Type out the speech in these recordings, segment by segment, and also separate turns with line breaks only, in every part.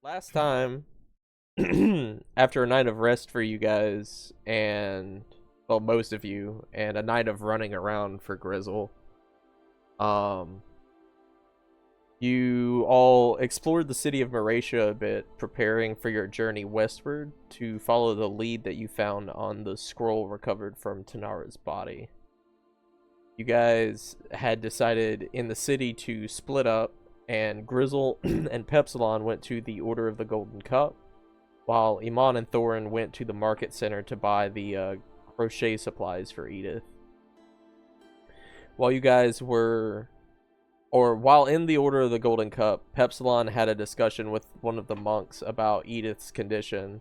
Last time, after a night of rest for you guys, and, well, most of you, and a night of running around for Grizzle, um, you all explored the city of Maratia a bit, preparing for your journey westward to follow the lead that you found on the scroll recovered from Tanara's body. You guys had decided in the city to split up, and Grizzle and Pepsilon went to the Order of the Golden Cup, while Iman and Thorin went to the market center to buy the crochet supplies for Edith. While you guys were, or while in the Order of the Golden Cup, Pepsilon had a discussion with one of the monks about Edith's condition,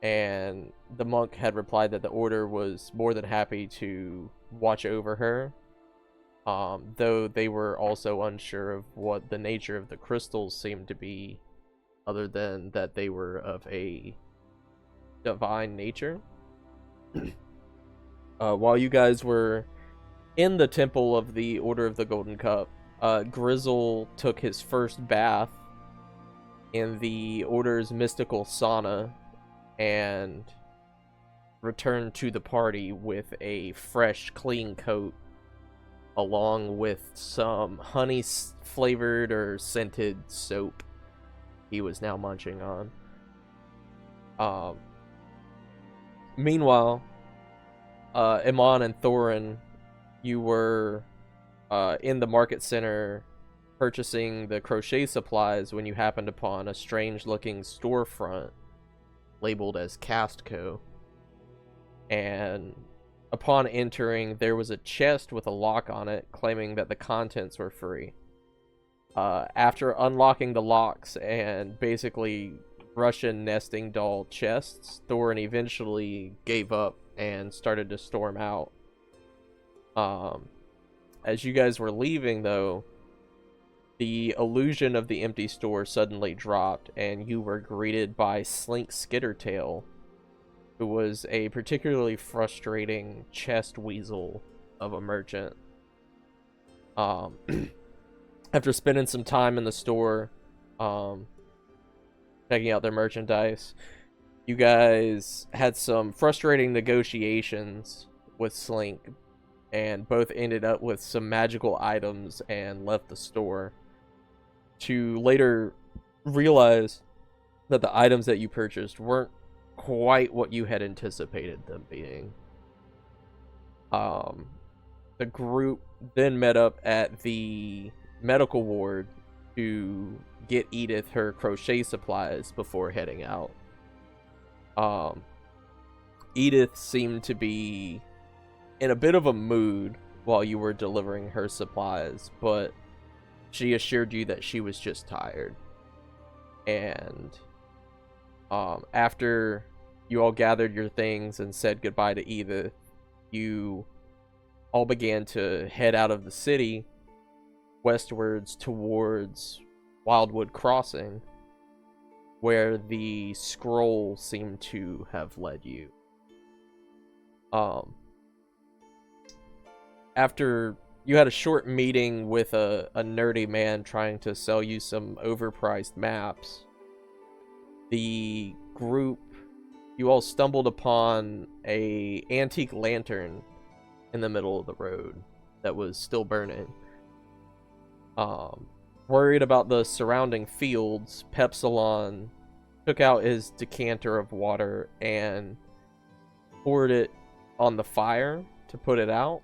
and the monk had replied that the Order was more than happy to watch over her, though they were also unsure of what the nature of the crystals seemed to be, other than that they were of a divine nature. While you guys were in the temple of the Order of the Golden Cup, Grizzle took his first bath in the Order's mystical sauna and returned to the party with a fresh, clean coat, along with some honey flavored or scented soap he was now munching on. Um, Meanwhile, Iman and Thorin, you were in the market center purchasing the crochet supplies when you happened upon a strange looking storefront labeled as Castco. And upon entering, there was a chest with a lock on it claiming that the contents were free. After unlocking the locks and basically Russian nesting doll chests, Thorin eventually gave up and started to storm out. As you guys were leaving, though, the illusion of the empty store suddenly dropped, and you were greeted by Slink Skittertail, who was a particularly frustrating chest weasel of a merchant. After spending some time in the store, checking out their merchandise, you guys had some frustrating negotiations with Slink, and both ended up with some magical items and left the store, to later realize that the items that you purchased weren't quite what you had anticipated them being. The group then met up at the medical ward to get Edith her crochet supplies before heading out. Edith seemed to be in a bit of a mood while you were delivering her supplies, but she assured you that she was just tired. And after you all gathered your things and said goodbye to Edith, you all began to head out of the city westwards towards Wildwood Crossing, where the scroll seemed to have led you. After you had a short meeting with a nerdy man trying to sell you some overpriced maps, the group, you all stumbled upon a antique lantern in the middle of the road that was still burning. Worried about the surrounding fields, Pepsilon took out his decanter of water and poured it on the fire to put it out,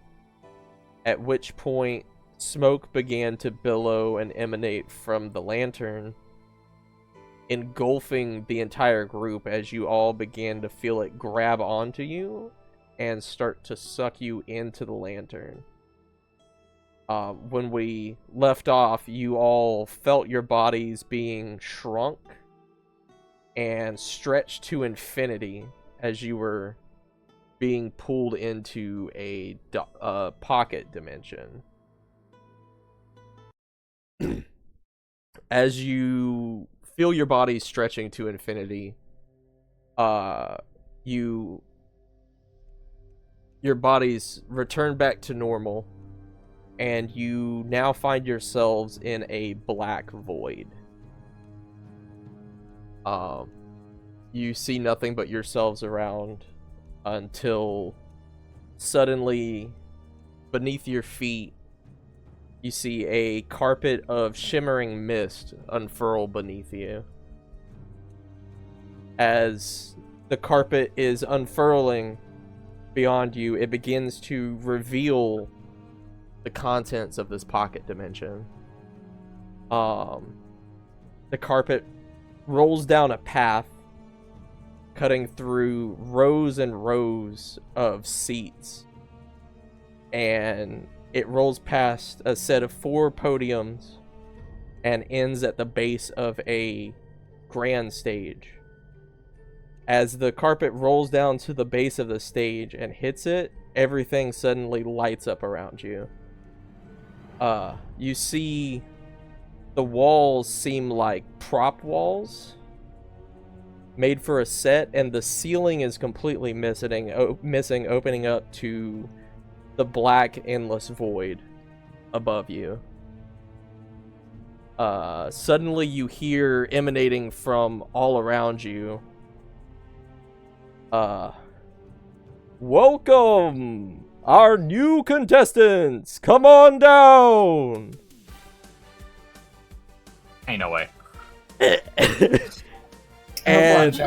at which point smoke began to billow and emanate from the lantern, engulfing the entire group as you all began to feel it grab onto you and start to suck you into the lantern. When we left off, you all felt your bodies being shrunk and stretched to infinity as you were being pulled into a pocket dimension. As you feel your body stretching to infinity, your bodies return back to normal, and you now find yourselves in a black void. You see nothing but yourselves around until suddenly, beneath your feet, you see a carpet of shimmering mist unfurl beneath you. As the carpet is unfurling beyond you, it begins to reveal the contents of this pocket dimension. The carpet rolls down a path, cutting through rows and rows of seats, and it rolls past a set of 4 podiums and ends at the base of a grand stage. As the carpet rolls down to the base of the stage and hits it, everything suddenly lights up around you. You see the walls seem like prop walls made for a set, and the ceiling is completely missing, opening up to the black, endless void above you. Suddenly you hear emanating from all around you, welcome, our new contestants! Come on down!
Ain't no way.
And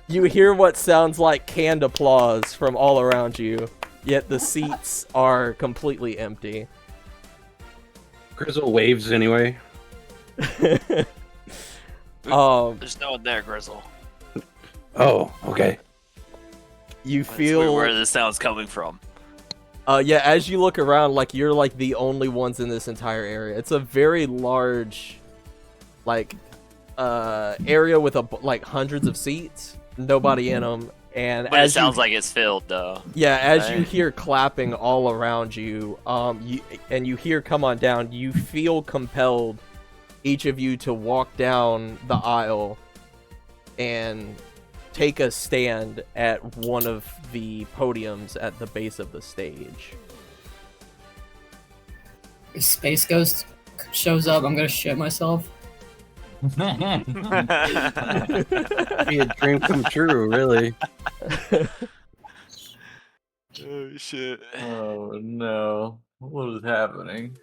you hear what sounds like canned applause from all around you, yet the seats are completely empty.
Grizzle waves anyway.
There's no one there, Grizzle.
Oh, okay.
You
That's
feel
where the sound's coming from.
yeah, as you look around, like you're like the only ones in this entire area. It's a very large, like, area with like hundreds of seats, nobody in them, and
But it sounds like it's filled, though.
yeah, as you
Right.
hear clapping all around you, you hear "come on down," you feel compelled, each of you, to walk down the aisle and take a stand at one of the podiums at the base of the stage.
If Space Ghost shows up, I'm gonna shit myself.
Be a dream come true, really.
Oh, shit.
Oh no. What is happening?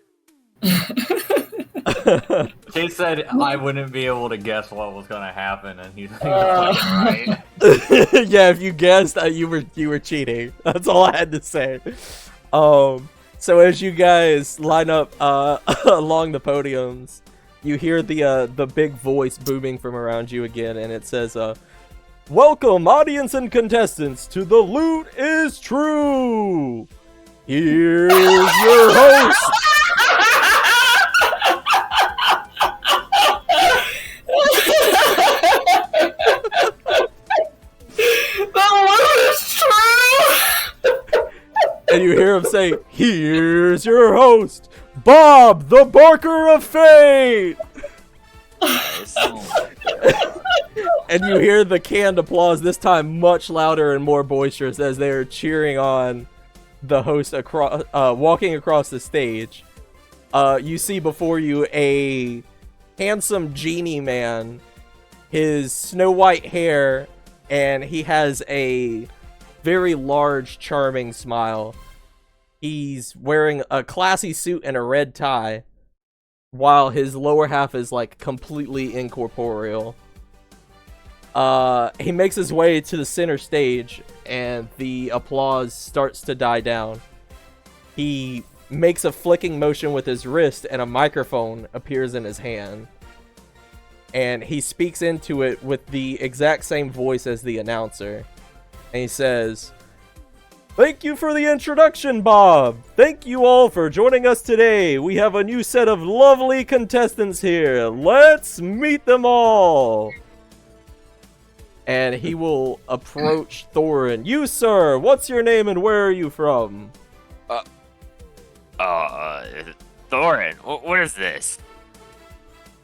He said I wouldn't be able to guess what was gonna happen, and he's fucking right.
Yeah, if you guessed, you were cheating. That's all I had to say. So as you guys line up along the podiums, you hear the big voice booming from around you again, and it says, "Welcome, audience and contestants, to The Loot is True. Here's your host." And you hear him say, "Here's your host, Bob, the Barker of Fate."
Nice.
And you hear the canned applause, this time much louder and more boisterous, as they are cheering on the host walking across the stage. You see before you a handsome genie man, his snow white hair, and he has a very large, charming smile. He's wearing a classy suit and a red tie, while his lower half is like completely incorporeal. He makes his way to the center stage, and the applause starts to die down. He makes a flicking motion with his wrist, and a microphone appears in his hand. And he speaks into it with the exact same voice as the announcer. And he says, "Thank you for the introduction, Bob. Thank you all for joining us today. We have a new set of lovely contestants here. Let's meet them all." And he will approach Thorin. "You, sir, what's your name and where are you from?"
Thorin, what is this?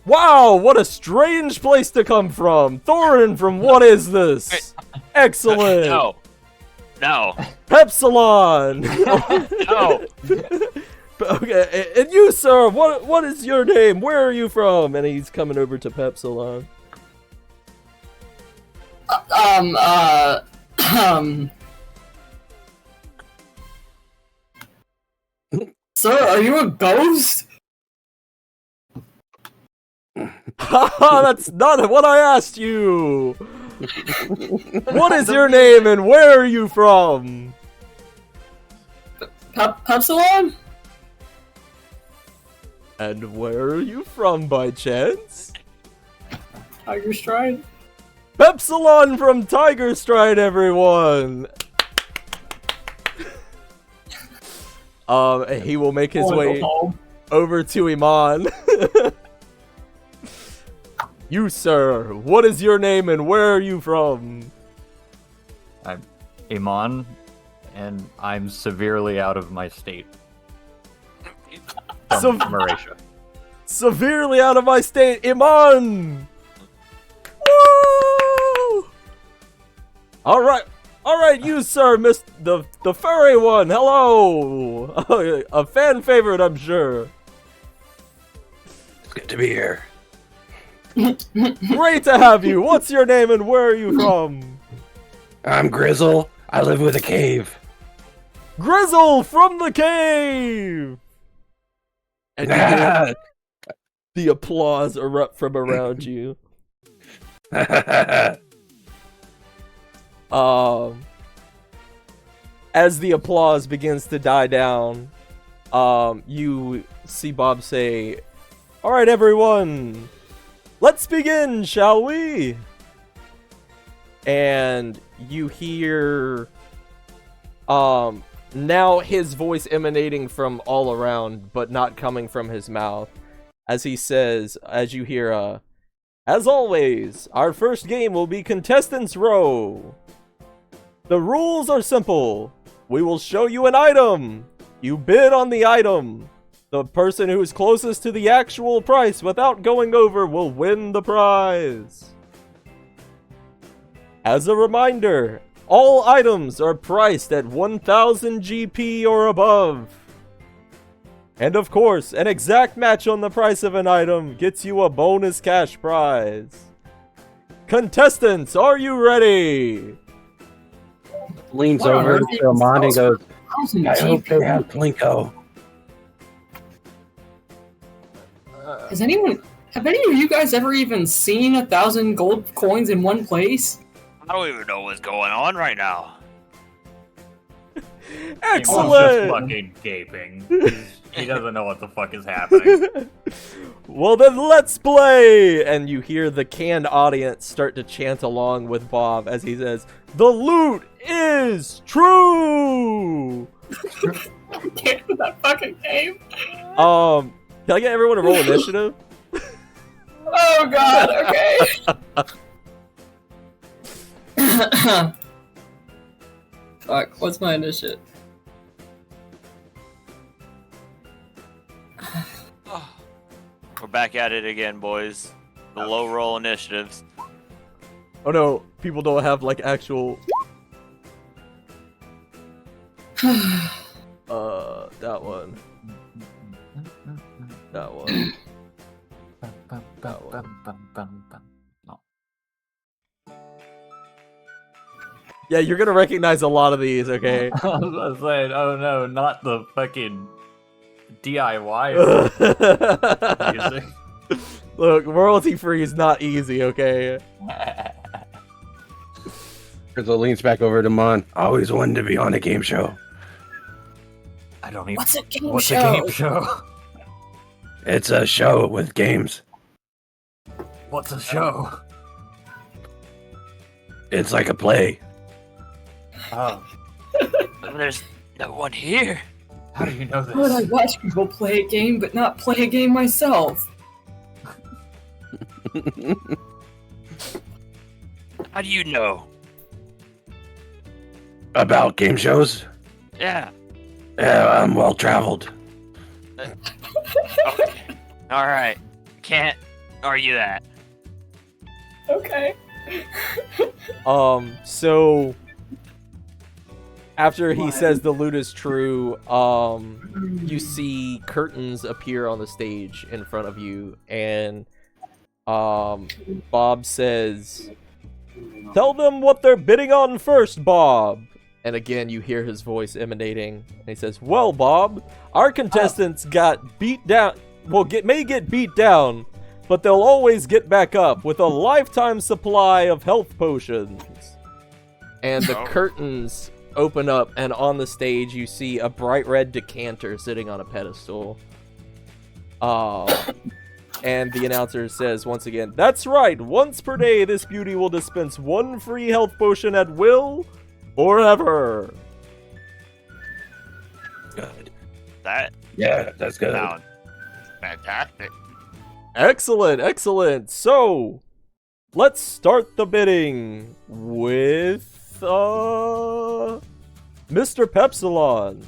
"Wow, what a strange place to come from. Thorin from What Is This? Excellent.
No.
Pepsilon."
No.
Okay, and you, sir, what is your name? Where are you from? And he's coming over to Pepsilon.
Um, uh, um. Sir, are you a ghost?
Haha, that's not what I asked you! What is your name and where are you from?
Pepsilon?
And where are you from by chance?
Tiger Stride?
Pepsilon from Tiger Stride, everyone! He will make his way over to Iman. You, sir, what is your name and where are you from?
I'm Iman, and I'm severely out of my state. From Mauritia.
Severely out of my state, Iman! Woo! Alright, you, sir, the furry one, hello! A fan favorite, I'm sure.
It's good to be here.
Great to have you. What's your name and where are you from?
I'm Grizzle. I live with a cave.
Grizzle from the cave! And you hear the applause erupt from around you. As the applause begins to die down, you see Bob say, "Alright, everyone, let's begin, shall we?" And you hear, now his voice emanating from all around, but not coming from his mouth, as he says, as you hear, "As always, our first game will be Contestants Row. The rules are simple. We will show you an item. You bid on the item. The person who is closest to the actual price without going over will win the prize. As a reminder, all items are priced at 1000 GP or above. And of course, an exact match on the price of an item gets you a bonus cash prize. Contestants, are you ready?"
Leans
What on
over
earth
to Amon and goes,
1000
I hope they
GP.
have Plinko.
Have any of you guys ever even seen 1,000 gold coins in one place?
I don't even know what's going on right now.
Iman's just
Excellent!
fucking gaping. He doesn't know what the fuck is happening.
Well then, let's play! And you hear the canned audience start to chant along with Bob as he says, "The loot is true!"
Can't do that fucking game.
Can I get everyone to roll initiative?
Oh god, okay. Fuck, what's my initiative?
We're back at it again, boys. The low roll initiatives.
Oh no, people don't have like actual... that one. That one.
No.
Yeah, you're gonna recognize a lot of these, okay?
I was saying, oh no, not the fucking DIY music.
Look, royalty free is not easy, okay?
Grizzle leans back over to Amon. Always wanted to be on a game show.
I don't even.
What's a game
What's
show?
a game show?
It's a show with games.
What's a show?
It's like a play.
Oh,
There's no one here.
how do you know
How would I
this?
watch people play a game but not play a game myself?
How do you know?
About game shows?
Yeah.
Yeah, I'm well traveled.
Okay. All right. Can't argue that.
Okay.
So after he says the loot is true, you see curtains appear on the stage in front of you, and Bob says, Tell them what they're bidding on first, Bob. And again, you hear his voice emanating. And he says, well, Bob, our contestants got beat down. Well, may get beat down, but they'll always get back up with a lifetime supply of health potions. And the curtains open up, and on the stage you see a bright red decanter sitting on a pedestal. And the announcer says once again, that's right, once per day this beauty will dispense one free health potion at will, forever.
Good.
That
Yeah, that's good.
sounds fantastic.
Excellent, excellent. So, let's start the bidding with, Mr. Pepsilon.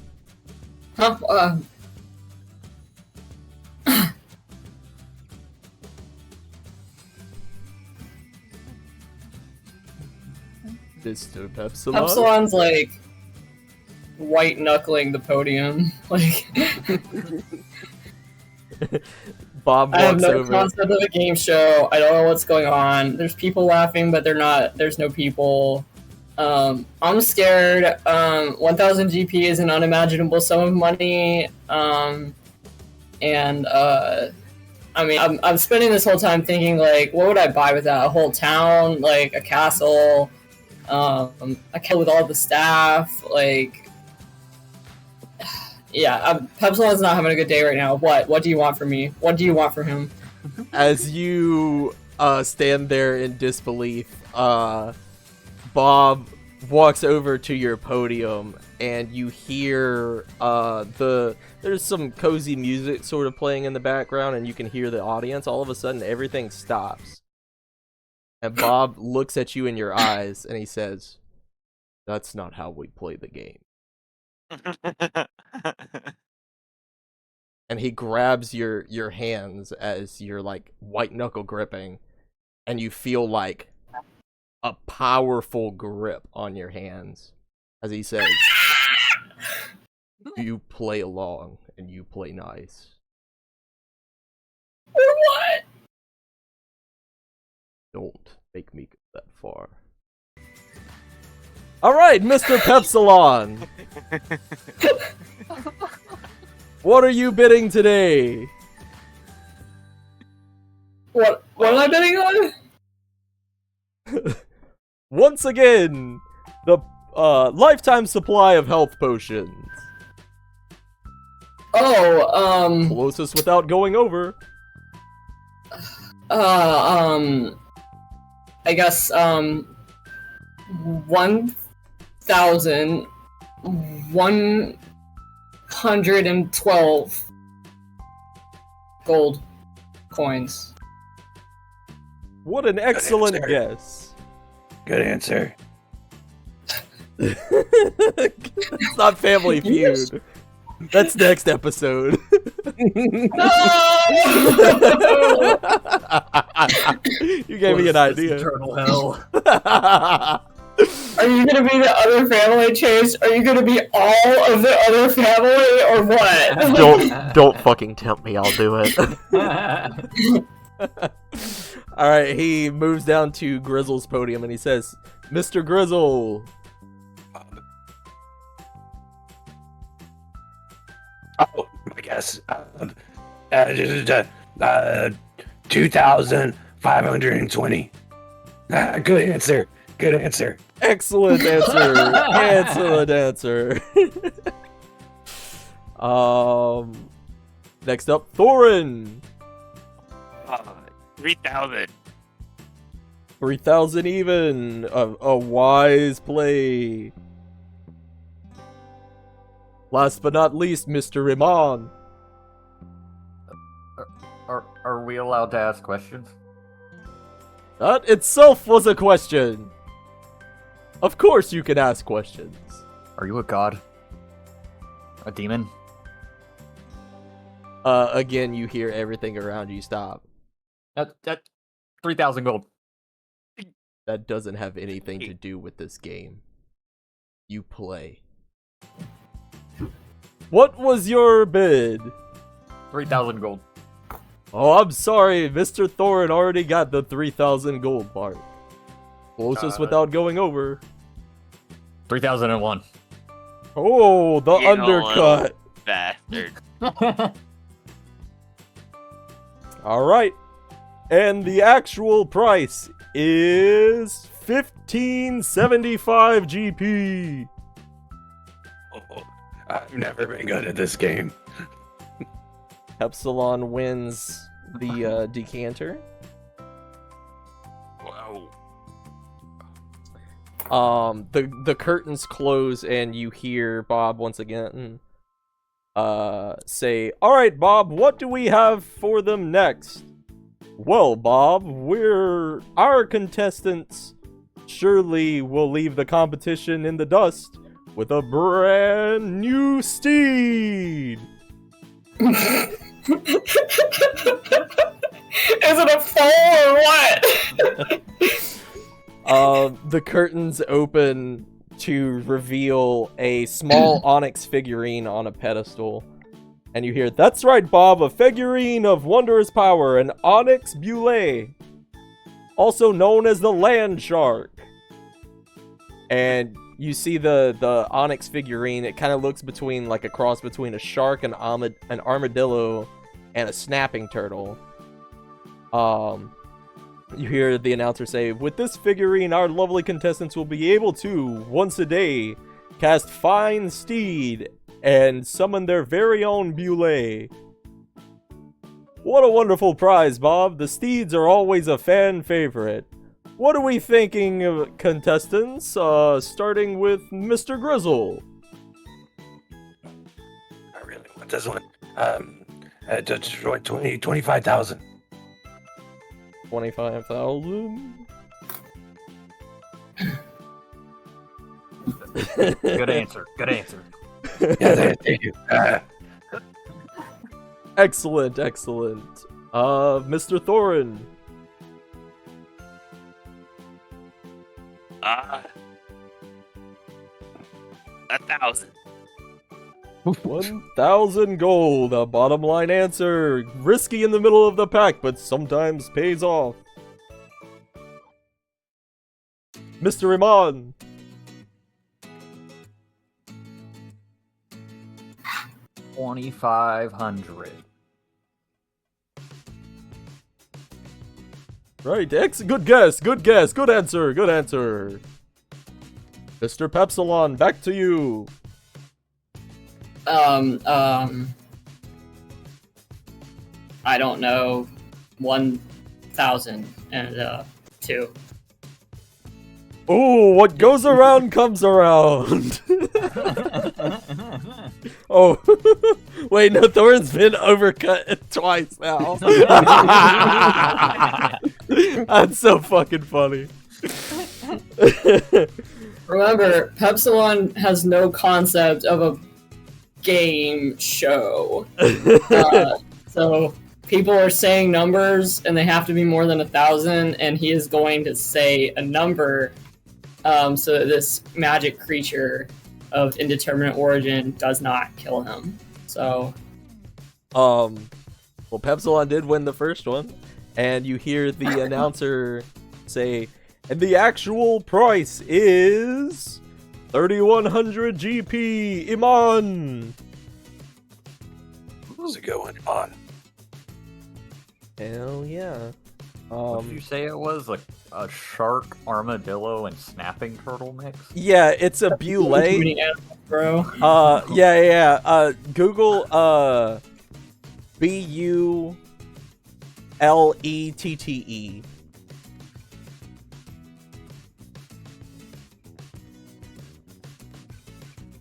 Mr. Pepsilon?
Epsilon's like white knuckling the podium. Like
Bob
I have
walks
no
over.
concept of a game show. I don't know what's going on. There's people laughing, but there's no people. I'm scared. 1,000 GP is an unimaginable sum of money. I mean, I'm spending this whole time thinking, like, what would I buy with that? A whole town? Like, a castle? A castle with all the staff? Like, yeah, Pepsilon's not having a good day right now. What do you want from me? What do you want from him?
As you stand there in disbelief, Bob walks over to your podium, and you hear there's some cozy music sort of playing in the background, and you can hear the audience. All of a sudden, everything stops. And Bob looks at you in your eyes, and he says, "That's not how we play the game." And he grabs your hands as you're like white knuckle gripping, and you feel like a powerful grip on your hands as he says, "You play along and you play nice."
What?
Don't make me go that far. Alright, Mr. Pepsilon! What are you bidding today?
What am I bidding on?
Once again, the lifetime supply of health potions.
Oh,
Closest without going over.
I guess, 1,112 gold coins.
What an excellent
answer.
guess.
Good answer.
It's not Family Feud. That's next episode. You gave me an idea.
Eternal hell.
Are you gonna be the other family, Chase? Are you gonna be all of the other family, or what?
Don't fucking tempt me. I'll do it. All right. He moves down to Grizzle's podium and he says, "Mr. Grizzle."
Oh, I guess. 2,520. Good answer. Good answer.
Excellent answer. Excellent answer. Next up, Thorin.
3,000.
3,000 even. A wise play. Last but not least, Mr. Iman.
Are we allowed to ask questions?
That itself was a question. Of course you can ask questions.
Are you a god? A demon?
Again, you hear everything around you stop.
That 3,000 gold.
That doesn't have anything to do with this game. You play. What was your bid?
3,000 gold.
Oh, I'm sorry. Mr. Thorin already got the 3,000 gold part. Closest without going over.
3001.
Oh, the
You
undercut.
Bastard.
All right. And the actual price is 1575 GP.
Oh, I've never been good at this game.
Epsilon wins the decanter.
Wow.
The curtains close and you hear Bob once again say, "All right, Bob, what do we have for them next?" "Well, Bob, our contestants surely will leave the competition in the dust with a brand new steed."
Is it a foal or what?
The curtains open to reveal a small onyx figurine on a pedestal. And you hear, "That's right, Bob, a figurine of wondrous power, an onyx bulle, also known as the land shark." And you see the onyx figurine. It kind of looks between like a cross between a shark, an armadillo, and a snapping turtle. You hear the announcer say, "With this figurine, our lovely contestants will be able to, once a day, cast Fine Steed and summon their very own Bulle." What a wonderful prize, Bob. The steeds are always a fan favorite. What are we thinking of contestants? Starting with Mr. Grizzle.
I really want this one. 25,000.
25,000.
Good answer. Good answer.
Yeah, thank you.
Excellent, excellent. Mr. Thorin.
1,000.
1,000 gold, a bottom line answer. Risky in the middle of the pack, but sometimes pays off. Mr. Iman.
2,500.
Right, good guess, good answer, good answer. Mr. Pepsilon, back to you.
I don't know. 1,002.
Oh, what goes around comes around. Oh, wait, no, Thorin's been overcut twice now. That's so fucking funny.
Remember, Pepsilon has no concept of a game show. So people are saying numbers and they have to be more than 1,000, and he is going to say a number so that this magic creature of indeterminate origin does not kill him. So
well, Pepsilon did win the first one, and you hear the announcer say, "And the actual price is 3,100 GP, Iman."
How's it going on?
Hell yeah.
What did you say it was? Like a shark, armadillo, and snapping turtle mix?
Yeah, it's a
too
Bulle.
many animals, bro.
Yeah. Google Bullette.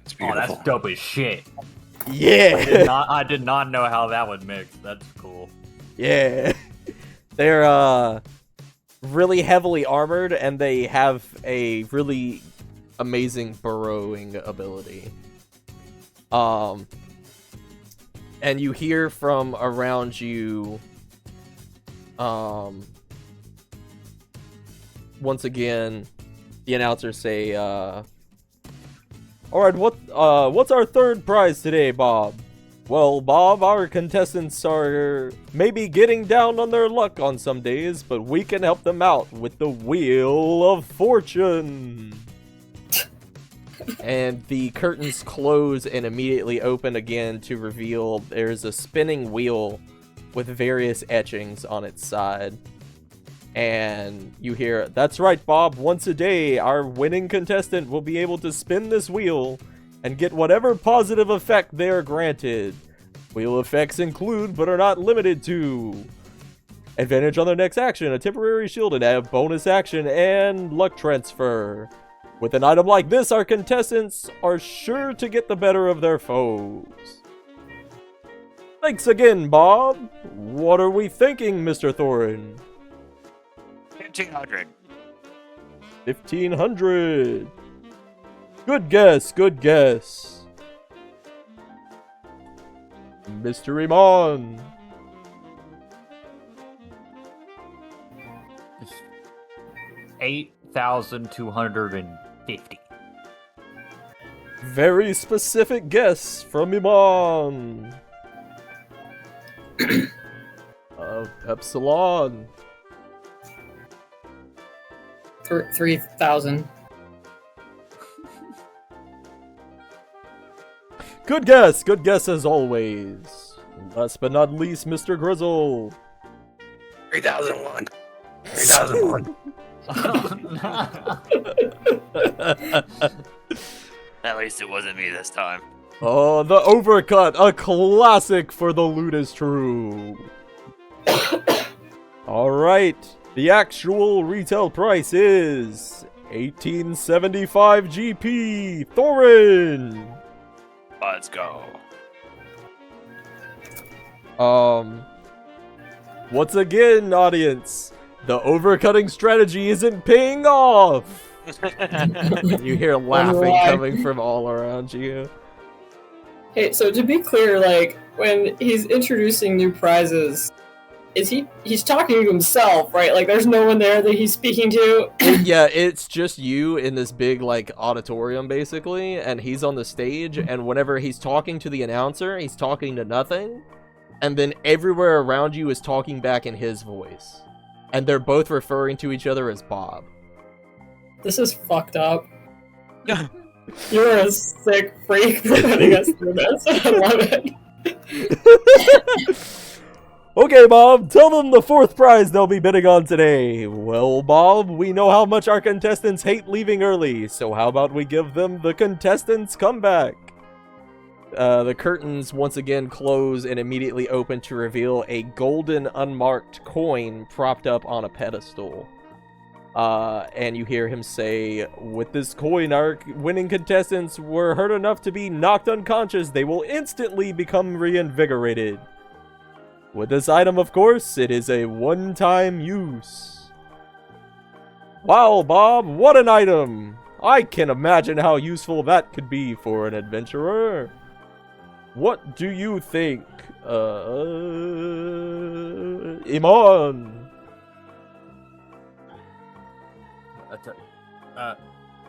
It's
Oh,
beautiful.
that's dope as shit.
Yeah.
I did not know how that would mix. That's cool.
Yeah. They're really heavily armored, and they have a really amazing burrowing ability. And you hear from around you once again the announcer say, "All right, what's our third prize today, Bob?" Well, Bob, our contestants are maybe getting down on their luck on some days, but we can help them out with the Wheel of Fortune. And the curtains close and immediately open again to reveal there's a spinning wheel with various etchings on its side. And you hear, "That's right, Bob, once a day, our winning contestant will be able to spin this wheel and get whatever positive effect they are granted. Wheel effects include, but are not limited to, advantage on their next action, a temporary shield, and a bonus action, and luck transfer. With an item like this, our contestants are sure to get the better of their foes." Thanks again, Bob. What are we thinking, Mr. Thorin?
1500.
1500. Good guess, good guess. Mr. Iman.
$8,250.
Very specific guess from Iman. Epsilon.
3,000.
Good guess as always. Last but not least, Mr. Grizzle.
3001. 3001.
At least it wasn't me this time.
Oh, the overcut, a classic for the Ludus True. Alright, the actual retail price is 1875 GP. Thorin!
Let's go.
Once again, audience, the overcutting strategy isn't paying off. You hear laughing coming from all around you.
Hey, so to be clear, like, when he's introducing new prizes, he's talking to himself, right? Like, there's no one there that he's speaking to?
Yeah, it's just you in this big, like, auditorium, basically, and he's on the stage, and whenever he's talking to the announcer, he's talking to nothing, and then everywhere around you is talking back in his voice. And they're both referring to each other as Bob.
This is fucked up. You're a sick freak for putting us through this. I love it.
Okay, Bob, tell them the fourth prize they'll be bidding on today. Well, Bob, we know how much our contestants hate leaving early, so how about we give them the contestants' comeback? The curtains once again close and immediately open to reveal a golden unmarked coin propped up on a pedestal. And you hear him say, "With this coin, our winning contestants were hurt enough to be knocked unconscious. They will instantly become reinvigorated. With this item, of course, it is a one-time use." Wow, Bob, what an item! I can imagine how useful that could be for an adventurer. What do you think, Iman?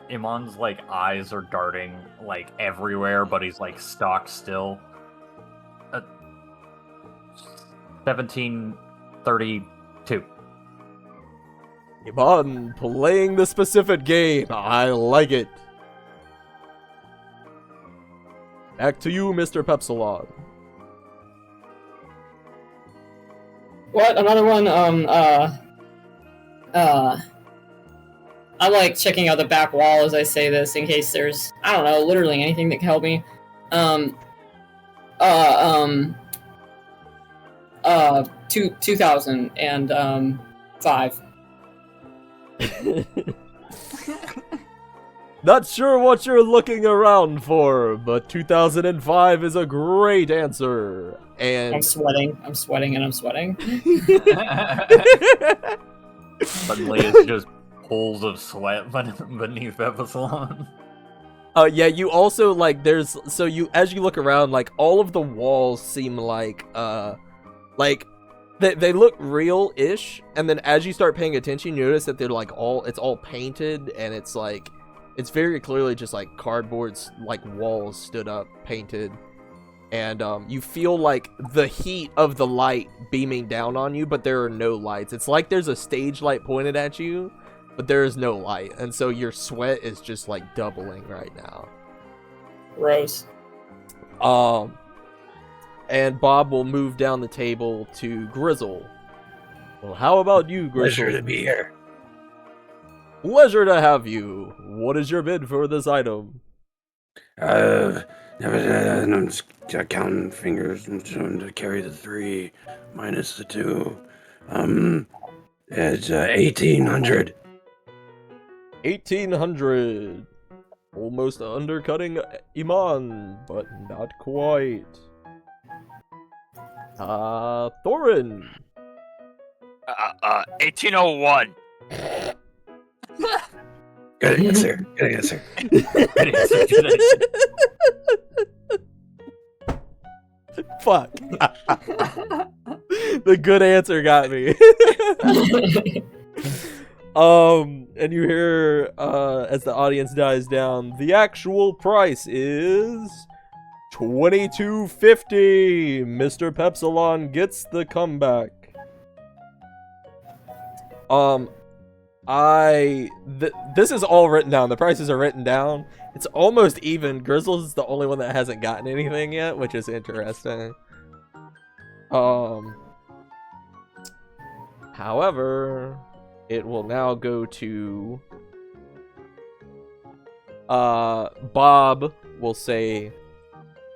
Iman's like eyes are darting like everywhere, but he's like stock still. 1732.
Iman, playing the specific game. I like it. Back to you, Mr. Pepsilon.
What? Another one? I'm like checking out the back wall as I say this in case there's, I don't know, literally anything that can help me. 2005.
Not sure what you're looking around for, but 2005 is a great answer. And
I'm sweating, and I'm sweating.
Suddenly it's just pools of sweat beneath Epsilon.
Yeah, you also, like, as you look around, like, all of the walls seem like they look real-ish, and then as you start paying attention, you notice that they're, like, it's all painted, and it's, like, it's very clearly just, like, cardboard's, like, walls stood up, painted. And you feel like the heat of the light beaming down on you, but there are no lights. It's like there's a stage light pointed at you, but there is no light. And so your sweat is just like doubling right now.
Gross.
And Bob will move down the table to Grizzle. Well, how about you, Grizzle?
Pleasure to be here.
Pleasure to have you. What is your bid for this item?
I'm just counting fingers and trying to carry the 3 minus the 2. It's 1,800.
1,800. Almost undercutting Iman, but not quite. Thorin.
1801.
Good answer. Good answer.
Fuck. The good answer got me. And you hear, as the audience dies down, the actual price is $22.50. Mr. Pepsilon gets the comeback. This is all written down. The prices are written down. It's almost even. Grizzles is the only one that hasn't gotten anything yet, which is interesting. However, it will now go to Bob will say,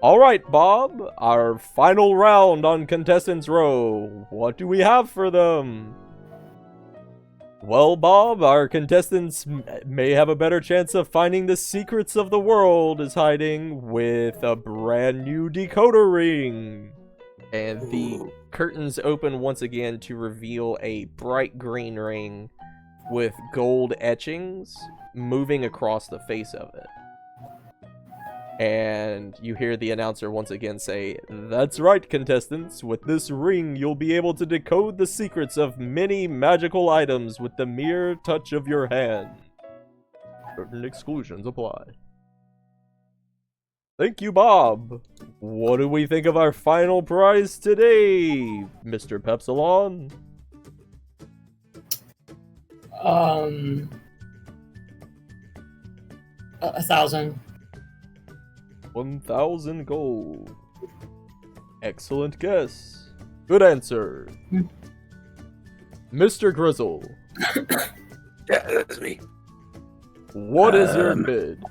"All right, Bob, our final round on Contestants Row. What do we have for them?" Well, Bob, our contestants may have a better chance of finding the secrets of the world is hiding with a brand new decoder ring. And the curtains open once again to reveal a bright green ring with gold etchings moving across the face of it. And you hear the announcer once again say, "That's right, contestants. With this ring, you'll be able to decode the secrets of many magical items with the mere touch of your hand. Certain exclusions apply." Thank you, Bob. What do we think of our final prize today, Mr. Pepsilon?
1,000.
1,000 gold. Excellent guess. Good answer. Mr. Grizzle,
Yeah, that's me.
what is your bid?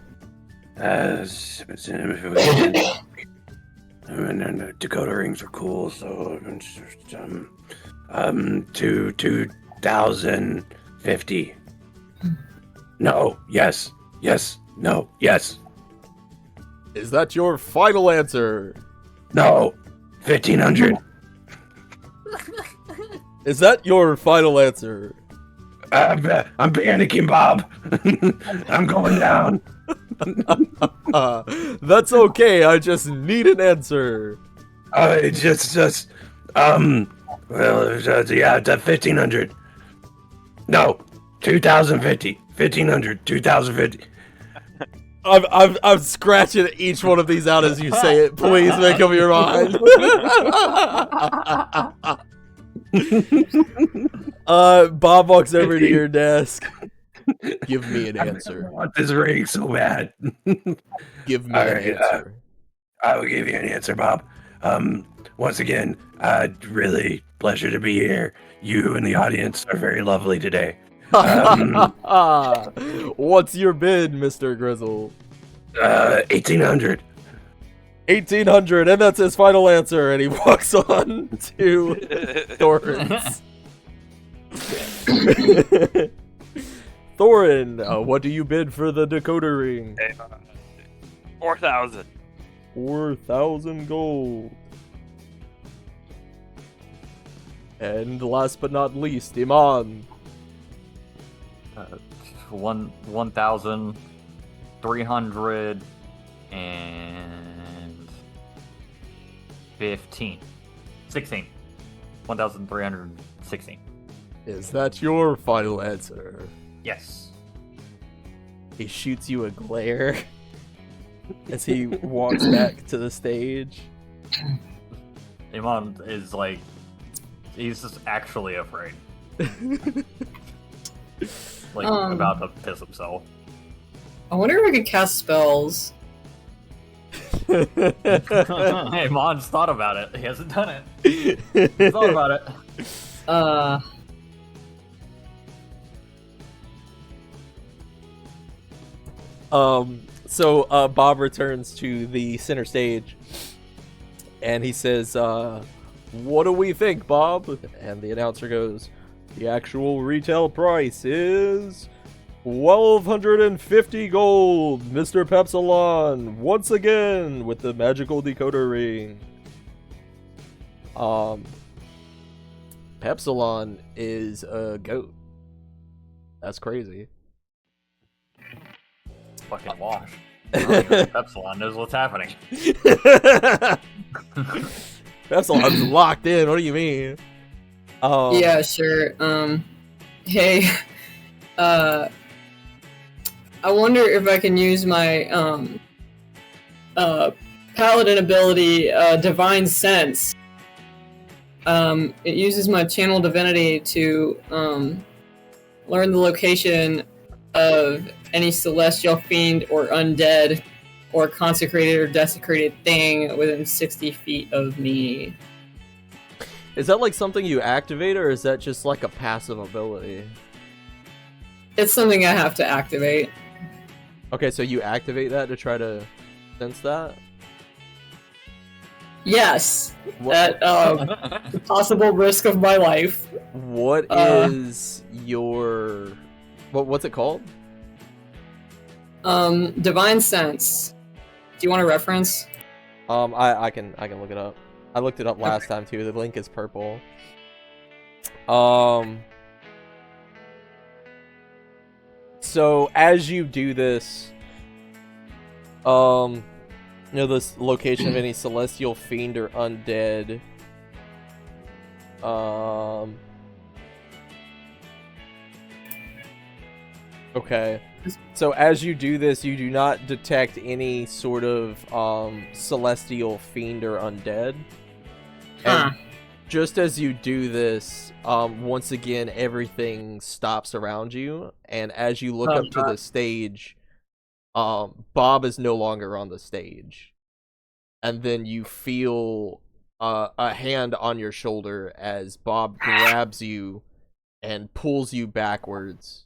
And the Dakota rings are cool, so 2,050. No, yes, no, yes,
Is that your final answer?
no, 1,500.
Is that your final answer?
I'm panicking, Bob. I'm going down.
That's okay, I just need an answer.
Well, it's 1,500. No, 2,050. 1,500, 2,050.
I'm scratching each one of these out as you say it. Please make up your mind. Bob walks over to your desk. Give me an
I
answer.
want this ring so bad.
Give me
All
an
right,
answer.
I will give you an answer, Bob. Once again, really pleasure to be here. You and the audience are very lovely today.
What's your bid, Mr. Grizzle?
1,800.
1,800, and that's his final answer, and he walks on to Thorin's. Thorin, what do you bid for the decoder ring?
4,000.
4,000 gold. And last but not least, Iman.
16. 1,316.
Is that your final answer?
Yes.
He shoots you a glare as he walks back to the stage.
Amon is like, he's just actually afraid. Like, about to piss himself.
I wonder if I could cast spells.
Amon's thought about it. He hasn't done it. He's thought about it.
So Bob returns to the center stage, and he says, "What do we think, Bob?" And the announcer goes, "The actual retail price is 1,250 gold, Mr. Pepsilon, once again with the magical decoder ring." Pepsilon is a goat. That's crazy.
Fucking wash. Pepsilon knows what's happening.
Pepsilon's locked in. What do you mean?
Yeah, sure. Hey, I wonder if I can use my paladin ability, Divine Sense. It uses my channel divinity to learn the location of any celestial fiend or undead or consecrated or desecrated thing within 60 feet of me.
Is that like something you activate, or is that just like a passive ability?
It's something I have to activate.
Okay, so you activate that to try to sense that?
Yes,
What,
at the possible risk of my life.
what is your... What's it called?
Divine Sense. Do you want a reference?
I can look it up. I looked it up last time too. The link is purple. So as you do this, this location of any celestial fiend or undead. Okay. So as you do this, you do not detect any sort of celestial fiend or undead. And just as you do this, once again, everything stops around you, and as you look up to the stage, Bob is no longer on the stage. And then you feel a hand on your shoulder as Bob grabs you and pulls you backwards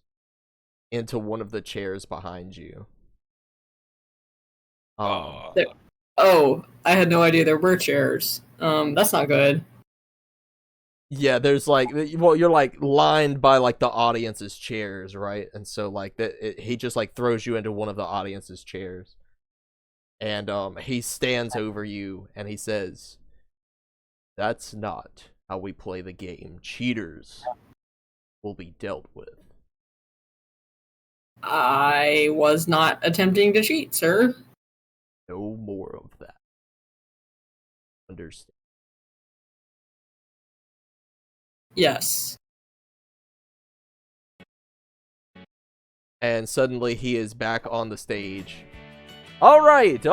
into one of the chairs behind you.
Oh, I had no idea there were chairs. That's not good.
Yeah, there's like, well, you're like lined by like the audience's chairs, right? And so like he just like throws you into one of the audience's chairs, and he stands over you and he says, "That's not how we play the game. Cheaters will be dealt with."
I was not attempting to cheat, sir.
No more of that. Understand?
Yes.
And suddenly he is back on the stage. All right.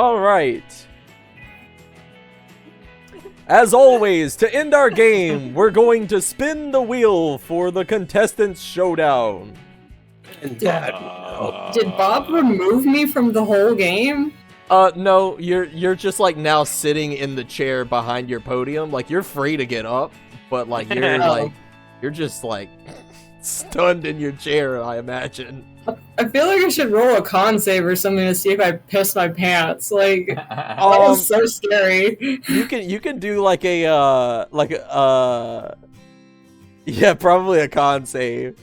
As always, to end our game, we're going to spin the wheel for the contestants showdown.
And
Did Bob remove me from the whole game?
No, you're just like now sitting in the chair behind your podium. Like you're free to get up, but like you're like you're just like stunned in your chair, I imagine.
I feel like I should roll a con save or something to see if I piss my pants. Like that was so scary.
You can do like a yeah, probably a con save.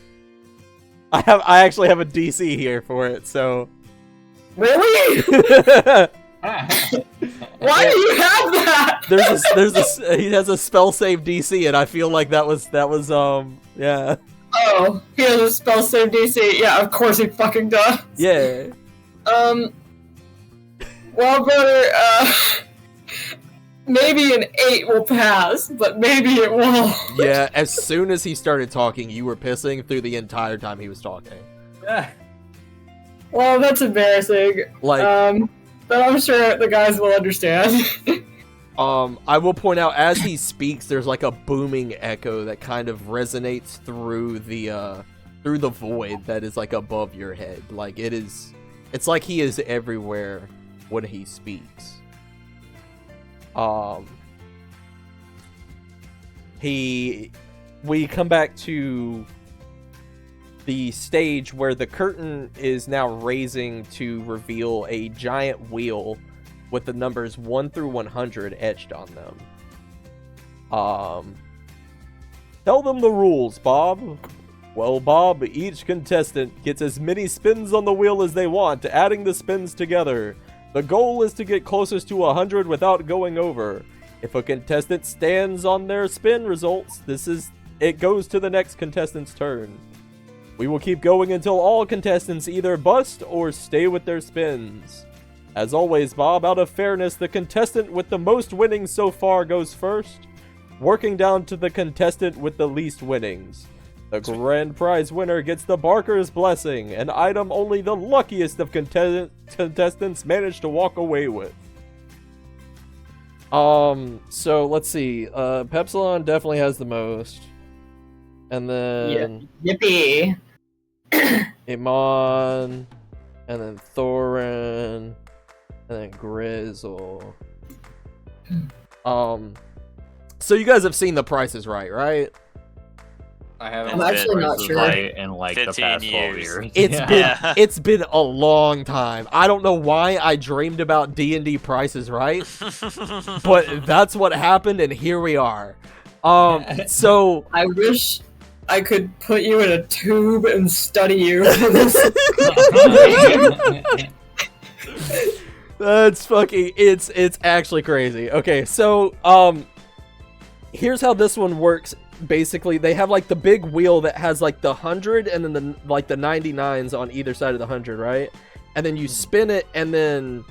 I actually have a DC here for it, so.
Really? Why do you have that?
He has a spell save DC, and I feel like that was yeah.
Oh, he has a spell save DC. Yeah, of course he fucking does.
Yeah.
Well, brother, maybe an 8 will pass, but maybe it won't.
Yeah, as soon as he started talking, you were pissing through the entire time he was talking.
Yeah.
Well, that's embarrassing.
Like,
but I'm sure the guys will understand.
I will point out as he speaks, there's like a booming echo that kind of resonates through the void that is like above your head. Like it's like he is everywhere when he speaks. We come back to the stage where the curtain is now raising to reveal a giant wheel with the numbers 1 through 100 etched on them. Tell them the rules, Bob. Well, Bob, each contestant gets as many spins on the wheel as they want, adding the spins together. The goal is to get closest to 100 without going over. If a contestant stands on their spin results, it goes to the next contestant's turn. We will keep going until all contestants either bust or stay with their spins. As always, Bob, out of fairness, the contestant with the most winnings so far goes first, working down to the contestant with the least winnings. The grand prize winner gets the Barker's Blessing, an item only the luckiest of contestants manage to walk away with. So let's see. Pepsilon definitely has the most. And then
Yippee.
Amon, and then Thorin, and then Grizzle. So you guys have seen The Price is Right, right?
I haven't.
I'm actually not sure.
In like the
15
past 12
years.
years.
It's been a long time. I don't know why I dreamed about D&D Price is Right, but that's what happened, and here we are. So
I wish I could put you in a tube and study you.
that's fucking. It's actually crazy. Okay, so here's how this one works. Basically, they have like the big wheel that has like the 100 and then the 99s on either side of the 100, right? And then you spin it, and then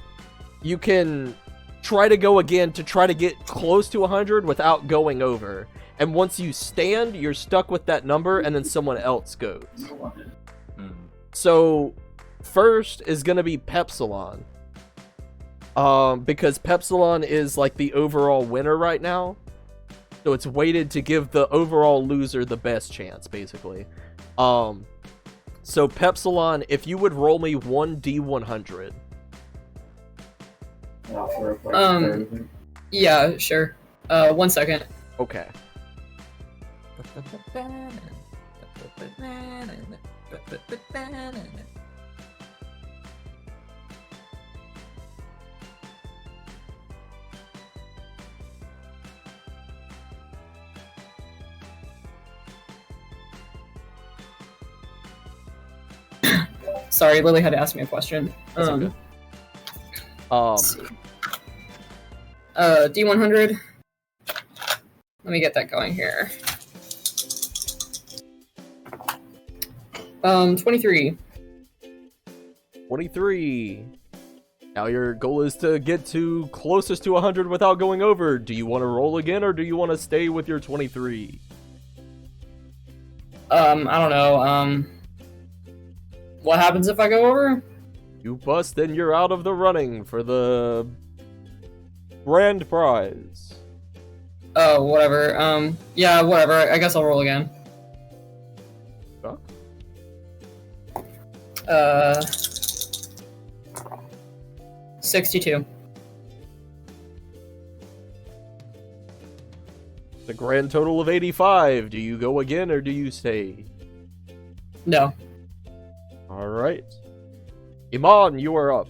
you can try to go again to try to get close to 100 without going over. And once you stand, you're stuck with that number, and then someone else goes. So first is gonna be Pepsilon, because Pepsilon is like the overall winner right now. So it's weighted to give the overall loser the best chance, basically. So Pepsilon, if you would roll me 1d100.
Yeah, sure. 1 second.
Okay.
Sorry, Lily had to ask me a question.
That's okay.
Let's see. D100. Let me get that going here. 23.
23. Now your goal is to get to closest to 100 without going over. Do you want to roll again, or do you want to stay with your 23?
I don't know. What happens if I go over?
You bust and you're out of the running for the grand prize.
Oh, whatever. Yeah, whatever. I guess I'll roll again.
Huh?
62.
The grand total of 85. Do you go again, or do you stay?
No.
Alright. Iman, you are up.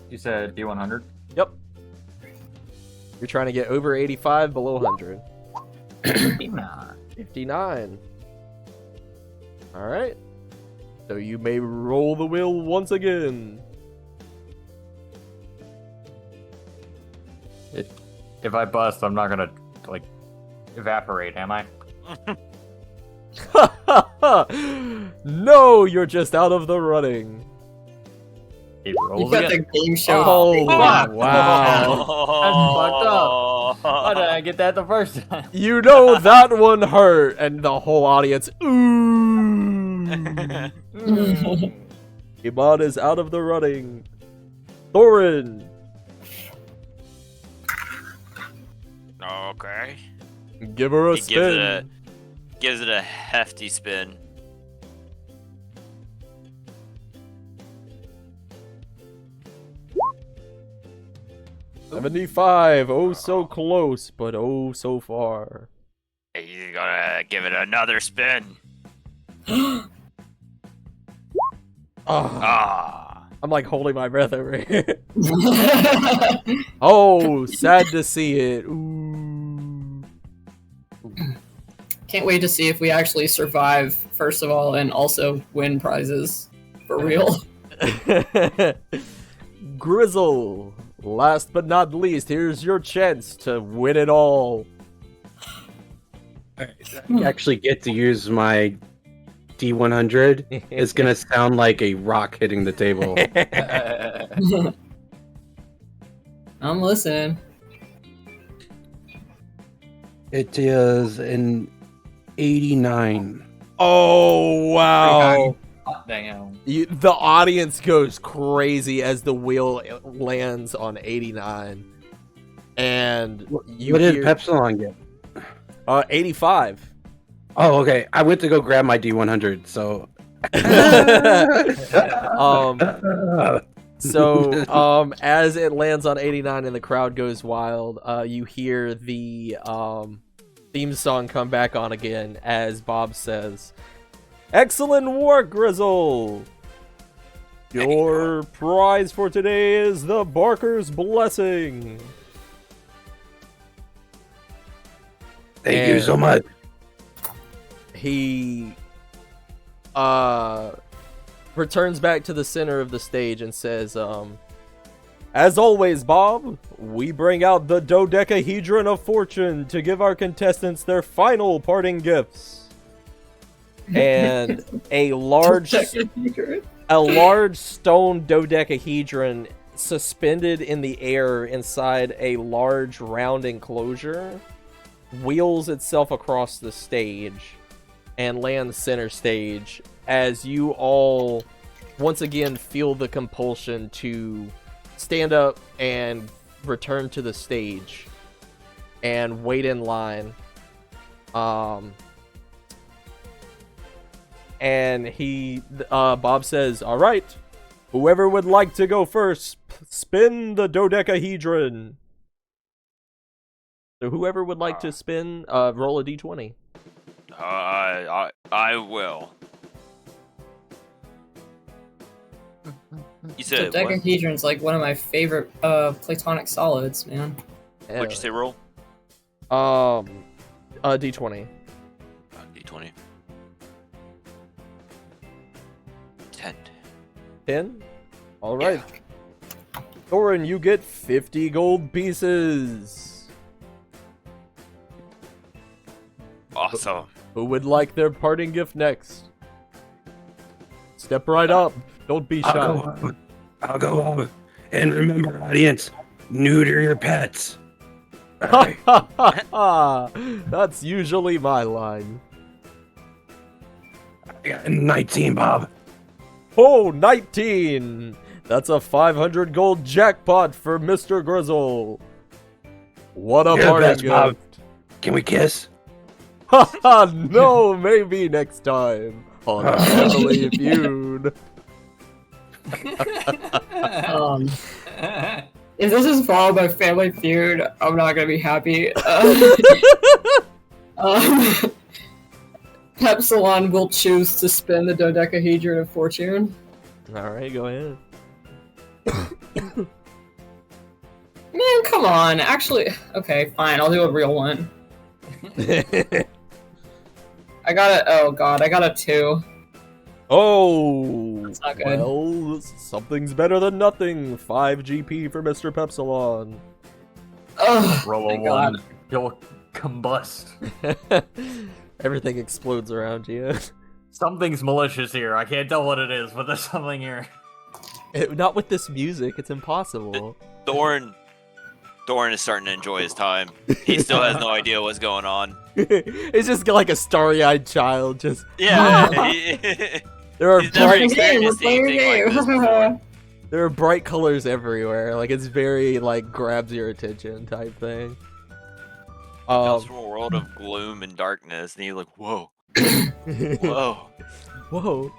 You said D100?
Yep. You're trying to get over 85, below 100. 59. Alright. So you may roll the wheel once again.
If I bust, I'm not gonna, like, evaporate, am I?
No, you're just out of the running.
He
You
rolls
got
again.
the game show.
Oh,
fuck.
wow.
That's fucked up. Why did I get that the first time?
You know that one hurt, and the whole audience, ooh. Iman is out of the running. Thorin,
Okay.
Give her a
He gives it
spin.
Gives it a hefty spin.
$75. Oh, so close, but oh, so far.
He's gonna give it another spin.
Ah,
Ah.
I'm like holding my breath over here. Oh, sad to see it. Ooh.
Can't wait to see if we actually survive, first of all, and also win prizes. For real.
Grizzle, last but not least, here's your chance to win it all.
I actually get to use my D100. It's gonna sound like a rock hitting the table.
I'm listening.
It is an 89.
Oh, wow.
Hot damn.
The audience goes crazy as the wheel lands on 89. And you
What did
hear,
Pepsilon get?
85.
Oh, okay. I went to go grab my D100, so.
So, as it lands on 89 and the crowd goes wild, you hear the theme song come back on again as Bob says, "Excellent work, Grizzle! Your prize for today is the Barker's Blessing."
Thank you so much.
He returns back to the center of the stage and says, "As always, Bob, we bring out the dodecahedron of fortune to give our contestants their final parting gifts." And a large stone dodecahedron suspended in the air inside a large round enclosure wheels itself across the stage and lands center stage as you all once again feel the compulsion to stand up and return to the stage and wait in line. And Bob says, "All right, whoever would like to go first, spin the dodecahedron." So whoever would like to spin, roll a d20.
I will. You said what?
Dodecahedron's like one of my favorite platonic solids, man.
What'd you say, roll?
D20.
D20. 10.
10? Alright. Thorin, you get 50 gold pieces.
Awesome.
Who would like their parting gift next? Step right up. Don't be shy.
I'll go up. And remember, audience, neuter your pets. Alright.
That's usually my line.
I got 19, Bob.
Oh, 19! That's a 500 gold jackpot for Mr. Grizzle. What a
You're the
parting
best, Bob.
gift.
Can we kiss?
Haha, no, maybe next time on Family Feud.
If this is followed by Family Feud, I'm not gonna be happy. Pepsilon will choose to spin the dodecahedron of fortune.
Alright, go ahead.
Man, come on. Actually, okay, fine. I'll do a real one. I got a 2.
Oh,
That's not good.
well, something's better than nothing. 5 GP for Mr. Pepsilon.
Ugh,
Roll a
thank
1.
God.
You'll combust.
Everything explodes around you.
Something's malicious here. I can't tell what it is, but there's something here.
Not with this music, it's impossible.
Thorin is starting to enjoy his time. He still has no idea what's going on.
It's just like a starry-eyed child. Just
Yeah.
there are
He's never
bright,
experienced anything like this before.
there are bright colors everywhere. Like it's very like grabs your attention type thing.
Comes from a world of gloom and darkness, and you're like, whoa, whoa.
Whoa,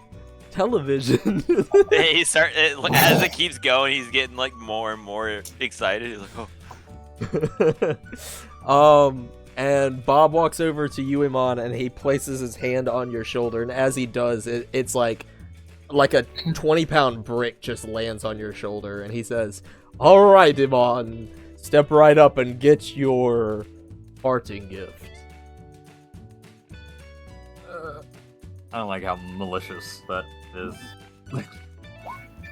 television.
He as it keeps going, he's getting like more and more excited. He's like, oh.
And Bob walks over to you, Iman, and he places his hand on your shoulder, and as he does, it's like a 20-pound brick just lands on your shoulder, and he says, "All right, Iman, step right up and get your parting gift."
I don't like how malicious that is.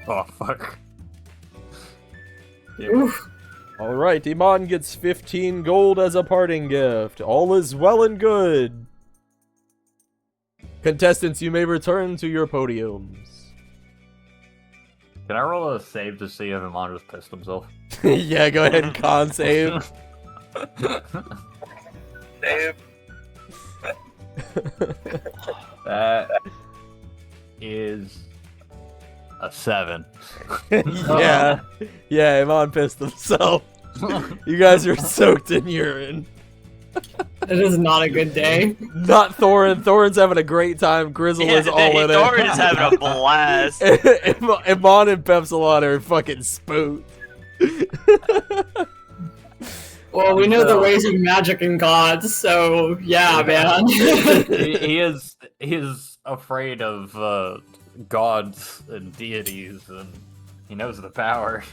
Oh, fuck. Yeah.
Oof.
All right, Iman gets 15 gold as a parting gift. All is well and good. Contestants, you may return to your podiums.
Can I roll a save to see if Iman just pissed himself?
Yeah, go ahead and con save.
Dave.
That is a 7.
Yeah, Iman pissed himself. You guys are soaked in urine.
It is not a good day.
Not Thorin. Thorin's having a great time. Grizzle is all in it.
Thorin is having a blast.
Iman and Pepsilon are fucking spooked.
Well, we know the ways of magic and gods, so yeah, man.
he is afraid of gods and deities, and he knows the power.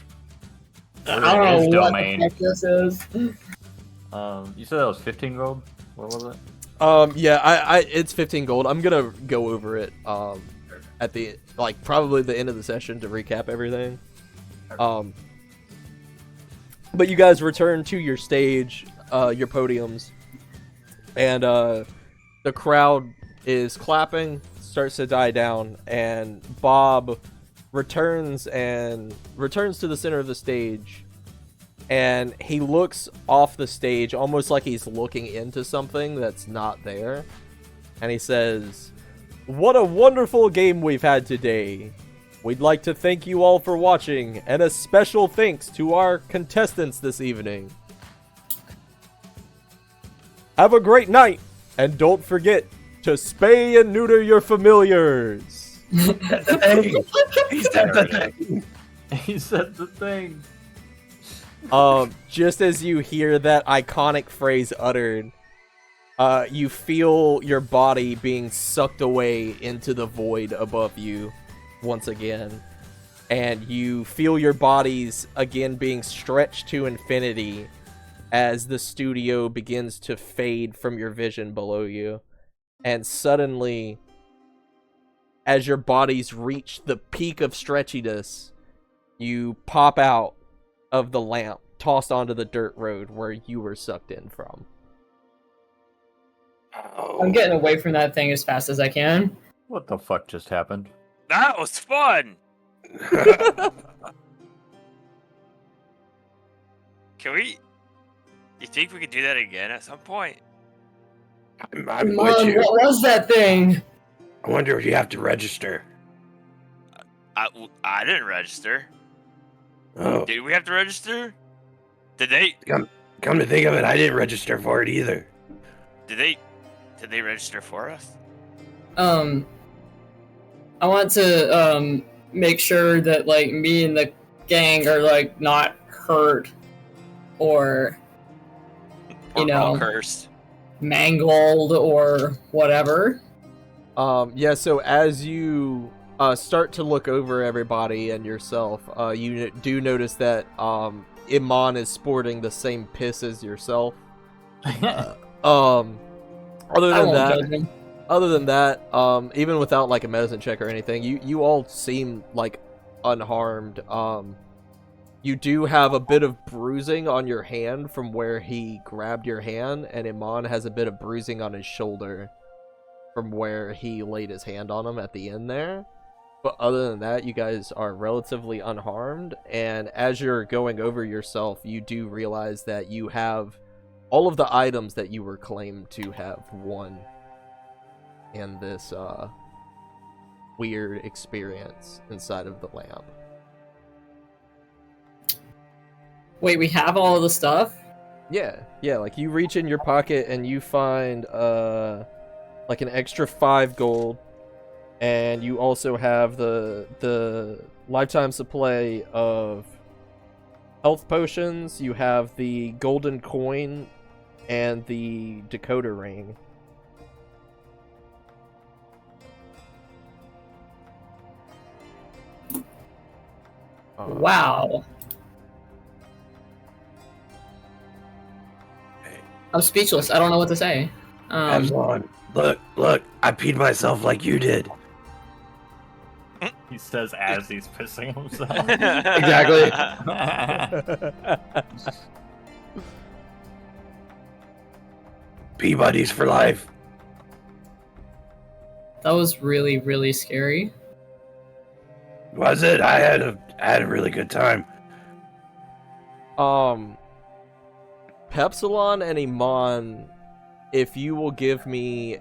I
We're in
don't
his
know what
domain.
the heck this is.
You said that was 15 gold? What was it?
Yeah, it's 15 gold. I'm gonna go over it at the probably the end of the session to recap everything. But you guys return to your stage, your podiums, and the crowd is clapping, starts to die down, and Bob returns to the center of the stage, and he looks off the stage almost like he's looking into something that's not there, and he says, "What a wonderful game we've had today. We'd like to thank you all for watching, and a special thanks to our contestants this evening. Have a great night, and don't forget to spay and neuter your familiars."
That's the thing. He said the thing.
He said the thing.
Just as you hear that iconic phrase uttered, you feel your body being sucked away into the void above you once again, and you feel your bodies again being stretched to infinity as the studio begins to fade from your vision below you, and suddenly, as your bodies reach the peak of stretchiness, you pop out of the lamp, tossed onto the dirt road where you were sucked in from.
I'm getting away from that thing as fast as I can.
What the fuck just happened?
That was fun. Can we? You think we could do that again at some point?
I'm
Come
with
on,
you.
what was that thing?
I wonder if you have to register.
I didn't register.
Oh,
Did we have to register? Did they?
come to think of it, I didn't register for it either.
Did they register for us?
I want to make sure that me and the gang are not hurt or
We're all cursed.
mangled or whatever.
Yeah, so as you start to look over everybody and yourself, you do notice that Iman is sporting the same piss as yourself. Other than that, even without a medicine check or anything, you all seem unharmed. You do have a bit of bruising on your hand from where he grabbed your hand, and Iman has a bit of bruising on his shoulder from where he laid his hand on him at the end there. But other than that, you guys are relatively unharmed, and as you're going over yourself, you do realize that you have all of the items that you were claimed to have won in this weird experience inside of the lamp.
Wait, we have all of the stuff?
Yeah, like you reach in your pocket and you find like an extra 5 gold, and you also have the lifetime supply of health potions. You have the golden coin and the Dakota ring.
Wow. I'm speechless. I don't know what to say.
Absalon, look, I peed myself like you did.
He says as he's pissing himself.
Exactly. Pee buddies for life.
That was really, really scary.
Was it? I had a really good time.
Pepsilon and Iman, if you will give me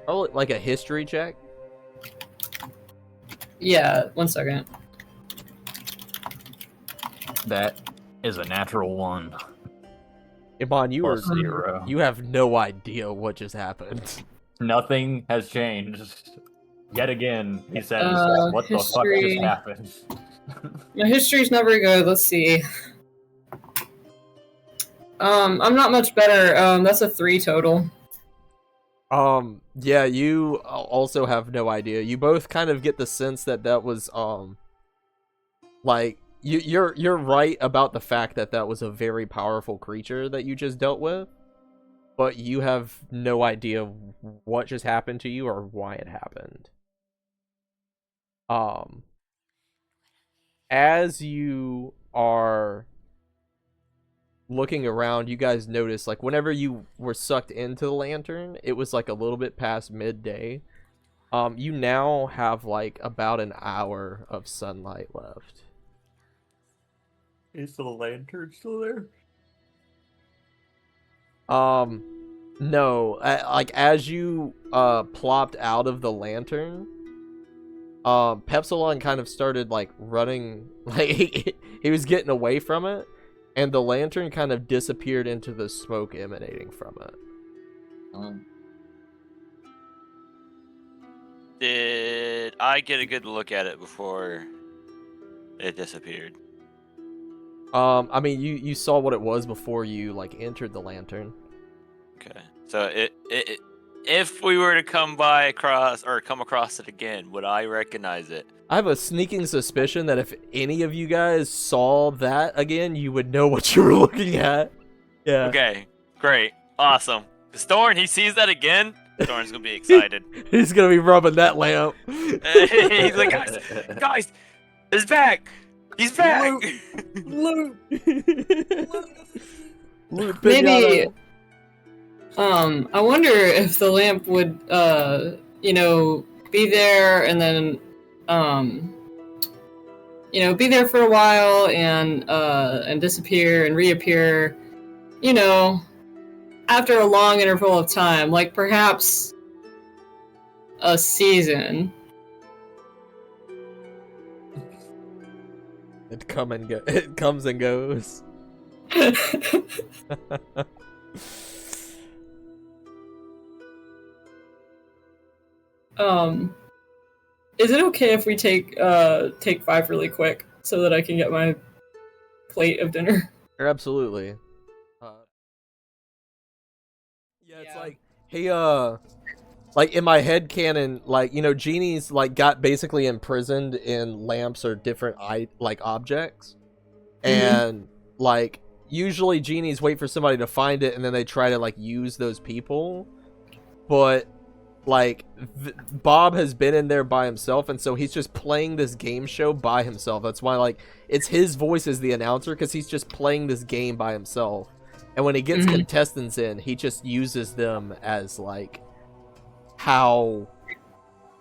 like a history check.
Yeah, 1 second.
That is a natural 1.
Iman, you
Plus
are
0.
you have no idea what just happened.
Nothing has changed. Yet again, he says, what the fuck
history.
just happened?
My history's not very good. Let's see. I'm not much better. That's a 3 total.
Yeah, you also have no idea. You both kind of get the sense that was like you're right about the fact that was a very powerful creature that you just dealt with, but you have no idea what just happened to you or why it happened. As you are looking around, you guys notice, like, whenever you were sucked into the lantern, it was like a little bit past midday. You now have like about an hour of sunlight left.
Is the lantern still there?
No, like as you plopped out of the lantern, Pepsilon kind of started like running, like he was getting away from it, and the lantern kind of disappeared into the smoke emanating from it.
Did I get a good look at it before it disappeared?
I mean, you saw what it was before you like entered the lantern.
Okay, so if we were to come across it again, would I recognize it?
I have a sneaking suspicion that if any of you guys saw that again, you would know what you were looking at. Yeah.
Okay, great, awesome. Thorn, he sees that again. Thorn's gonna be excited.
He's gonna be rubbing that lamp.
He's like, guys, he's back. He's back.
Loot. Loot
Maybe.
pinata.
I wonder if the lamp would, be there and then, be there for a while and disappear and reappear, after a long interval of time, like perhaps a season.
It comes and goes.
Is it okay if we take 5 really quick so that I can get my plate of dinner?
Absolutely. It's
Yeah.
like, hey, like in my head canon, like, genies like got basically imprisoned in lamps or different objects, and like usually genies wait for somebody to find it and then they try to like use those people, but like Bob has been in there by himself, and so he's just playing this game show by himself. That's why like it's his voice as the announcer, because he's just playing this game by himself. And when he gets contestants in, he just uses them as like how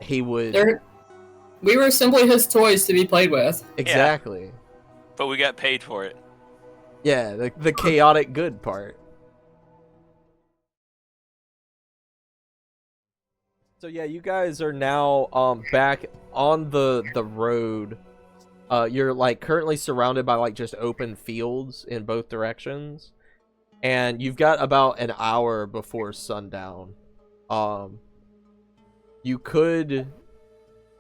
he would.
We were simply his toys to be played with.
Exactly.
Yeah. But we got paid for it.
Yeah, the chaotic good part. So yeah, you guys are now back on the road. You're like currently surrounded by like just open fields in both directions, and you've got about an hour before sundown. You could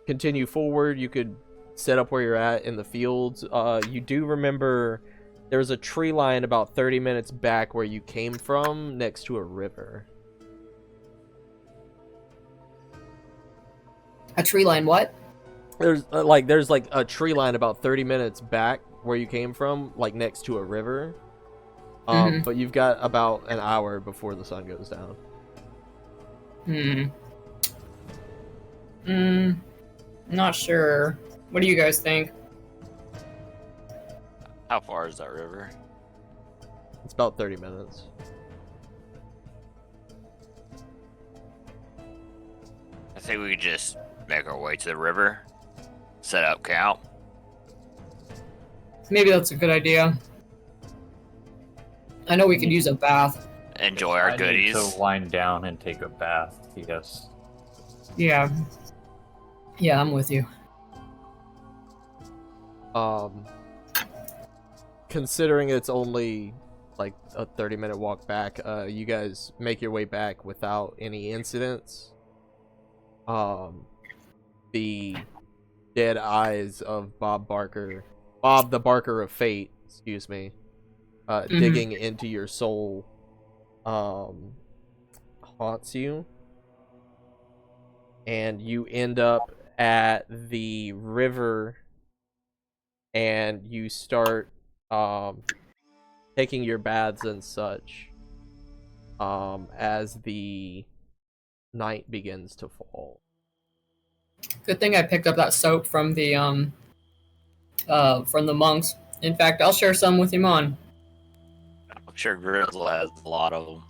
continue forward. You could set up where you're at in the fields. You do remember there's a tree line about 30 minutes back where you came from, next to a river.
A tree line, what?
There's like a tree line about 30 minutes back where you came from, like next to a river. But you've got about an hour before the sun goes down.
Not sure. What do you guys think?
How far is that river?
It's about 30 minutes.
I think we could just make our way to the river, set up camp.
Maybe that's a good idea. I know we could use a bath.
Enjoy our
I
goodies.
need to wind down and take a bath. Yes.
Yeah. Yeah, I'm with you.
Considering it's only like a 30-minute walk back, you guys make your way back without any incidents. The dead eyes of Bob the Barker of Fate, excuse me, digging into your soul, haunts you, and you end up at the river, and you start taking your baths and such as the night begins to fall.
Good thing I picked up that soap from the monks. In fact, I'll share some with Iman.
I'm sure Grizzle has a lot of them.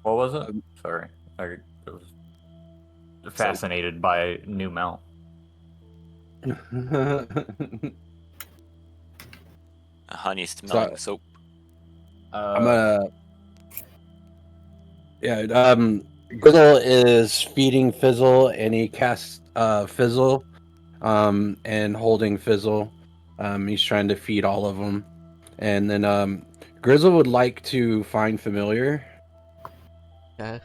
What was it? Sorry. I was fascinated by new mount.
A honey smelling soap.
I'm gonna. Yeah, Grizzle is feeding Fizzle, and he casts Fizzle, and holding Fizzle. He's trying to feed all of them, and then Grizzle would like to find familiar.
Okay.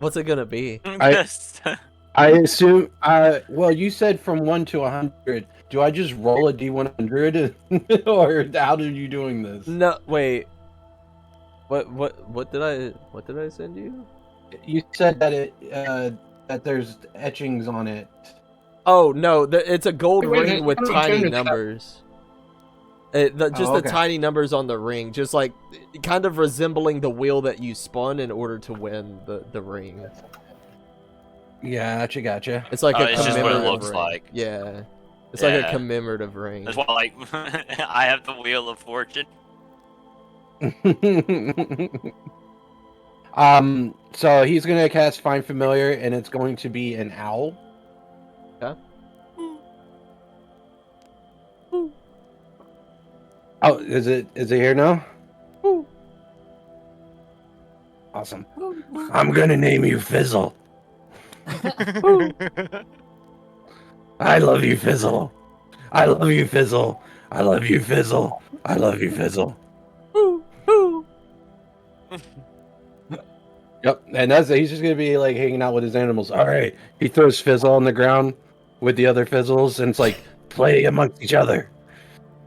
What's it gonna be?
I assume. Well, you said from 1 to 100. Do I just roll a d100, or how are you doing this?
No, wait. What did I send you?
You said that that there's etchings on it.
Oh no, it's a gold
Wait,
ring with
I'm
tiny
trying to
numbers. The
okay.
tiny numbers on the ring, just like kind of resembling the wheel that you spun in order to win the ring.
Yeah, gotcha.
It's like a
It's just what it
commemorative
looks
ring.
like.
Yeah, it's like a
Yeah.
commemorative ring.
That's why, like, I have the Wheel of Fortune.
So he's gonna cast Find Familiar, and it's going to be an owl.
Okay.
Oh, is it here now? Awesome. I'm gonna name you Fizzle. I love you, Fizzle. I love you, Fizzle. I love you, Fizzle. I love you, Fizzle. Yep, and he's just gonna be like hanging out with his animals. All right, he throws Fizzle on the ground with the other Fizzles, and it's like play amongst each other.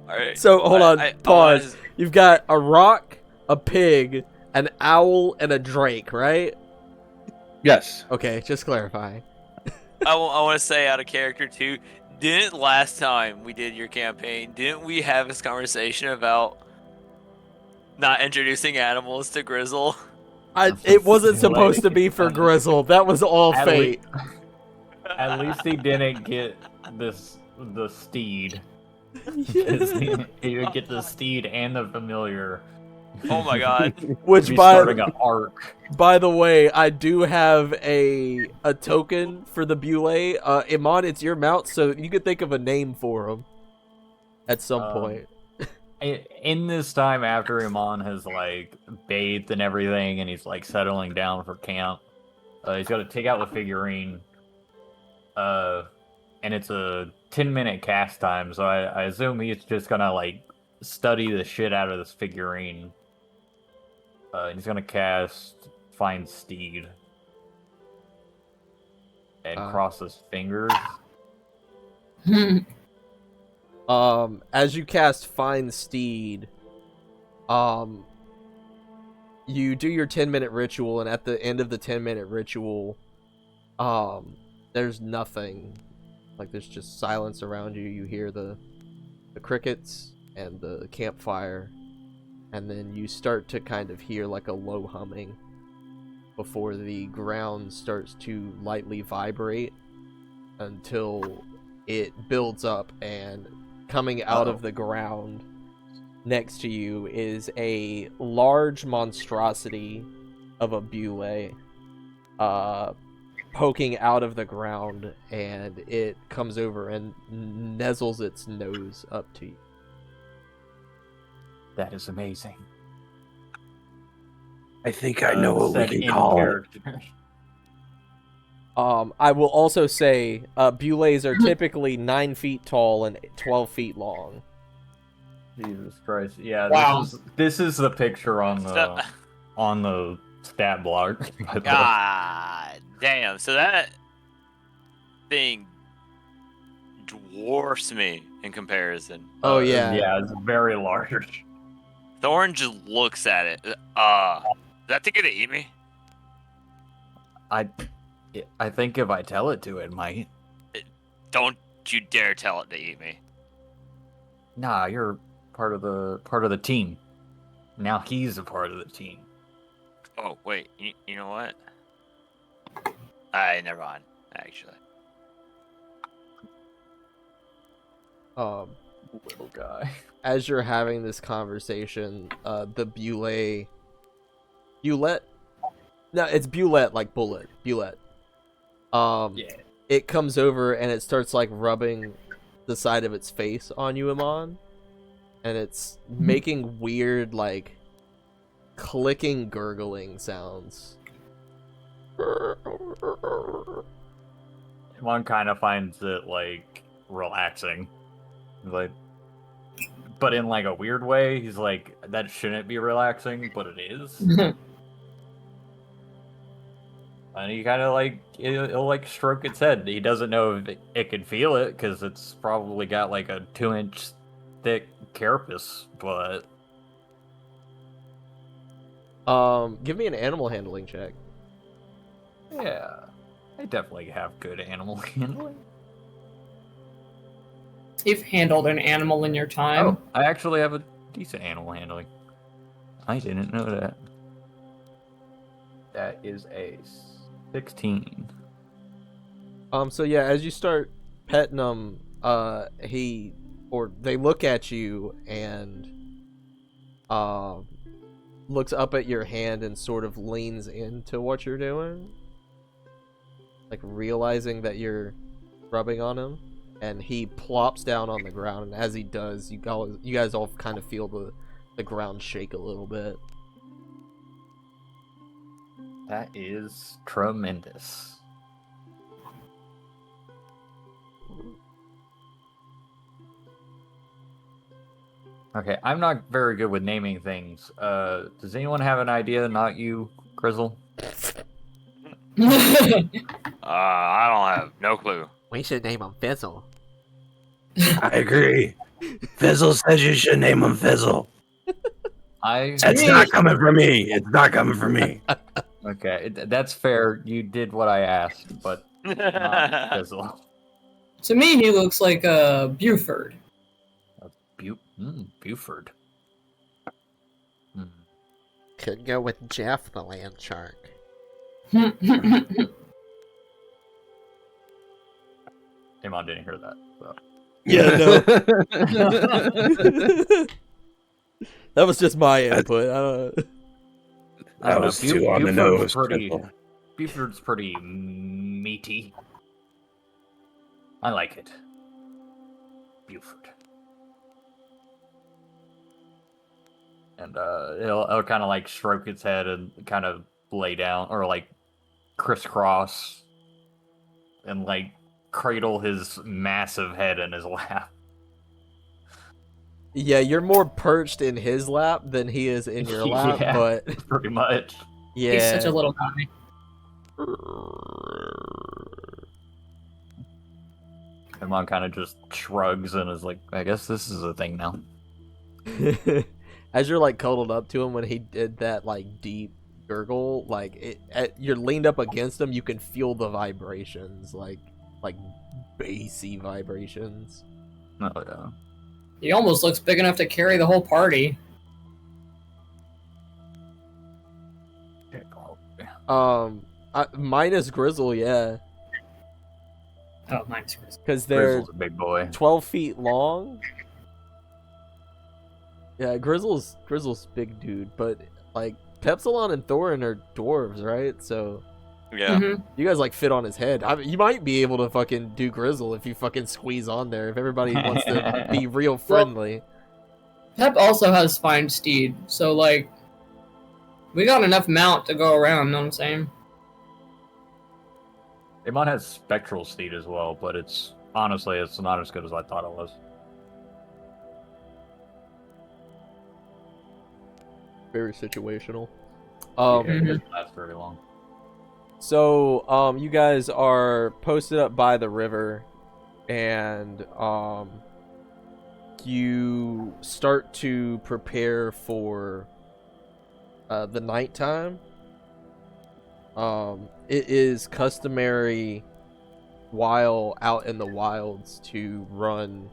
All right.
So hold on,
I
pause. You've got a rock, a pig, an owl, and a drake, right?
Yes.
Okay, just clarifying.
I want to say out of character too. Didn't last time we did your campaign, didn't we have this conversation about not introducing animals to Grizzle?
It wasn't supposed to be for Grizzle. That was all
At
fate.
At least he didn't get the steed.
Yes.
He would get the steed and the familiar.
Oh my god.
Which
He's starting an arc.
by the way, I do have a token for the Bule. Iman, it's your mount, so you could think of a name for him at some point.
In this time after Iman has like bathed and everything, and he's like settling down for camp, he's got to take out the figurine. and it's a 10-minute cast time, so I assume he's just gonna like study the shit out of this figurine. He's gonna cast Find Steed and cross his fingers.
As you cast Find Steed, you do your 10-minute ritual, and at the end of the 10-minute ritual, there's nothing. Like, there's just silence around you. You hear the crickets and the campfire, and then you start to kind of hear like a low humming before the ground starts to lightly vibrate until it builds up, and coming out of the ground next to you is a large monstrosity of a Bule, poking out of the ground, and it comes over and nuzzles its nose up to you.
That is amazing.
I think I know what we
Said
can
in
call it.
character.
I will also say, Bules are typically 9 feet tall and 12 feet long.
Jesus Christ! Yeah,
Wow.
this is the picture on the
So-
stat block. by the way.
God damn. So that thing dwarfs me in comparison.
Oh, yeah.
Yeah, it's very large.
Thorn just looks at it. Is that thing gonna eat me?
I think if I tell it to, it might.
Don't you dare tell it to eat me.
Nah, you're part of the team. Now he's a part of the team.
Oh, wait. You know what? Never mind, actually.
Little guy.
As you're having this conversation, the Bulette... No, it's Bulette, like bullet. Bulette.
Yeah.
It comes over and it starts, like, rubbing the side of its face on you, Amon. And it's making weird, like, clicking, gurgling sounds.
One kind of finds it like relaxing, like, but in like a weird way. He's like, that shouldn't be relaxing, but it is. And he kind of like it'll like stroke its head. He doesn't know if it can feel it because it's probably got like a 2-inch thick carapace, but
Give me an animal handling check.
yeah, I definitely have good animal handling.
You've handled an animal in your time.
Oh, I actually have a decent animal handling. I didn't know that. That is a 16.
So yeah, as you start petting them, they look at you and looks up at your hand and sort of leans into what you're doing, like realizing that you're rubbing on him, and he plops down on the ground, and as he does, you guys all kind of feel the ground shake a little bit.
That is tremendous. Okay, I'm not very good with naming things. Does anyone have an idea? Not you, Grizzle?
I don't have no clue.
We should name him Fizzle.
I agree. Fizzle says you should name him Fizzle. It's not coming from me. It's not coming from me.
Okay, that's fair. You did what I asked, but not Fizzle.
To me, he looks like a Buford.
Buford.
Could go with Jeff the land shark.
Amon didn't hear that. So.
Yeah,
That was just my input.
That was too on the nose.
Buford's pretty meaty. I like it. Buford. And it'll kind of like stroke its head and kind of lay down or like crisscross and like cradle his massive head in his lap.
Yeah, you're more perched in his lap than he is in your lap,
Yeah.
but
Pretty much.
yeah.
He's such a little guy.
And mom kind of just shrugs and is like, I guess this is a thing now.
As you're like cuddled up to him when he did that like deep gurgle, like you're leaned up against him, you can feel the vibrations, like bassy vibrations.
Oh yeah.
He almost looks big enough to carry the whole party.
Minus Grizzle, yeah,
Oh, minus Chris.
because they're
Grizzle's a big boy.
12 feet long. Yeah, Grizzle's big dude, but like Pepsilon and Thorin are dwarves, right? So
Yeah.
Mhm.
you guys like fit on his head. You might be able to fucking do Grizzle if you fucking squeeze on there. If everybody wants to be real friendly.
Pep also has fine steed, so like, we got enough mount to go around. Know what I'm saying?
Amon has spectral steed as well, but it's honestly not as good as I thought it was.
Very situational.
Yeah, it doesn't last very long.
So, you guys are posted up by the river, and you start to prepare for the nighttime. It is customary while out in the wilds to run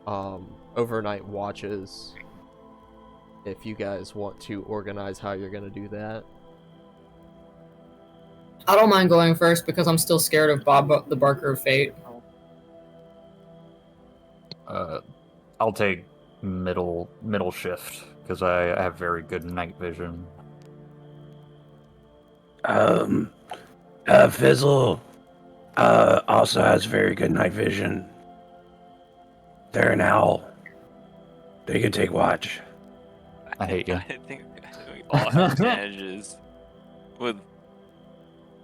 overnight watches. If you guys want to organize how you're gonna do that.
I don't mind going first because I'm still scared of Bob the Barker of Fate.
I'll take middle shift because I have very good night vision.
Fizzle also has very good night vision. They're an owl. They can take watch.
I hate you.
I think we all have advantages with.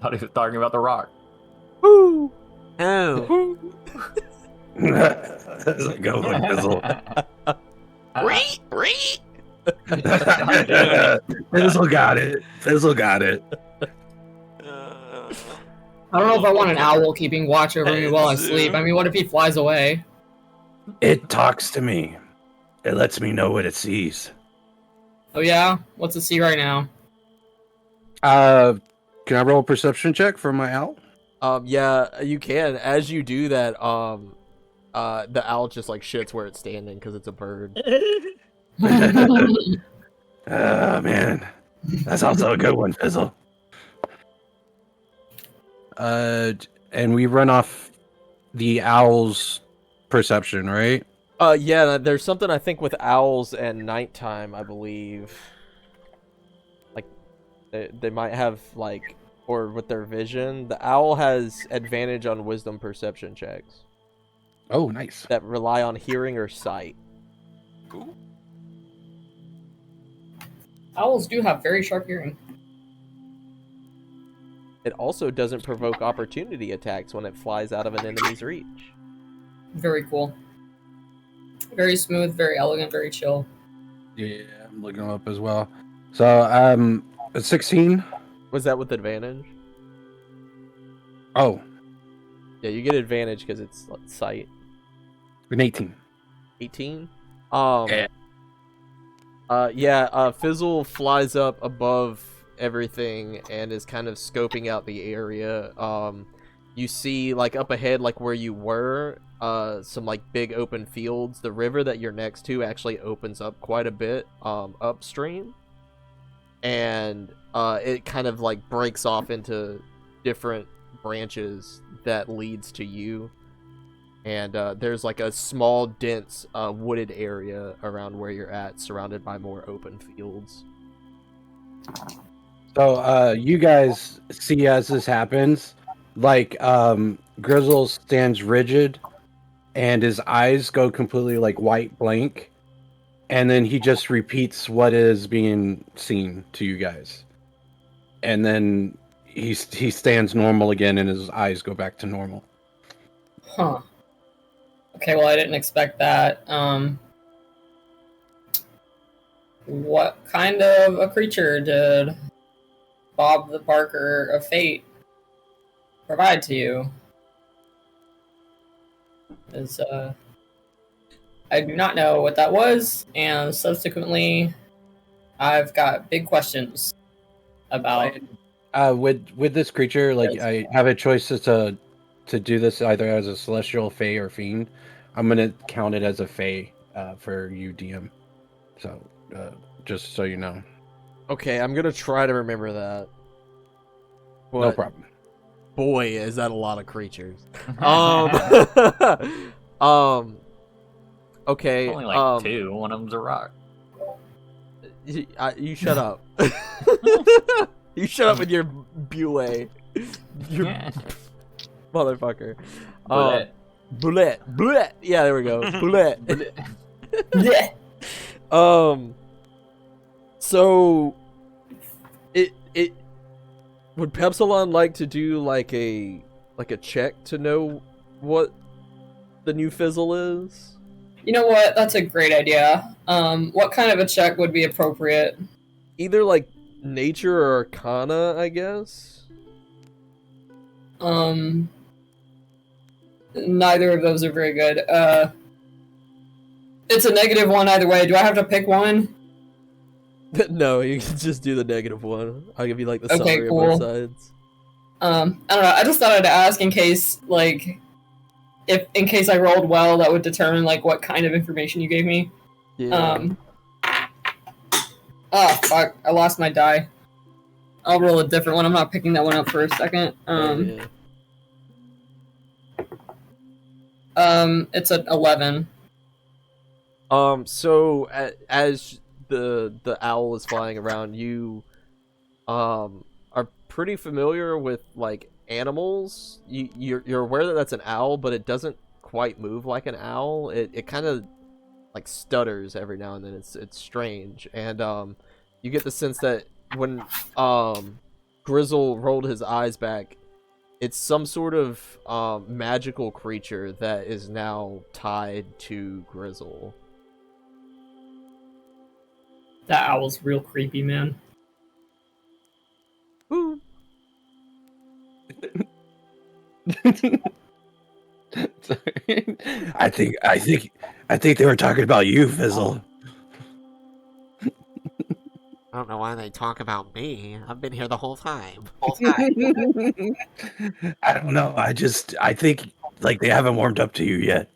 Thought he was talking about the rock.
Woo! Oh.
That's a good one, Fizzle. Fizzle got it. Fizzle got it.
I don't know if I want an owl keeping watch over me while I sleep. I mean, what if he flies away?
It talks to me. It lets me know what it sees.
Oh yeah? What's it see right now?
Can I roll a perception check for my owl?
Yeah, you can. As you do that, the owl just like shits where it's standing because it's a bird.
Oh man, that's also a good one, Fizzle. And we run off the owl's perception, right?
Yeah, there's something I think with owls and nighttime, I believe. Like, they might have, like, or with their vision. The owl has advantage on wisdom perception checks
Oh, nice.
that rely on hearing or sight.
Cool.
Owls do have very sharp hearing.
It also doesn't provoke opportunity attacks when it flies out of an enemy's reach.
Very cool. Very smooth, very elegant, very chill.
Yeah, I'm looking them up as well. So, 16.
Was that with advantage?
Oh,
Yeah, you get advantage because it's like, sight.
an 18.
18.
Yeah.
Fizzle flies up above everything and is kind of scoping out the area. You see, like, up ahead, like where you were, some like big open fields. The river that you're next to actually opens up quite a bit upstream, and it kind of like breaks off into different branches that leads to you. And there's like a small, dense, wooded area around where you're at, surrounded by more open fields.
So, you guys see as this happens, like, Grizzle stands rigid, and his eyes go completely like white blank, and then he just repeats what is being seen to you guys, and then he stands normal again, and his eyes go back to normal.
Huh. Okay, well, I didn't expect that. What kind of a creature did Bob the Barker of Fate provide to you? Is I do not know what that was, and subsequently, I've got big questions about.
With this creature, like I have a choice to do this either as a celestial, fey, or fiend. I'm gonna count it as a fey for you, DM. So just so you know,
Okay, I'm gonna try to remember that.
no
But,
problem.
boy, is that a lot of creatures. Um, okay.
Only like two. One of them's a rock.
You shut up. You shut up with your Bule. You
Yeah.
motherfucker.
Bullet.
Bullet. Bullet. Yeah, there we go. Bullet.
Yeah.
So it would Pepsilon like to do like a check to know what the new fizzle is?
You know what? That's a great idea. What kind of a check would be appropriate?
Either like nature or arcana, I guess.
Neither of those are very good. It's a -1 either way. Do I have to pick one?
No, you can just do the negative one. I'll give you like the
Okay,
summary
cool.
of both sides.
I don't know. I just thought I'd ask in case, like, if in case I rolled well, that would determine like what kind of information you gave me.
Yeah.
Oh fuck! I lost my die. I'll roll a different one. I'm not picking that one up for a second.
Yeah.
It's an 11.
So as the owl is flying around, you are pretty familiar with like animals. You're aware that that's an owl, but it doesn't quite move like an owl. It kind of like stutters every now and then. It's strange, and you get the sense that when Grizzle rolled his eyes back, it's some sort of magical creature that is now tied to Grizzle.
That owl's real creepy, man.
Ooh.
Sorry. I think they were talking about you, Fizzle.
I don't know why they talk about me. I've been here the whole time.
I don't know. I think like they haven't warmed up to you yet.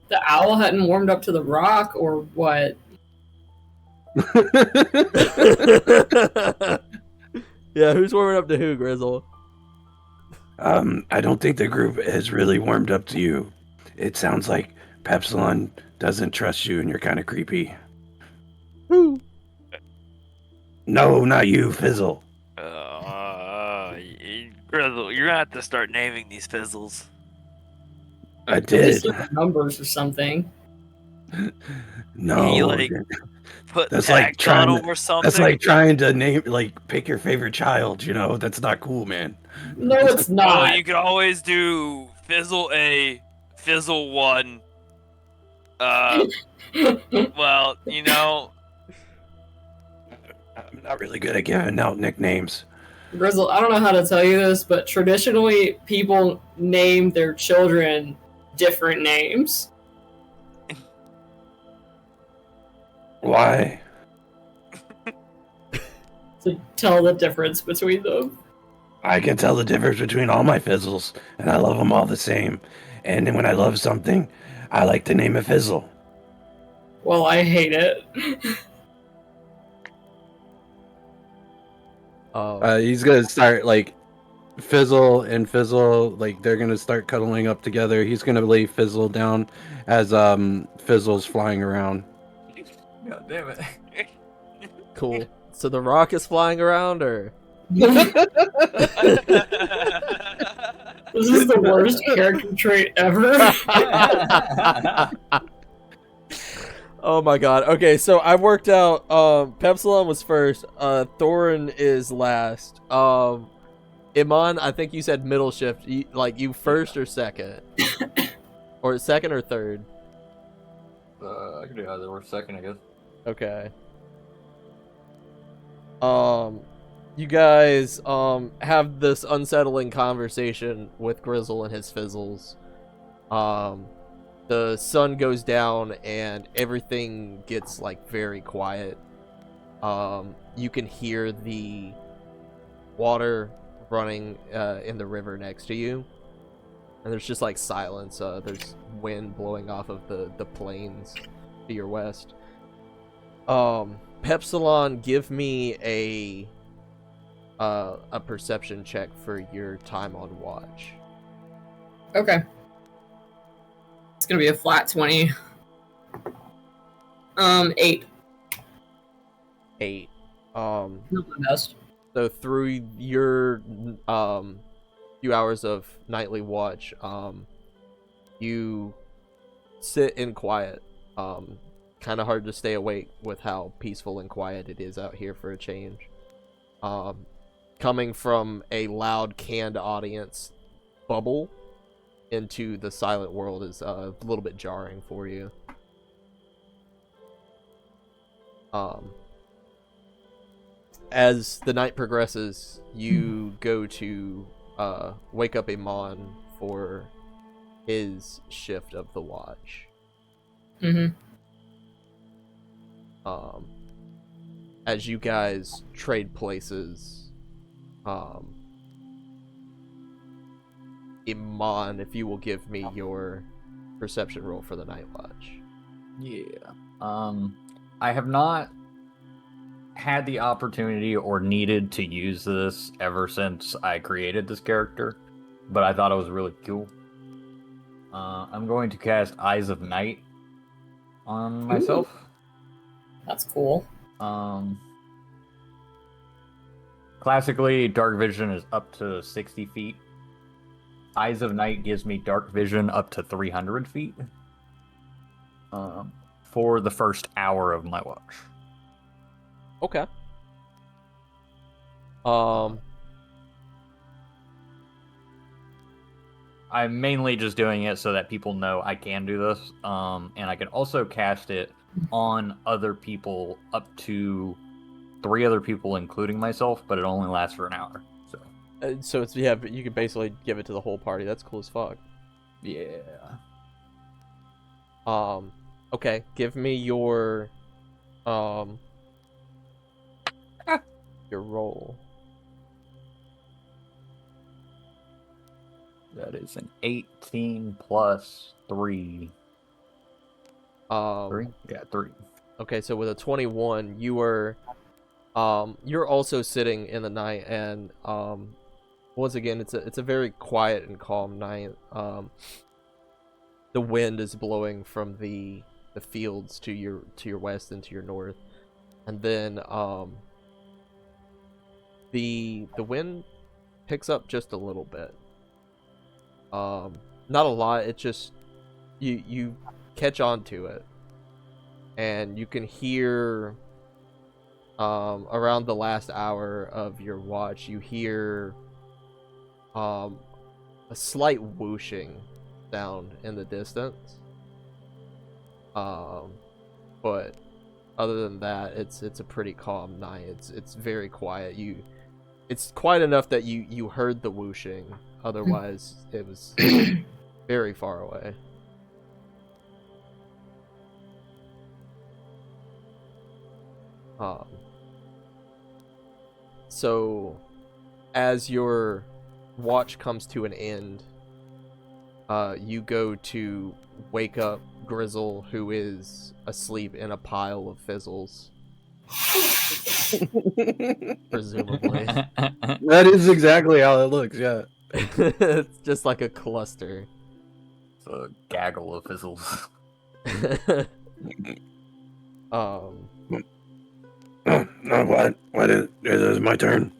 The owl hadn't warmed up to the rock, or what?
Yeah, who's warming up to who, Grizzle?
I don't think the group has really warmed up to you. It sounds like Pepsilon doesn't trust you and you're kind of creepy.
Who?
No, not you, Fizzle.
Grizzle, you're gonna have to start naming these fizzles.
I
At
did.
least with numbers or something.
No.
You, like, Put
That's like
tags on
trying
them or something.
That's like trying to name, like, pick your favorite child, you know? That's not cool, man.
No, it's
Oh,
not.
you could always do Fizzle A, Fizzle 1. Well, you know,
I'm not really good at giving out nicknames.
Grizzle, I don't know how to tell you this, but traditionally people name their children different names.
Why?
To tell the difference between them.
I can tell the difference between all my Fizzles, and I love them all the same. And then when I love something, I like to name it Fizzle.
Well, I hate it.
He's gonna start, like, Fizzle and Fizzle, like, they're gonna start cuddling up together. He's gonna lay Fizzle down as Fizzle's flying around.
God damn it.
Cool. So the rock is flying around, or
This is the worst character trait ever.
oh my god. Okay, so I worked out. Pepsilon was first. Thorin is last. Iman, I think you said middle shift. You first or second? Or second or third?
I could do either or second, I guess.
Okay. You guys have this unsettling conversation with Grizzle and his fizzles. The sun goes down and everything gets like very quiet. You can hear the water running in the river next to you, and there's just like silence. There's wind blowing off of the plains to your west. Pepsilon, give me a perception check for your time on watch.
Okay. It's gonna be a flat 20. 8.
8.
Not my best.
So through your few hours of nightly watch, you sit in quiet. Kind of hard to stay awake with how peaceful and quiet it is out here for a change. Coming from a loud canned audience bubble into the silent world is a little bit jarring for you. As the night progresses, you go to wake up Iman for his shift of the watch.
Mm-hmm.
As you guys trade places, Iman, if you will give me your perception roll for the night watch.
Yeah. I have not had the opportunity or needed to use this ever since I created this character, but I thought it was really cool. I'm going to cast Eyes of Night on myself.
Ooh. That's cool.
Classically, dark vision is up to 60 feet. Eyes of Night gives me dark vision up to 300 feet. For the first hour of my watch.
Okay.
I'm mainly just doing it so that people know I can do this. And I can also cast it on other people, up to 3 other people, including myself, but it only lasts for an hour.
So it's, yeah, but you could basically give it to the whole party. That's cool as fuck.
Yeah.
Okay, give me your roll.
That is an 18 plus 3. 3? Yeah, 3.
Okay, so with a 21, you were you're also sitting in the night, and once again, it's a very quiet and calm night. The wind is blowing from the fields to your west and to your north, and then the wind picks up just a little bit. Not a lot. It just you catch on to it, and you can hear around the last hour of your watch, you hear a slight whooshing sound in the distance. But other than that, it's a pretty calm night. It's very quiet. It's quiet enough that you heard the whooshing. Otherwise, it was very far away. So, as your watch comes to an end, you go to wake up Grizzle, who is asleep in a pile of fizzles. Presumably.
That is exactly how it looks, yeah.
It's just like a cluster.
It's a gaggle of fizzles.
What is it my turn?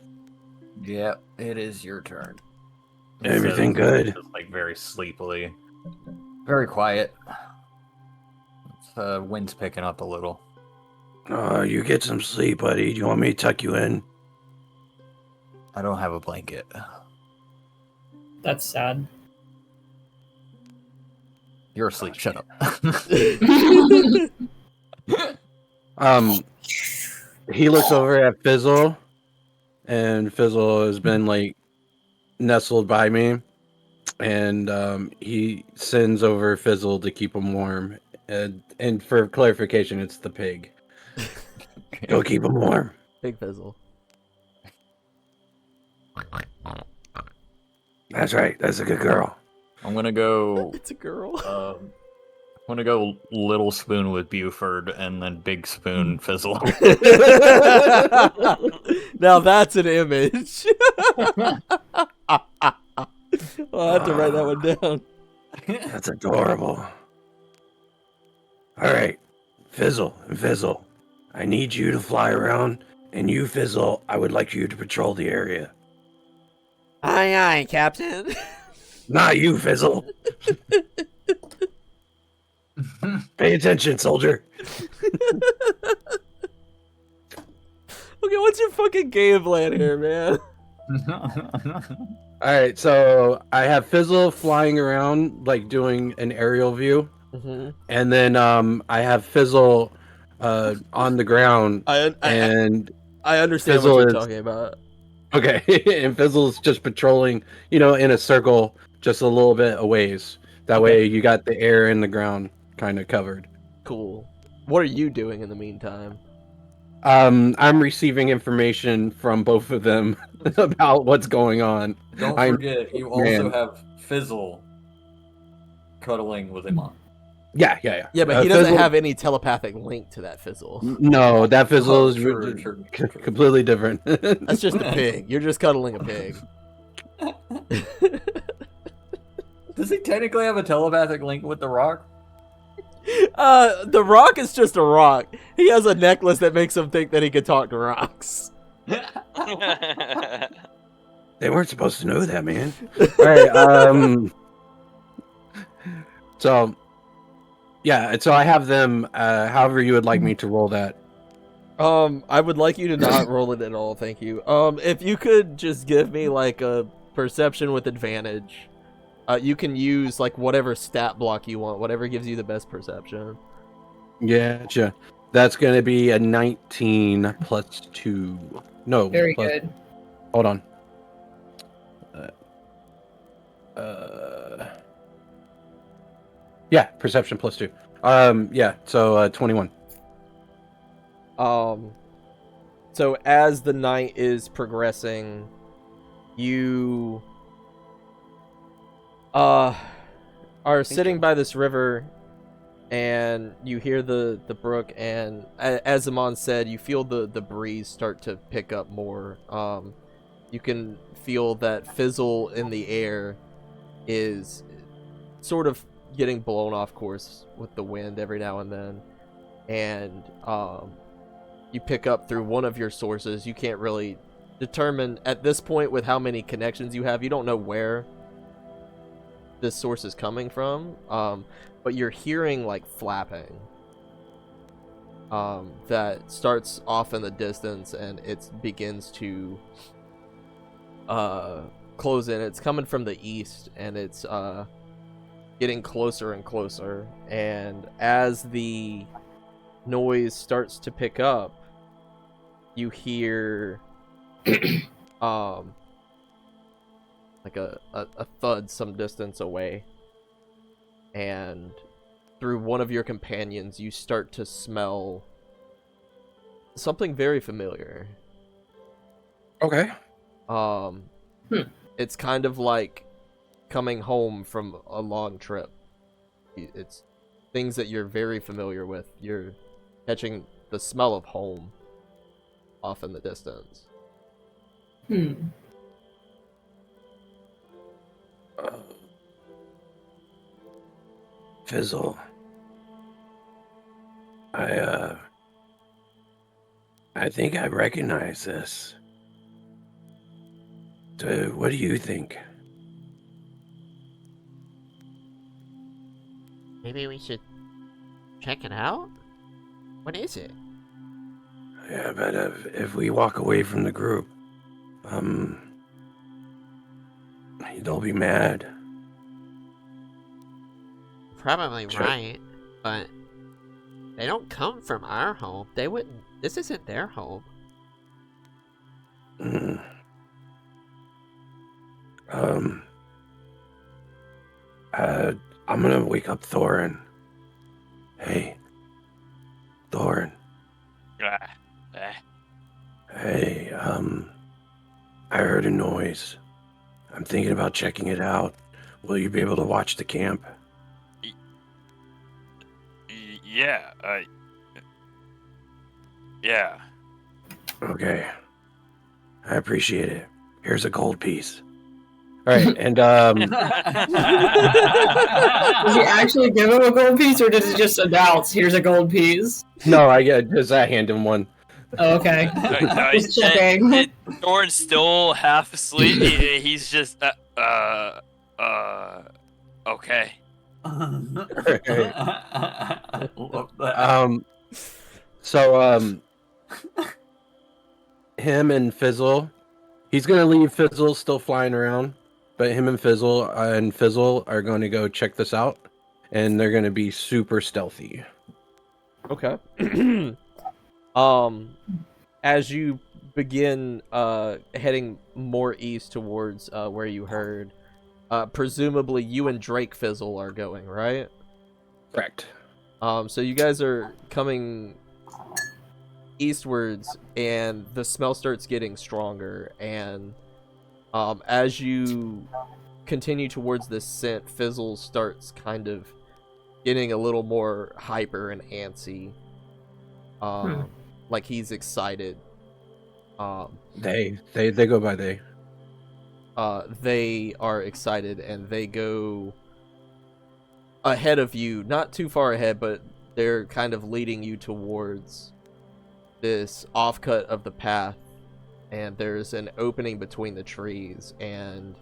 Yeah, it is your turn.
Everything good?
Just like very sleepily. Very quiet. It's, wind's picking up a little.
You get some sleep, buddy. Do you want me to tuck you in?
I don't have a blanket.
That's sad.
You're asleep. Shut up.
He looks over at Fizzle, and Fizzle has been like nestled by me, and he sends over Fizzle to keep him warm. And for clarification, it's the pig. Go keep him warm.
Big Fizzle.
That's right. That's a good girl.
I'm gonna go.
It's a girl.
I'm gonna go Little Spoon with Buford, and then Big Spoon Fizzle.
Now that's an image. I'll have to write that one down.
That's adorable. All right, Fizzle and Fizzle, I need you to fly around, and you, Fizzle, I would like you to patrol the area.
Aye, aye, Captain.
Not you, Fizzle. Pay attention, soldier.
Okay, what's your fucking game plan here, man?
All right, so I have Fizzle flying around, like doing an aerial view, and then I have Fizzle on the ground,
I understand
Fizzle
what you're
is-
talking about.
okay, and Fizzle's just patrolling, in a circle, just a little bit a ways. That way, you got the air and the ground kind of covered.
Cool. What are you doing in the meantime?
I'm receiving information from both of them about what's going on.
Don't
I'm-
forget, you
man.
also have Fizzle cuddling with Iman.
Yeah.
Yeah, but he doesn't
Fizzle-
have any telepathic link to that Fizzle.
No, that Fizzle
Oh,
is
true.
completely different.
That's just a pig. You're just cuddling a pig.
Does he technically have a telepathic link with the Rock?
The rock is just a rock. He has a necklace that makes him think that he can talk to rocks.
They weren't supposed to know that, man. All right. So, yeah. So I have them. However, you would like me to roll that.
I would like you to not roll it at all, thank you. If you could just give me like a perception with advantage. You can use like whatever stat block you want, whatever gives you the best perception.
Yeah. Sure. That's going to be a 19 plus 2. No.
Very
plus-
good.
Hold on. Yeah, perception plus 2. Yeah, so 21.
So as the night is progressing, you are sitting by this river, and you hear the brook, and as Amon said, you feel the breeze start to pick up more. You can feel that Fizzle in the air is sort of getting blown off course with the wind every now and then, and you pick up through one of your sources. You can't really determine at this point with how many connections you have. You don't know where this source is coming from, but you're hearing like flapping that starts off in the distance, and it begins to close in. It's coming from the east, and it's getting closer and closer, and as the noise starts to pick up, you hear like a thud some distance away, and through one of your companions you start to smell something very familiar.
Okay.
It's kind of like coming home from a long trip. It's things that you're very familiar with. You're catching the smell of home off in the distance.
Fizzle. I think I recognize this. What do you think?
Maybe we should check it out? What is it?
Yeah, but if we walk away from the group, They'll be mad.
Probably
Sure.
right, but they don't come from our home. They wouldn't. This isn't their home.
Mm. Um, I'm gonna wake up Thorin. Hey, Thorin.
Ah, eh.
Hey, I heard a noise. I'm thinking about checking it out. Will you be able to watch the camp?
Yeah. Yeah.
Okay. I appreciate it. Here's a gold piece. All right, and
Did he actually give him a gold piece, or did he just announce, "Here's a gold piece"?
no, I just I hand him one.
Oh, okay. Just checking.
Thorin's still half asleep. He's just okay.
I love that.
So him and Fizzle, he's gonna leave Fizzle still flying around, but him and Fizzle are going to go check this out, and they're gonna be super stealthy.
Okay. As you begin heading more east towards where you heard, presumably you and Drake Fizzle are going, right?
Correct.
So you guys are coming eastwards, and the smell starts getting stronger, and as you continue towards this scent, Fizzle starts kind of getting a little more hyper and antsy. Like he's excited.
They go by they.
They are excited, and they go ahead of you, not too far ahead, but they're kind of leading you towards this offcut of the path, and there's an opening between the trees, and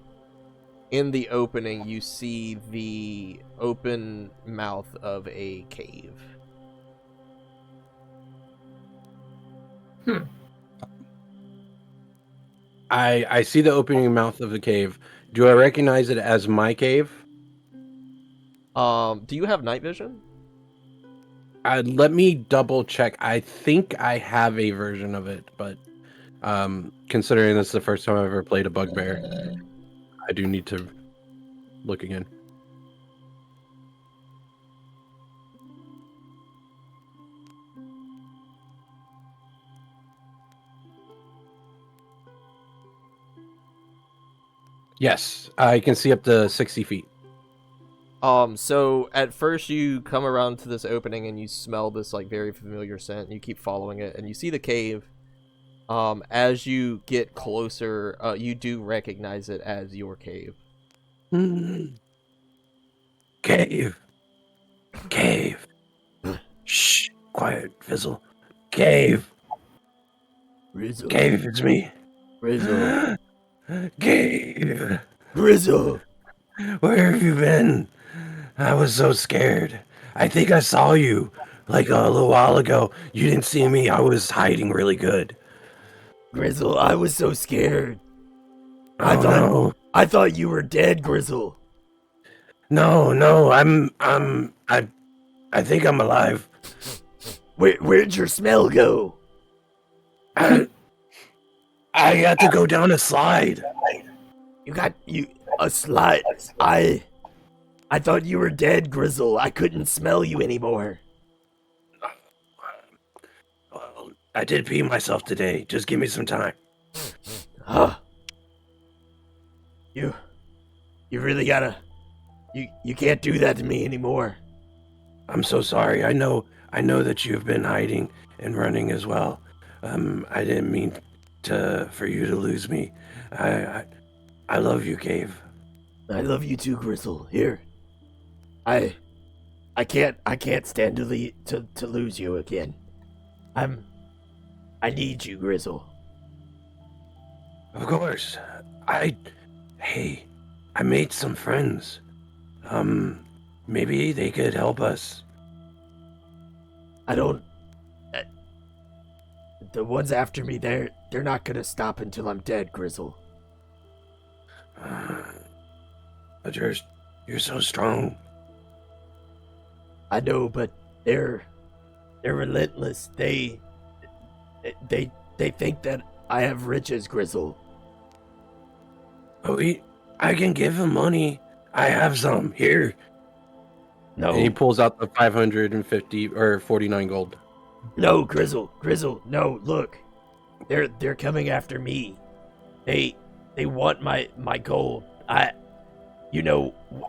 in the opening you see the open mouth of a cave.
I see the opening mouth of the cave. Do I recognize it as my cave?
Do you have night vision?
Let me double check. I think I have a version of it, but considering this is the first time I've ever played a bugbear, I do need to look again. Yes, I can see up to 60 feet.
So at first you come around to this opening and you smell this like very familiar scent, and you keep following it, and you see the cave. As you get closer, you do recognize it as your cave.
Cave. Cave. Shh. Quiet, Fizzle. Cave.
Grizzle.
Cave, it's me.
Grizzle.
Cave.
Grizzle.
Where have you been? I was so scared. I think I saw you like a little while ago. You didn't see me. I was hiding really good.
Grizzle, I was so scared.
No.
I thought you were dead, Grizzle.
No, I think I'm alive.
Where'd your smell go?
I had to go down a slide.
You a slide. I thought you were dead, Grizzle. I couldn't smell you anymore.
Well, I did pee myself today. Just give me some time.
Huh. You really gotta. You can't do that to me anymore.
I'm so sorry. I know that you've been hiding and running as well. I didn't mean for you to lose me. I love you, Cave.
I love you too, Grizzle. Here. I can't stand to lose you again. I need you, Grizzle.
Of course. I made some friends. Maybe they could help us.
I don't. The ones after me,
they're not gonna stop until I'm dead, Grizzle.
But you're so strong.
I know, but they're relentless. They think that I have riches, Grizzle.
Oh, I can give him money. I have some here.
No,
And he pulls out the 550 or 49 gold.
no, Grizzle, no, look. They're coming after me. They want my gold.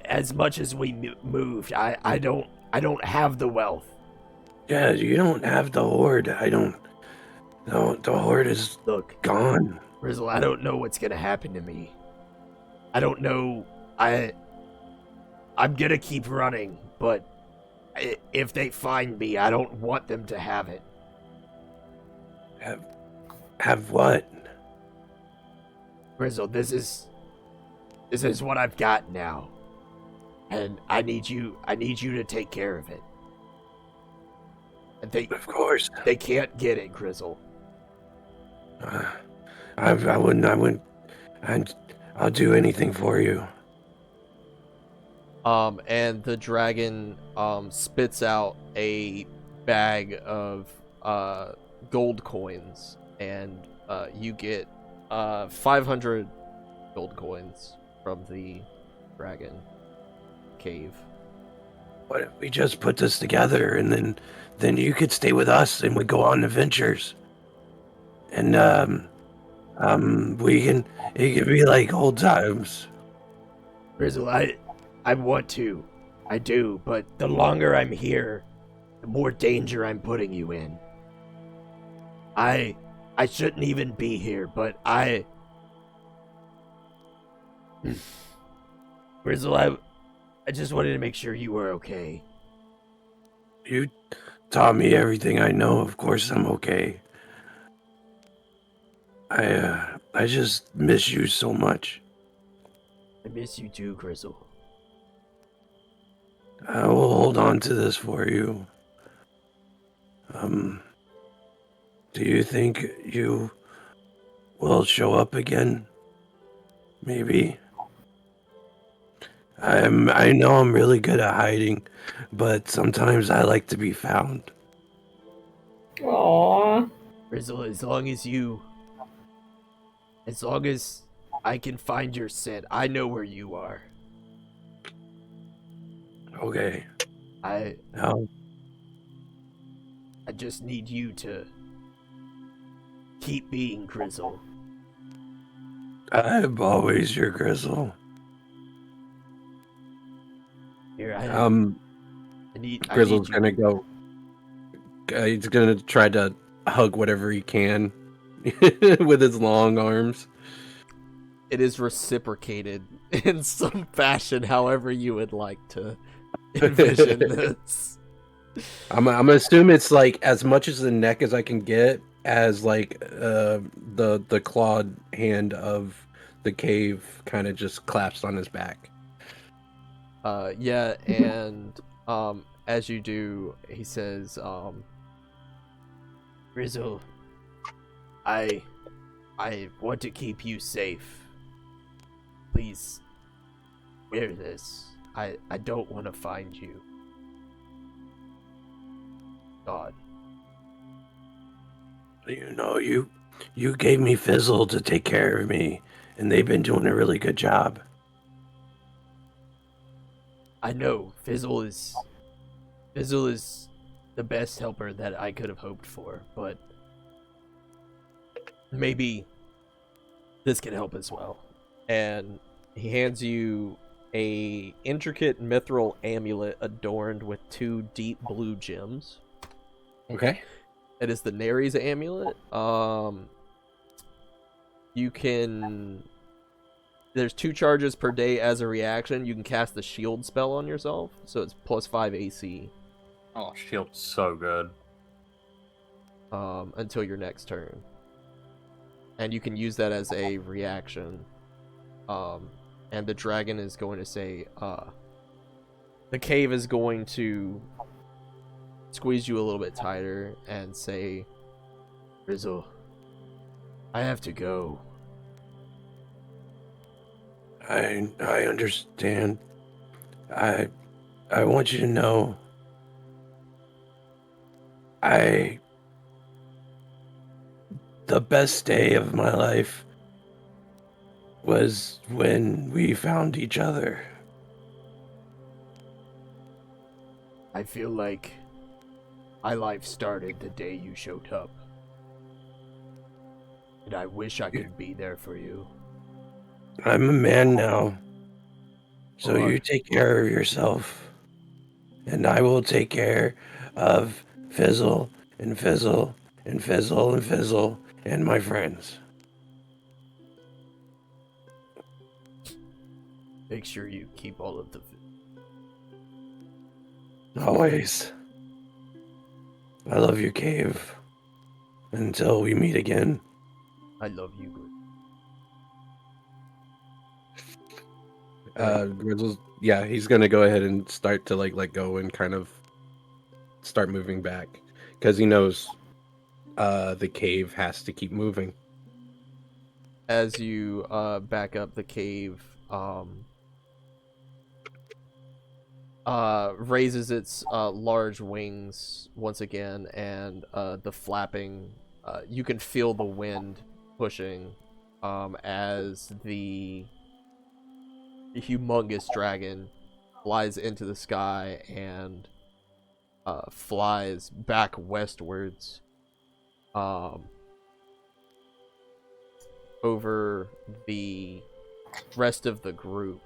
As much as we moved, I don't have the wealth.
Yeah, you don't have the horde. I don't. No, the horde is
Look,
gone.
Grizzle, I don't know what's gonna happen to me. I don't know. I'm gonna keep running, but if they find me, I don't want them to have it.
Have what?
Grizzle, this is what I've got now, and I need you to take care of it. And
Of course.
they can't get it, Grizzle.
I wouldn't. I'll do anything for you.
And the dragon spits out a bag of gold coins, and you get 500 gold coins from the dragon cave.
What if we just put this together, and then you could stay with us, and we go on adventures, and it could be like old times.
Grizzle, I want to. I do, but the longer I'm here, the more danger I'm putting you in. I shouldn't even be here, but Grizzle, I just wanted to make sure you were okay.
You taught me everything I know. Of course, I'm okay. I just miss you so much.
I miss you too, Grizzle.
I will hold on to this for you. Do you think you will show up again? Maybe. I know I'm really good at hiding, but sometimes I like to be found.
Aww.
Grizzle, as long as I can find your scent, I know where you are.
Okay.
I
Now,
just need you to keep being Grizzle.
I'm always your Grizzle.
Here, I
Grizzle's
need you.
gonna go. He's gonna try to hug whatever he can with his long arms.
It is reciprocated in some fashion, however you would like to envision this.
I'm gonna assume it's like as much as the neck as I can get, as like the clawed hand of the cave kind of just claps on his back.
Yeah, and as you do, he says,
Grizzle, I want to keep you safe. Please wear this. I don't want to find you. God.
You know, you gave me Fizzle to take care of me, and they've been doing a really good job.
I know Fizzle is the best helper that I could have hoped for, but
maybe this can help as well. And he hands you a intricate mithril amulet adorned with 2 deep blue gems.
Okay.
It is the Nary's amulet. You can... There's 2 charges per day as a reaction. You can cast the shield spell on yourself, so it's +5 AC.
Oh, shield's so good.
Until your next turn. And you can use that as a reaction. And the dragon is going to say, the cave is going to squeeze you a little bit tighter and say,
Grizzle, I have to go.
I understand. I want you to know the best day of my life was when we found each other.
I feel like my life started the day you showed up. And I wish I could be there for you.
I'm a man now. So
Alright.
you take care of yourself. And I will take care of Fizzle and Fizzle and Fizzle and Fizzle and my friends.
Make sure you keep all of the...
Always. I love you, Cave. Until we meet again.
I love you, Grizz.
Grizzle's, yeah, he's gonna go ahead and start to like let go and kind of start moving back because he knows the cave has to keep moving.
As you back up, the cave raises its large wings once again, and the flapping, you can feel the wind pushing as the humongous dragon flies into the sky and flies back westwards over the rest of the group.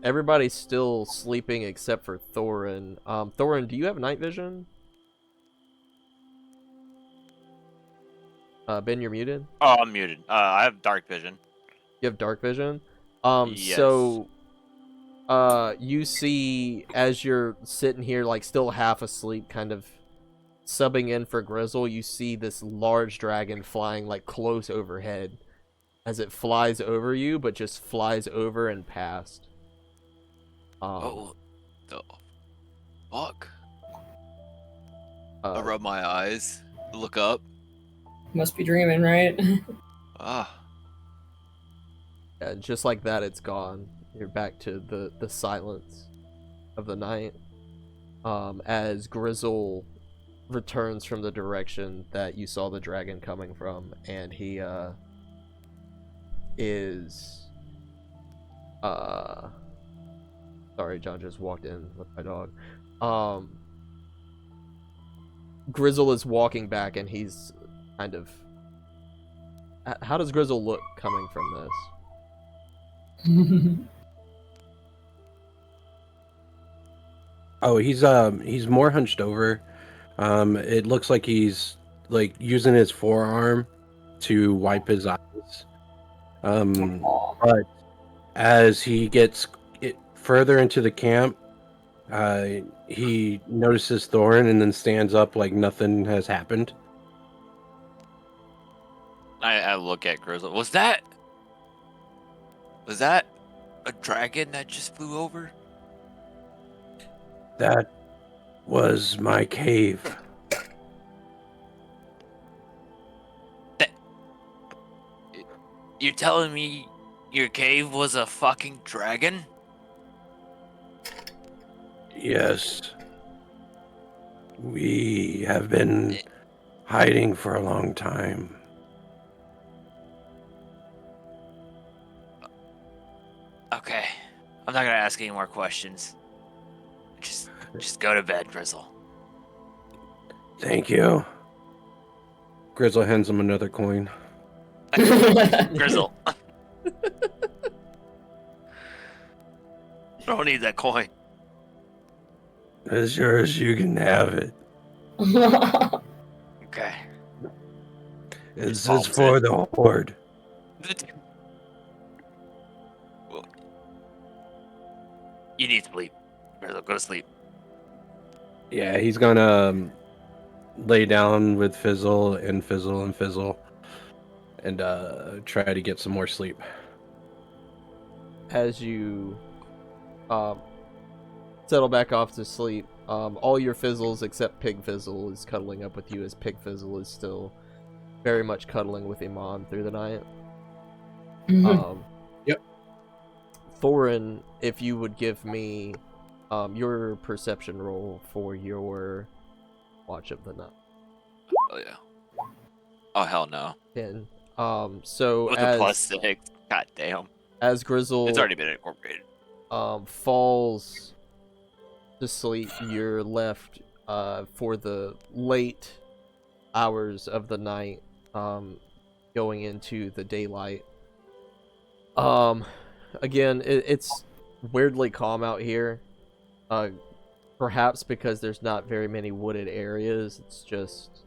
Everybody's still sleeping except for Thorin. Thorin, do you have night vision? Ben, you're muted.
Oh, I'm muted. I have dark vision.
You have dark vision?
Yes.
So, you see, as you're sitting here, like, still half asleep, kind of subbing in for Grizzle, you see this large dragon flying, like, close overhead as it flies over you, but just flies over and past.
Oh, the fuck! I
Uh,
rub my eyes, look up.
Must be dreaming, right?
Ah,
yeah, just like that, it's gone. You're back to the silence of the night. As Grizzle returns from the direction that you saw the dragon coming from, and he is sorry, John just walked in with my dog. Grizzle is walking back, and he's kind of... How does Grizzle look coming from this?
Oh, he's more hunched over. It looks like he's like using his forearm to wipe his eyes. But as he gets further into the camp, he notices Thorin and then stands up like nothing has happened.
I look at Grizzle. Was that a dragon that just flew over?
That was my cave.
You're telling me your cave was a fucking dragon?
Yes. We have been hiding for a long time.
Okay, I'm not gonna ask any more questions. Just go to bed, Grizzle.
Thank you. Grizzle hands him another coin.
Grizzle. I don't need that coin.
It's yours, you can have it.
Okay.
It's
Palms
for
it.
the horde.
Well, you need sleep. Grizzle, go to sleep.
Yeah, he's gonna lay down with Fizzle and Fizzle and Fizzle and try to get some more sleep.
As you settle back off to sleep, all your Fizzles except Pig Fizzle is cuddling up with you, as Pig Fizzle is still very much cuddling with Iman through the night.
Mhm.
Yep.
Thorin, if you would give me your perception roll for your watch of the night.
Oh yeah. Oh hell no.
10. So
With a +6. God damn.
as Grizzle
It's already been incorporated.
falls to sleep, you're left for the late hours of the night, going into the daylight. Again, it's weirdly calm out here. Perhaps because there's not very many wooded areas. It's just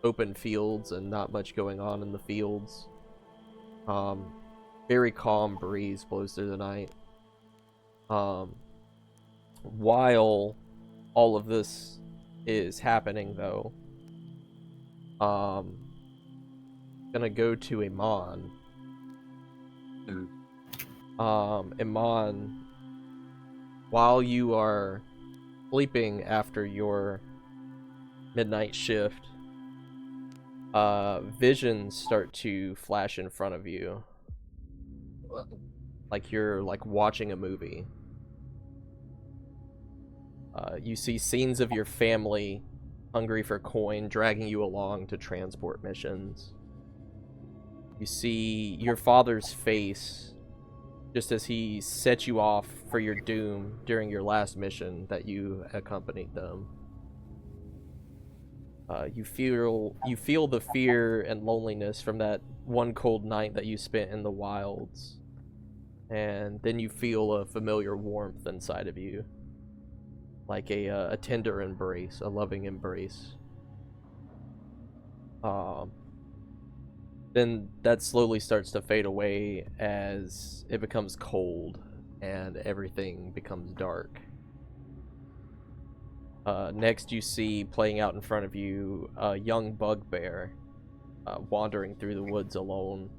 open fields and not much going on in the fields. Very calm breeze blows through the night. While all of this is happening, though, gonna go to Iman. Iman, while you are sleeping after your midnight shift, visions start to flash in front of you, like you're watching a movie. You see scenes of your family hungry for coin dragging you along to transport missions. You see your father's face just as he set you off for your doom during your last mission that you accompanied them. You feel the fear and loneliness from that one cold night that you spent in the wilds, and then you feel a familiar warmth inside of you, like a tender embrace, a loving embrace. Then that slowly starts to fade away as it becomes cold and everything becomes dark. Next, you see playing out in front of you a young bugbear wandering through the woods alone,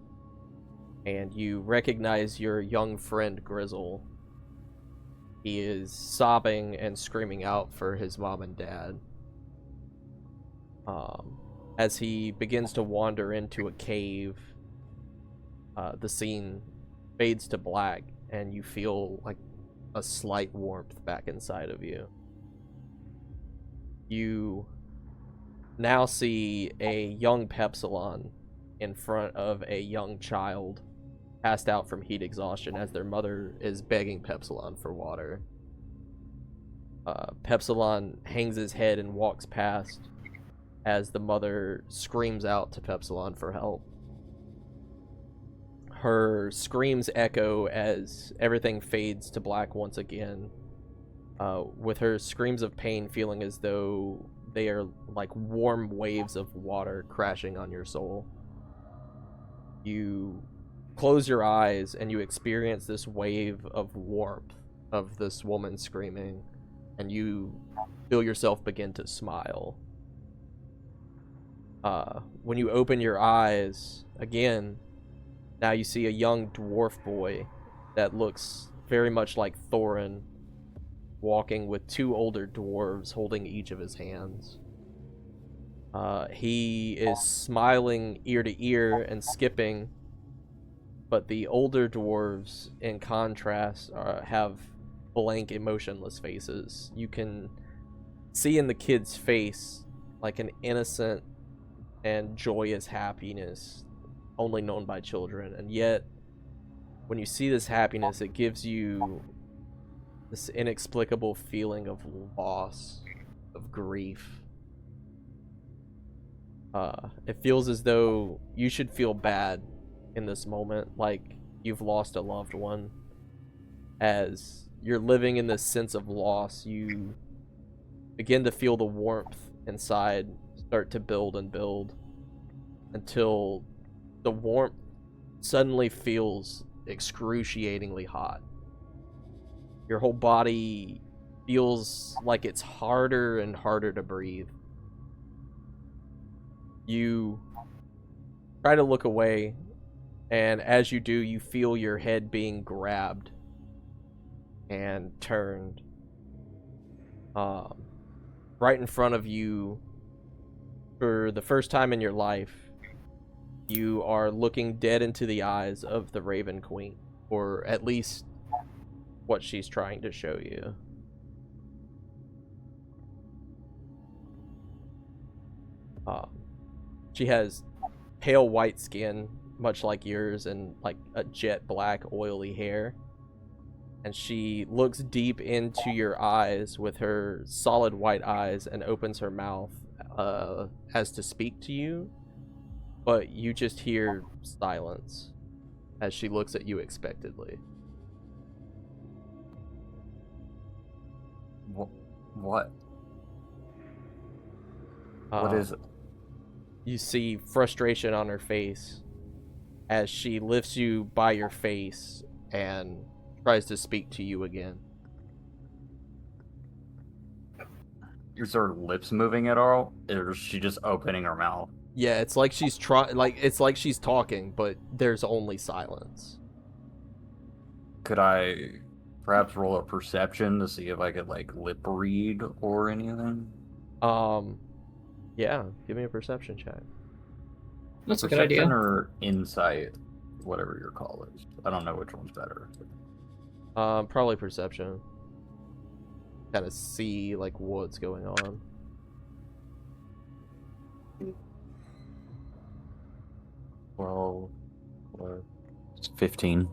and you recognize your young friend Grizzle. He is sobbing and screaming out for his mom and dad. As he begins to wander into a cave, the scene fades to black, and you feel like a slight warmth back inside of you. You now see a young Pepsilon in front of a young child passed out from heat exhaustion as their mother is begging Pepsilon for water. Pepsilon hangs his head and walks past as the mother screams out to Pepsilon for help. Her screams echo as everything fades to black once again, with her screams of pain feeling as though they are like warm waves of water crashing on your soul. You close your eyes and you experience this wave of warmth of this woman screaming, and you feel yourself begin to smile. When you open your eyes again, now you see a young dwarf boy that looks very much like Thorin, walking with two older dwarves holding each of his hands. He is smiling ear to ear and skipping, but the older dwarves, in contrast, have blank, emotionless faces. You can see in the kid's face like an innocent and joyous happiness only known by children, and yet when you see this happiness, it gives you this inexplicable feeling of loss, of grief. It feels as though you should feel bad in this moment, like you've lost a loved one. As you're living in this sense of loss, you begin to feel the warmth inside start to build and build until the warmth suddenly feels excruciatingly hot. Your whole body feels like it's harder and harder to breathe. You try to look away, and as you do, you feel your head being grabbed and turned. Right in front of you, for the first time in your life, You are looking dead into the eyes of the Raven Queen, or at least what she's trying to show you. She has pale white skin, much like yours, and like a jet black oily hair. And she looks deep into your eyes with her solid white eyes and opens her mouth as to speak to you. But you just hear silence as she looks at you expectantly.
What? What is it?
You see frustration on her face as she lifts you by your face and tries to speak to you again.
Is her lips moving at all? Or is she just opening her mouth?
Yeah, it's like she's it's like she's talking, but there's only silence.
Could I perhaps roll a perception to see if I could like lip read or anything?
Yeah, give me a perception check.
That's a good
Perception
idea.
or insight, whatever your call is. I don't know which one's better.
Probably perception. Kind of see like what's going on.
Well, it's 15.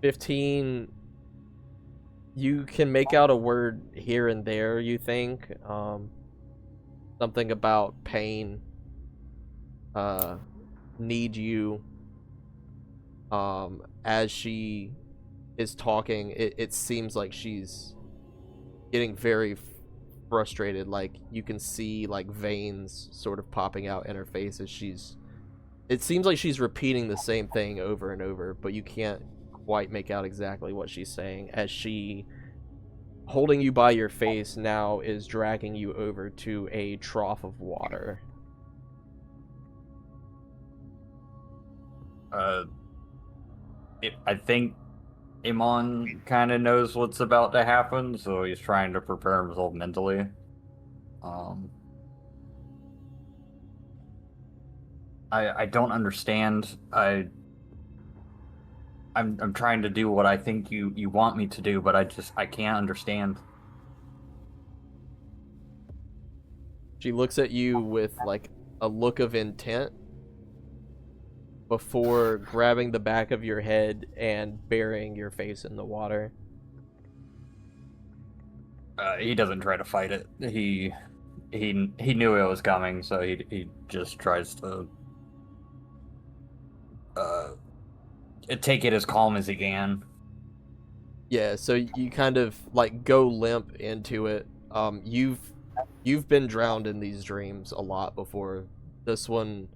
15. You can make out a word here and there, you think. Something about pain. Need you. As she is talking, it seems like she's getting very frustrated. Like you can see like veins sort of popping out in her face as it seems like she's repeating the same thing over and over, but you can't quite make out exactly what she's saying, as she, holding you by your face now, is dragging you over to a trough of water.
I think Iman kind of knows what's about to happen, so he's trying to prepare himself mentally. I don't understand. I'm trying to do what I think you want me to do, but I can't understand.
She looks at you with like a look of intent before grabbing the back of your head and burying your face in the water.
He doesn't try to fight it. He knew it was coming, so he just tries to take it as calm as he can.
Yeah, so you kind of like go limp into it. You've been drowned in these dreams a lot before. This one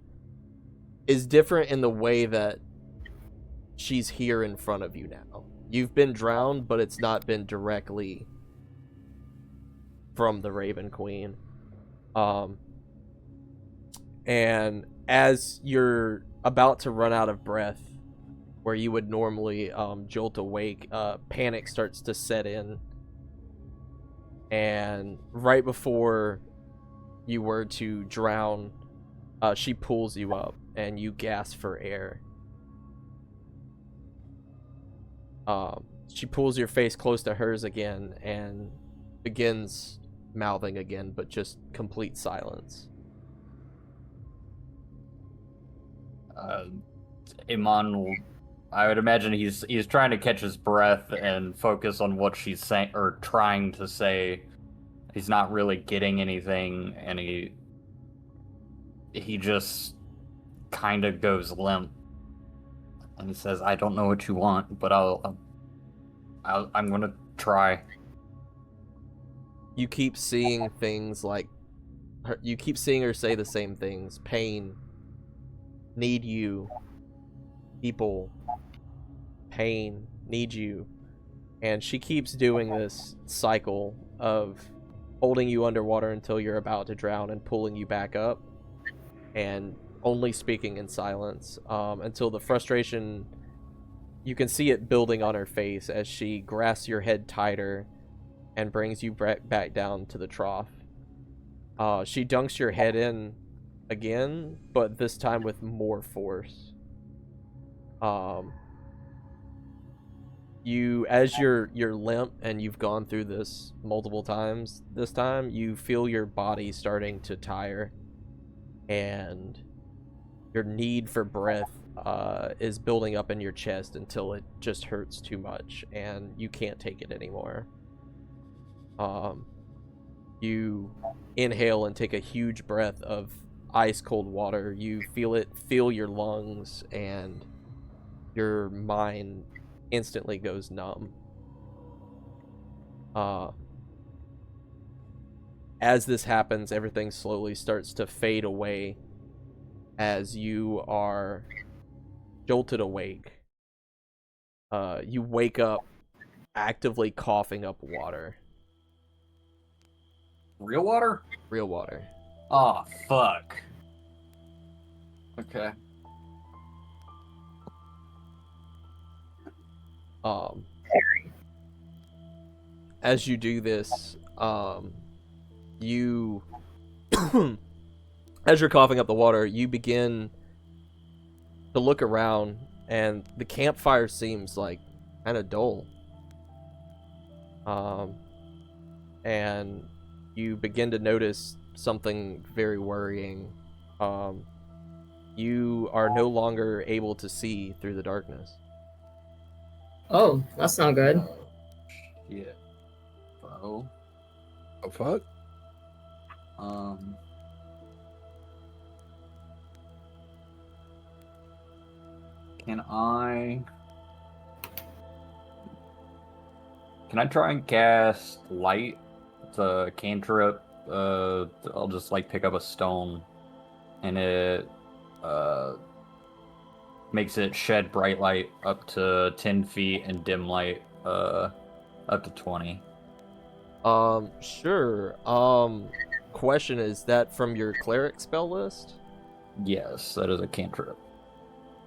is different in the way that she's here in front of you now. You've been drowned, but it's not been directly from the Raven Queen. And as you're about to run out of breath, where you would normally jolt awake, panic starts to set in. And right before you were to drown, she pulls you up and you gasp for air. She pulls your face close to hers again and begins mouthing again, but just complete silence.
Iman will, I would imagine he's trying to catch his breath and focus on what she's saying or trying to say. He's not really getting anything, and he just kind of goes limp. And he says, "I don't know what you want, but I'm gonna try."
You keep seeing things like you keep seeing her say the same things: pain, need you, people, pain, need you. And she keeps doing this cycle of holding you underwater until you're about to drown and pulling you back up, and only speaking in silence until the frustration, you can see it building on her face as she grasps your head tighter and brings you back down to the trough. She dunks your head in again, but this time with more force. As you're limp and you've gone through this multiple times, this time you feel your body starting to tire, and your need for breath is building up in your chest until it just hurts too much and you can't take it anymore. You inhale and take a huge breath of ice cold water. You fill your lungs, and your mind instantly goes numb. As this happens, everything slowly starts to fade away as you are jolted awake. You wake up actively coughing up water.
Real water?
Real water.
Oh, fuck. Okay.
As you do this, you as you're coughing up the water, you begin to look around, and the campfire seems like kind of dull. And you begin to notice something very worrying. You are no longer able to see through the darkness.
Oh, that's not good.
Yeah. Bro.
Oh fuck.
Can I try and cast light? It's a cantrip. I'll just like pick up a stone, and it makes it shed bright light up to 10 feet and dim light up to 20.
Sure. Question, is that from your cleric spell list?
Yes, that is a cantrip.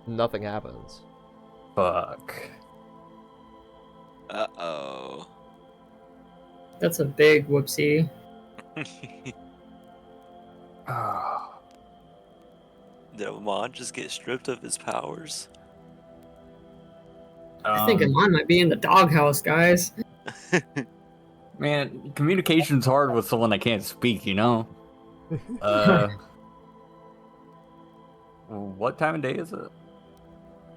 Nothing happens.
Fuck.
Uh-oh.
That's a big whoopsie.
Did Amon just get stripped of his powers?
I think mine might be in the doghouse, guys.
Man, communication's hard with someone that can't speak, you know? What time of day is it?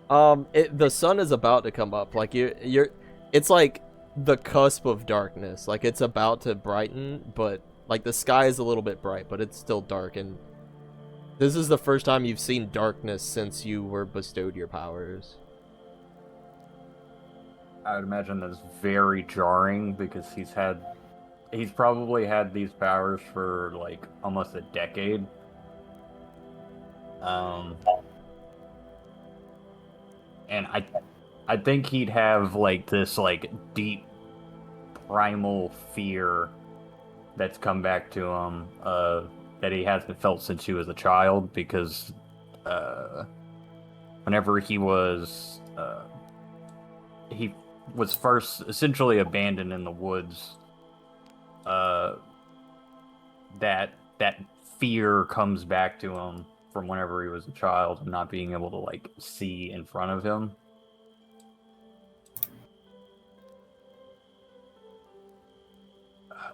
The sun is about to come up. Like it's like the cusp of darkness. Like it's about to brighten, but like the sky is a little bit bright, but it's still dark. And this is the first time you've seen darkness since you were bestowed your powers.
I would imagine that's very jarring because he's probably had these powers for like almost a decade. And I think he'd have like this like deep primal fear that's come back to him that he hasn't felt since he was a child, because whenever he was first essentially abandoned in the woods, that fear comes back to him from whenever he was a child, and not being able to like see in front of him.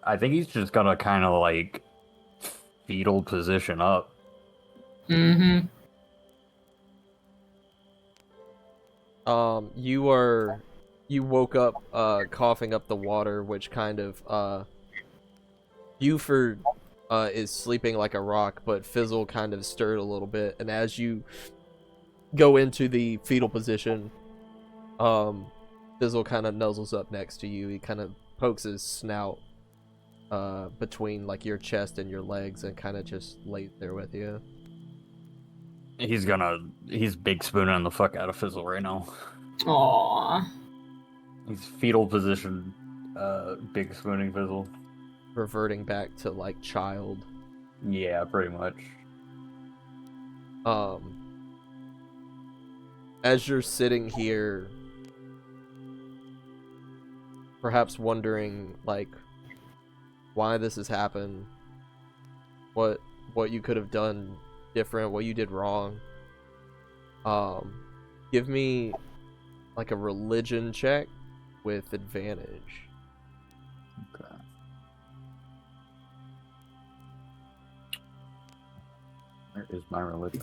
I think he's just gonna kind of like fetal position up.
Mm-hmm.
You woke up coughing up the water, which kind of Buford is sleeping like a rock, but Fizzle kind of stirred a little bit, and as you go into the fetal position, Fizzle kind of nuzzles up next to you. He kind of pokes his snout between like your chest and your legs and kind of just lays there with you.
He's big spooning the fuck out of Fizzle right now.
Aww.
He's fetal position, big spooning Fizzle.
Reverting back to like child.
Yeah, pretty much.
As you're sitting here, perhaps wondering like why this has happened, what you could have done different, what you did wrong. Give me like a religion check with advantage.
Okay. Where is my religion?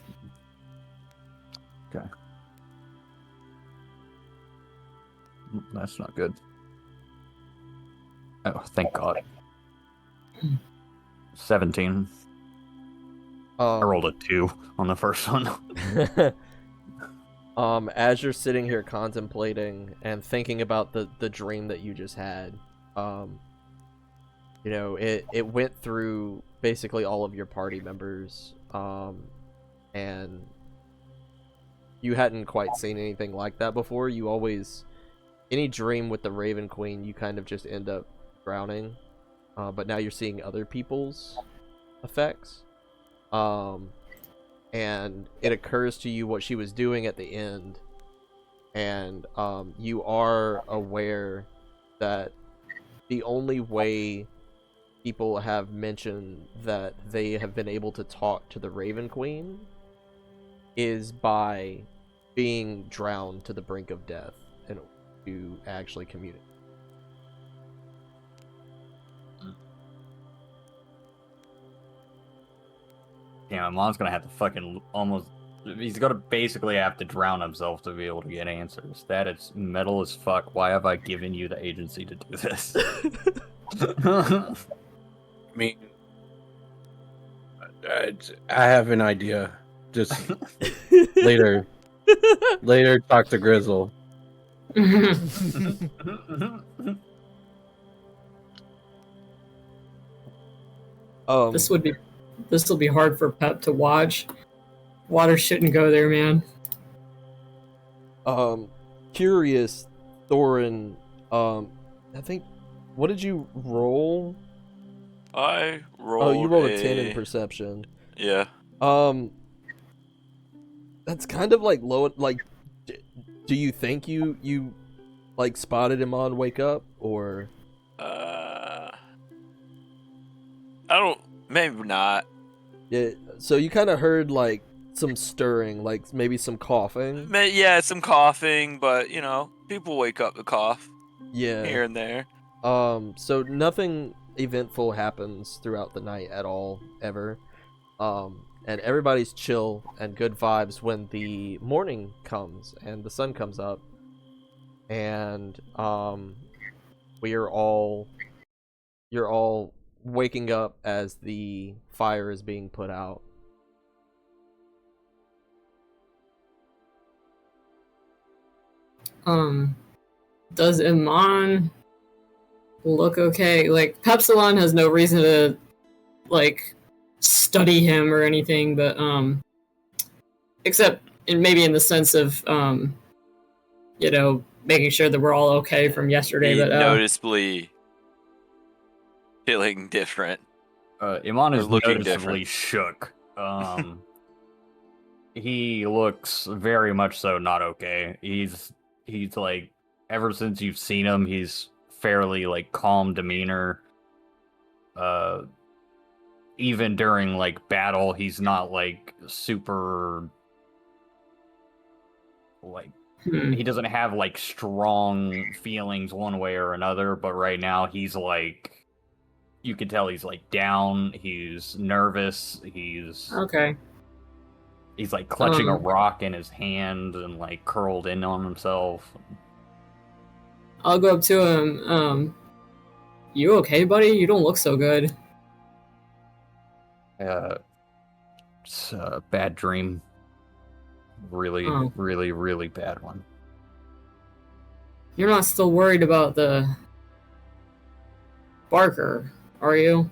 Okay. That's not good. Oh, thank God. 17. I rolled a 2 on the first one.
As you're sitting here contemplating and thinking about the dream that you just had, you know, it went through basically all of your party members, and you hadn't quite seen anything like that before. You always, any dream with the Raven Queen, you kind of just end up drowning, but now you're seeing other people's effects. And it occurs to you what she was doing at the end, and you are aware that the only way people have mentioned that they have been able to talk to the Raven Queen is by being drowned to the brink of death in order to actually communicate.
Yeah, Mon's gonna have to fucking almost. He's gonna basically have to drown himself to be able to get answers. That is metal as fuck. Why have I given you the agency to do this?
I mean, I have an idea. Just later talk to Grizzle.
This will be hard for Pep to watch. Water shouldn't go there, man.
Curious, Thorin, I think, what did you roll?
I rolled.
Oh, you rolled a 10 in perception.
Yeah.
That's kind of like low. Like, do you think you like spotted him on Wake Up, or?
I don't. Maybe not.
Yeah. So you kind of heard like some stirring, like maybe some coughing.
Yeah, some coughing, but you know, people wake up to cough
Yeah.
here and there.
So nothing eventful happens throughout the night at all, ever. And everybody's chill and good vibes when the morning comes and the sun comes up. And you're all waking up as the fire is being put out.
Does Iman look okay? Like, Pepsilon has no reason to, like, study him or anything, but, except maybe in the sense of, you know, making sure that we're all okay from yesterday,
He
but,
noticeably feeling different.
Iman is
looking
noticeably shook. He looks very much so not okay. He's like, ever since you've seen him, he's fairly like calm demeanor. Even during like battle, he's not like super like he doesn't have like strong feelings one way or another, but right now he's like, you can tell he's like down, he's nervous, he's
okay.
He's like clutching a rock in his hand and like curled in on himself.
I'll go up to him. You okay, buddy? You don't look so good.
It's a bad dream. Really, really, really bad one.
You're not still worried about the Barker, are you?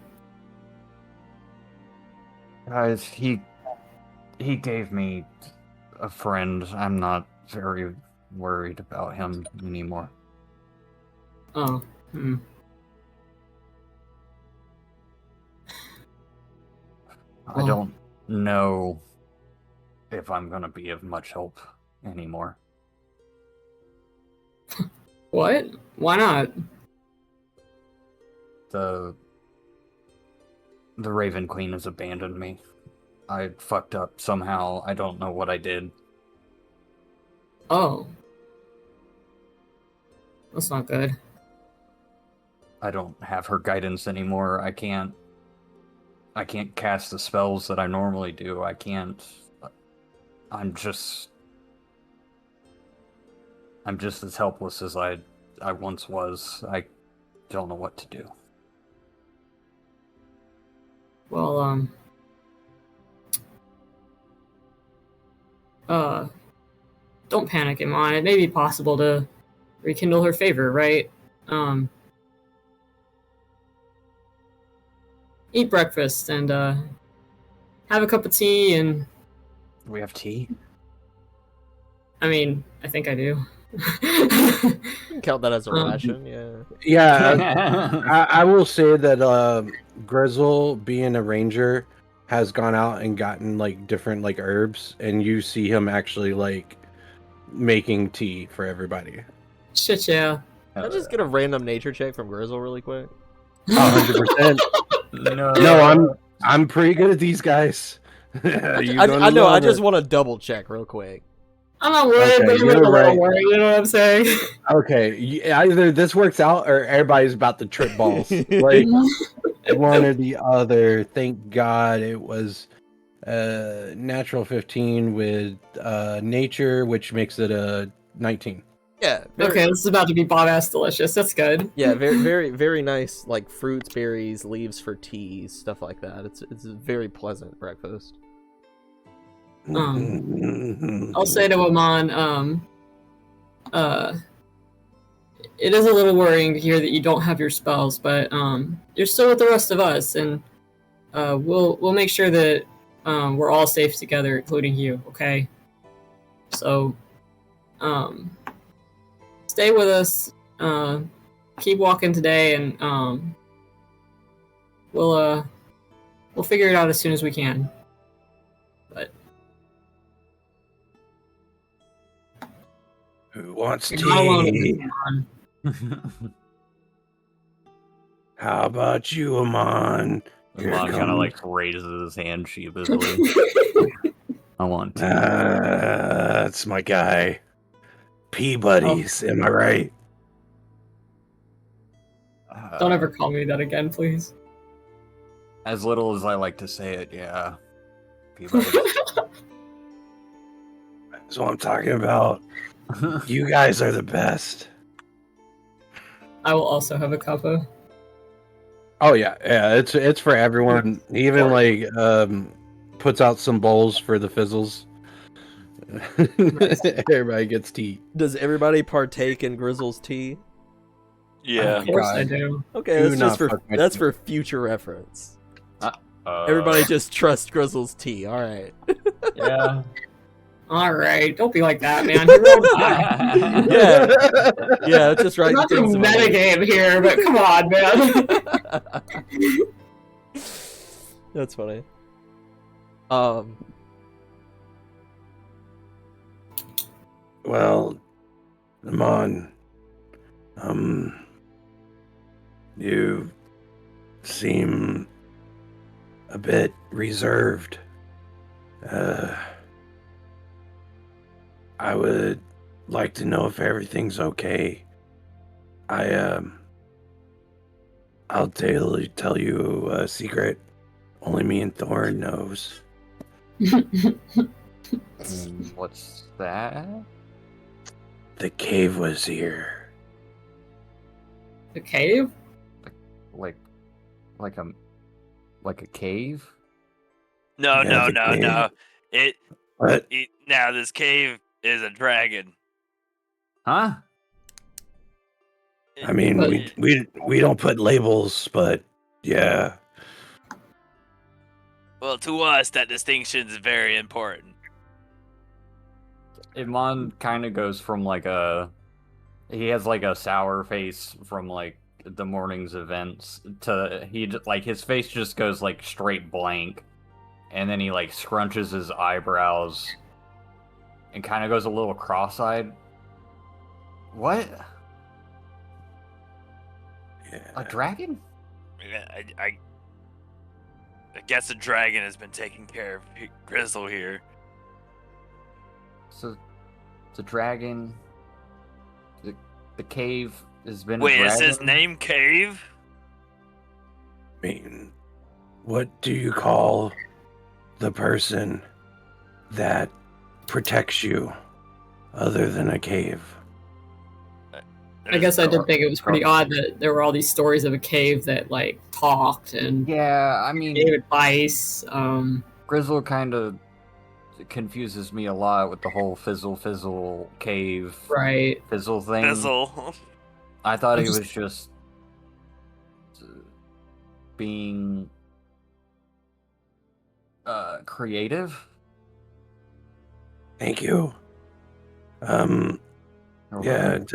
Guys, he gave me a friend. I'm not very worried about him anymore.
Oh.
I don't know if I'm gonna be of much help anymore.
What? Why not?
The Raven Queen has abandoned me. I fucked up somehow. I don't know what I did.
Oh. That's not good.
I don't have her guidance anymore. I can't cast the spells that I normally do. I'm just as helpless as I once was. I don't know what to do.
Well, don't panic, Iman. It may be possible to rekindle her favor, right? Eat breakfast and, have a cup of tea and...
Do we have tea?
I mean, I think I do.
You can count that as a
Um,
ration, yeah.
Yeah, I will say that Grizzle, being a ranger, has gone out and gotten like different like herbs, and you see him actually like making tea for everybody.
Shit, yeah.
Can I just get a random nature check from Grizzle really quick?
100%. No, I'm pretty good at these guys.
I know. I just want to double check real quick.
I'm not worried,
Okay,
but you're a
you're
little
right.
worried, you know what I'm saying?
Okay, either this works out or everybody's about to trip balls. Like one or the other. Thank God it was natural 15 with nature, which makes it a 19.
Yeah.
Okay, this is about to be bomb-ass delicious. That's good.
Yeah, very, very nice. Like fruits, berries, leaves for teas, stuff like that. It's a very pleasant breakfast.
I'll say to Amon, it is a little worrying to hear that you don't have your spells, but you're still with the rest of us, and we'll make sure that we're all safe together, including you. Okay? So, stay with us. Keep walking today, and we'll figure it out as soon as we can. But
Who wants
you're not alone in
tea?
this, Amon.
How about you, Amon? Here
Amon kind of
comes-
like raises his hand sheepishly. I want tea.
That's my guy. Pea buddies, am I right?
Don't ever call me that again, please.
As little as I like to say it, yeah. Peabody.
That's what I'm talking about. You guys are the best.
I will also have a cuppa.
Oh yeah, it's for everyone. He even like puts out some bowls for the fizzles. Everybody gets tea.
Does everybody partake in Grizzle's tea?
Yeah.
Of course I
God.
do.
Okay,
Do
that's
not
just for
fuck my
that's
tea.
for future reference. Everybody just trust Grizzle's tea. All right.
Yeah.
All right, don't be like that, man. You're wrong.
Yeah, just right.
Not to metagame here, but come on, man.
That's funny.
Well, Amon, you seem a bit reserved. I would like to know if everything's okay. I'll tell you a secret. Only me and Thorn knows.
What's that?
The cave was here.
The cave?
Like a cave?
No,
Yeah,
no,
the
no,
cave.
no.
What?
Now this cave is a dragon.
Huh?
I mean,
But-
we don't put labels, but yeah.
Well, to us, that distinction is very important.
Iman kind of goes from he has like a sour face from like the morning's events to his face just goes like straight blank, and then he like scrunches his eyebrows and kind of goes a little cross-eyed. What? A
Yeah.
dragon?
I I guess the dragon has been taking care of Grizzle here.
So, the dragon, the cave has been.
Wait,
a
is his
dragon?
name Cave?
I mean, what do you call the person that protects you other than a cave?
I guess I did think it was pretty odd that there were all these stories of a cave that like talked and
Yeah, I mean,
gave advice.
Grizzle kind of confuses me a lot with the whole fizzle cave
Right.
fizzle thing.
Grizzle.
I thought
I
he
just-
was just being creative.
Thank you.
or
Yeah,
whatever.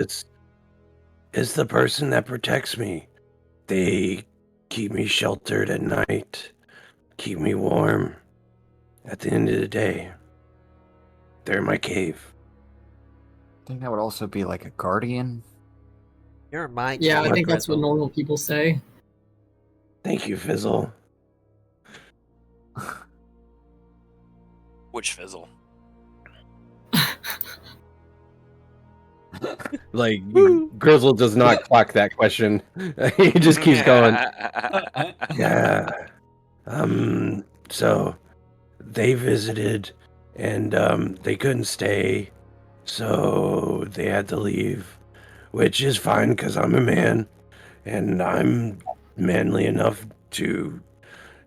it's the person that protects me. They keep me sheltered at night, keep me warm. At the end of the day, they're my cave.
I think that would also be like a guardian.
You're my
Yeah, I
cave,
think that's what
Grizzle.
normal people say.
Thank you, Fizzle.
Which Fizzle?
Like, Grizzle does not clock that question. He just keeps going. Yeah. So they visited and they couldn't stay, so they had to leave, which is fine because I'm a man and I'm manly enough to,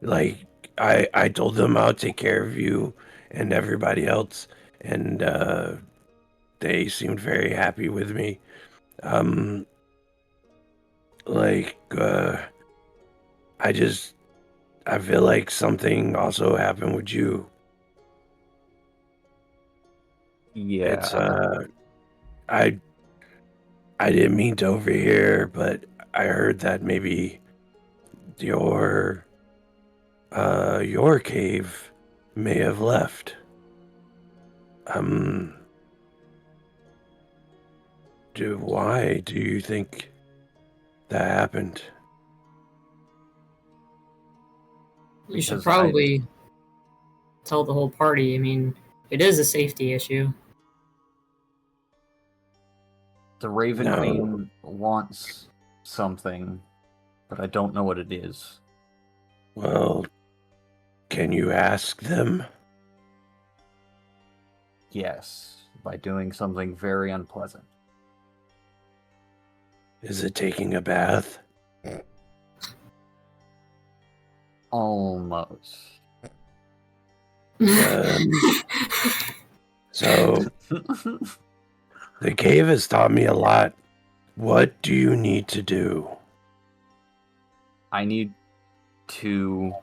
like, I told them I'll take care of you and everybody else, and they seemed very happy with me. I feel like something also happened with you.
Yeah.
It's I didn't mean to overhear, but I heard that maybe your cave may have left. Why do you think that happened?
We should
Because
probably tell the whole party. I mean, it is a safety issue.
The Raven
No.
Queen wants something, but I don't know what it is.
Well, can you ask them?
Yes, by doing something very unpleasant.
Is it taking a bath?
Almost.
So the cave has taught me a lot. What do you need to do?
I need to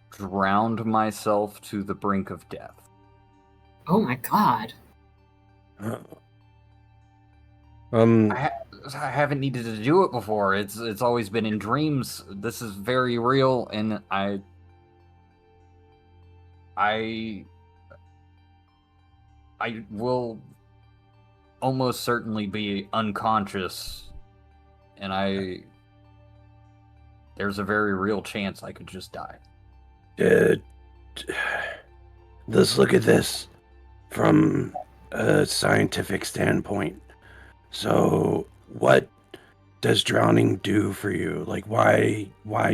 drown myself to the brink of death.
Oh my god.
I haven't needed to do it before. It's always been in dreams. This is very real, and I will almost certainly be unconscious, and there's a very real chance I could just die.
Let's look at this from a scientific standpoint. So, what does drowning do for you? Like, why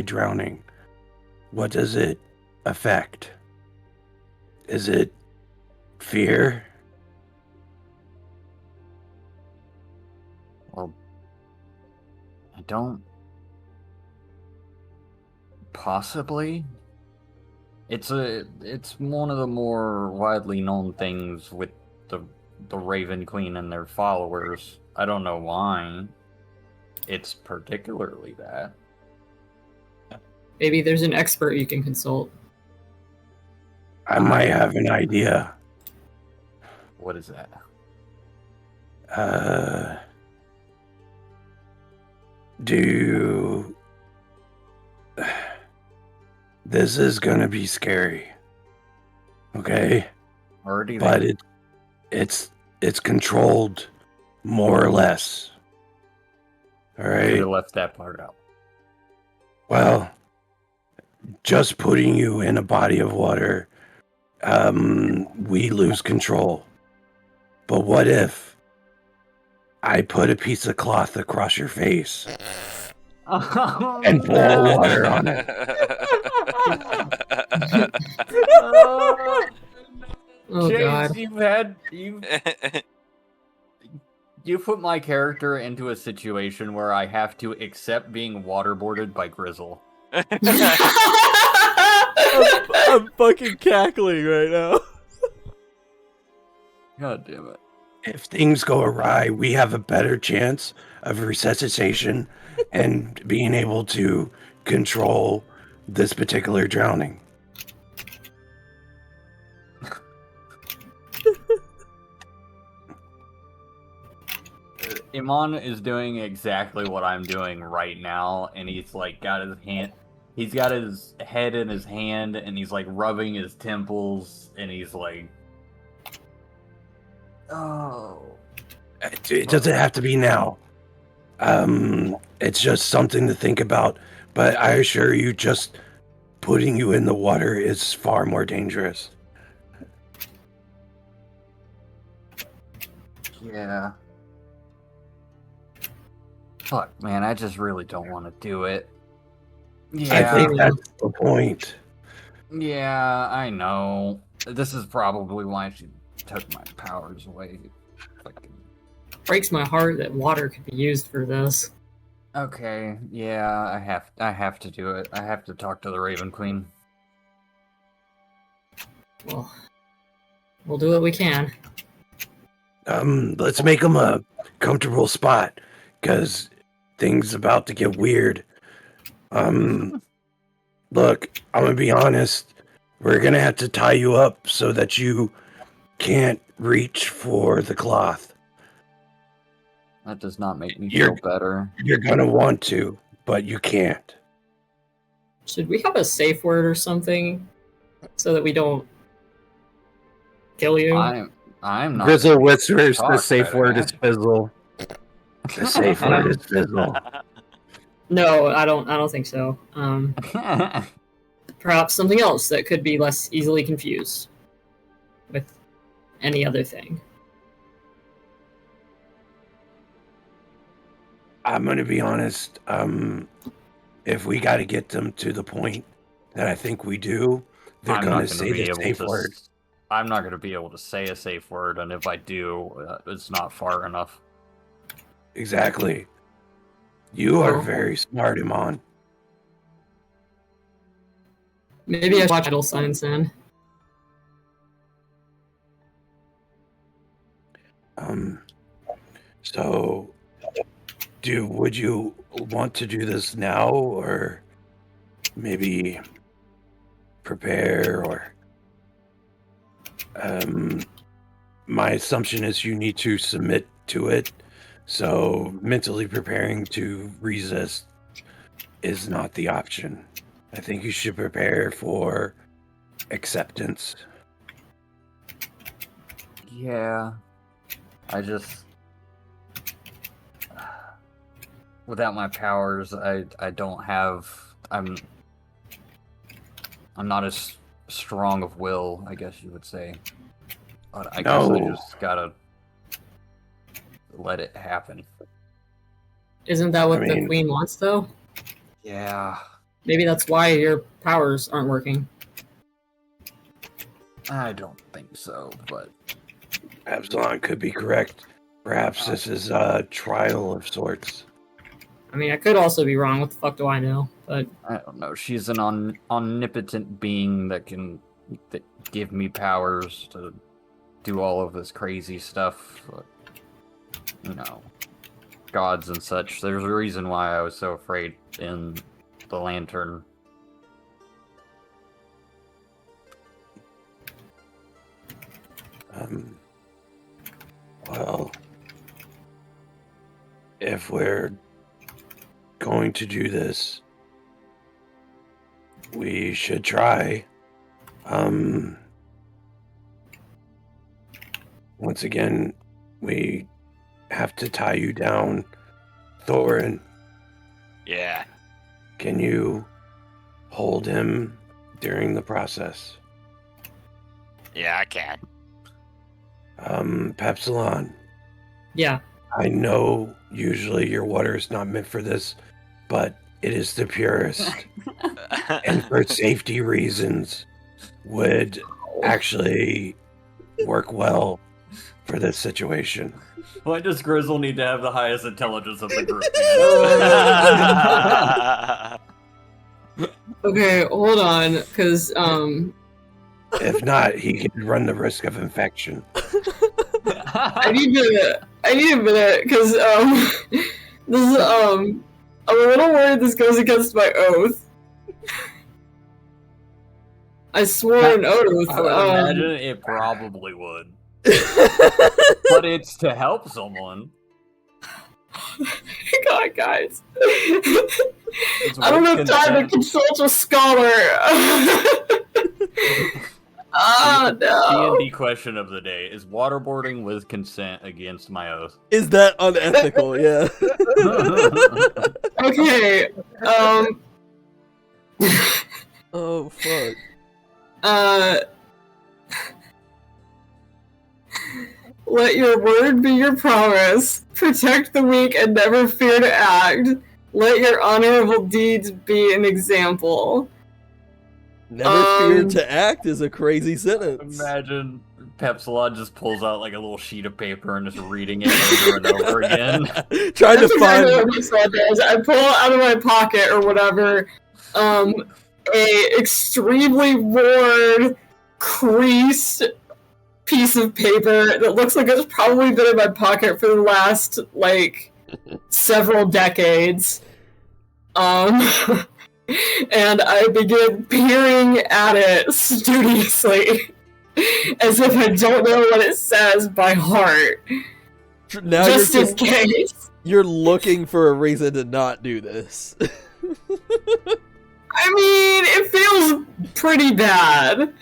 drowning? What does it affect? Is it fear?
Well, I don't. Possibly. It's one of the more widely known things with the Raven Queen and their followers. I don't know why it's particularly that.
Maybe there's an expert you can consult.
I might have an idea.
What is that?
This is gonna be scary. Okay?
Already
But
there.
it's controlled more or less. All
Could
right.
have left that part out.
Well, just putting you in a body of water, we lose control. But what if I put a piece of cloth across your face and pour water on it?
Oh
Chase,
god.
you put my character into a situation where I have to accept being waterboarded by Grizzle.
I'm fucking cackling right now.
God damn it.
If things go awry, we have a better chance of resuscitation and being able to control this particular drowning.
Iman is doing exactly what I'm doing right now, and he's like got his head in his hand, and he's like rubbing his temples, and he's like, oh.
It doesn't have to be now. It's just something to think about. But I assure you, just putting you in the water is far more dangerous.
Yeah. Fuck, man, I just really don't want to do it. Yeah,
I think that's the point.
yeah, I know. This is probably why she took my powers away. Fucking...
Breaks my heart that water could be used for this.
Okay, yeah, I have to do it. I have to talk to the Raven Queen.
Well, we'll do what we can.
Let's make them a comfortable spot, because things about to get weird. Look, I'm gonna be honest. We're gonna have to tie you up so that you can't reach for the cloth.
That does not make me
You're-
feel better.
You're gonna want to, but you can't.
Should we have a safe word or something so that we don't kill you?
I'm not.
Grizzle whispers the
Talk,
safe
better
word
not.
is fizzle. The safe word is fizzle.
No, I don't think so. Perhaps something else that could be less easily confused with any other thing.
I'm gonna be honest. If we got to get them to the point that I think we do, they're
I'm
gonna
not
say
be
the
able
safe
to.
word.
I'm not going to be able to say a safe word, and if I do, it's not far enough.
Exactly. You are
Oh.
very smart, Iman.
Maybe I should watch vital signs then.
So, would you want to do this now, or maybe prepare, or my assumption is you need to submit to it, so mentally preparing to resist is not the option. I think you should prepare for acceptance.
Yeah. I just... Without my powers, I don't have... I'm not as strong of will, I guess you would say. But I guess I
No.
just gotta let it happen.
Isn't that what
I
the
mean-
queen wants, though?
Yeah.
Maybe that's why your powers aren't working.
I don't think so, but...
Absalon could be correct. Perhaps this is a trial of sorts.
I mean, I could also be wrong. What the fuck do I know? But
I don't know. She's an omnipotent being that give me powers to do all of this crazy stuff. You know, gods and such. There's a reason why I was so afraid in the Lantern.
Well, if we're going to do this, we should try. Once again, we have to tie you down. Thorin,
Yeah.
can you hold him during the process.
Yeah, I can.
Pepsilon,
Yeah.
I know usually your water is not meant for this, but it is the purest. And for safety reasons, would actually work well for this situation.
Why does Grizzle need to have the highest intelligence of the group?
Okay, hold on, because
If not, he could run the risk of infection.
I need a minute, because this is I'm a little worried this goes against my oath. I swore an oath.
I would imagine it probably would. But it's to help someone.
God, guys.
It's
I don't have time to consult a scholar. Ah, no.
D&D question of the day: is waterboarding with consent against my oath?
Is that unethical? Yeah.
Okay.
Oh fuck.
Let your word be your promise. Protect the weak and never fear to act. Let your honorable deeds be an example.
Never fear to act is a crazy sentence.
Imagine Pepsilon just pulls out like a little sheet of paper and just reading it over and over again.
Trying to
That's exactly
find.
what Pepsilon does. I pull out of my pocket or whatever, a extremely worn, creased piece of paper that looks like it's probably been in my pocket for the last like several decades. And I begin peering at it studiously, as if I don't know what it says by heart,
Now
just in case.
You're looking for a reason to not do this.
I mean, it feels pretty bad.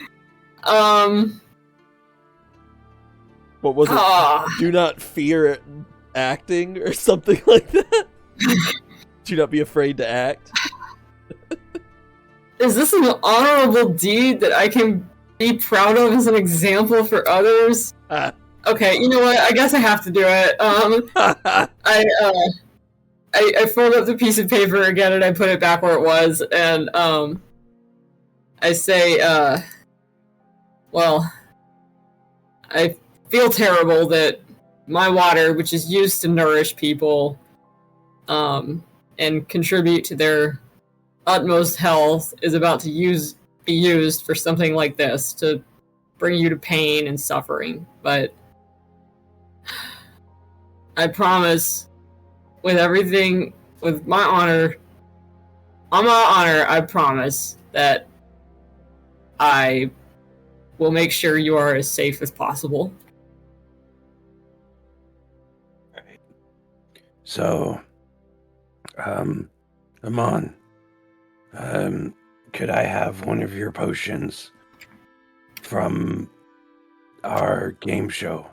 What was it? Do not fear acting or something like that? Do not be afraid to act?
Is this an honorable deed that I can be proud of as an example for others? Okay, you know what? I guess I have to do it. I fold up the piece of paper again and I put it back where it was, and I say, well, I feel terrible that my water, which is used to nourish people, and contribute to their utmost health, is about to be used for something like this, to bring you to pain and suffering. But I promise, with everything, with my honor, on my honor, I promise that I will make sure you are as safe as possible.
So, Amon, could I have one of your potions from our game show?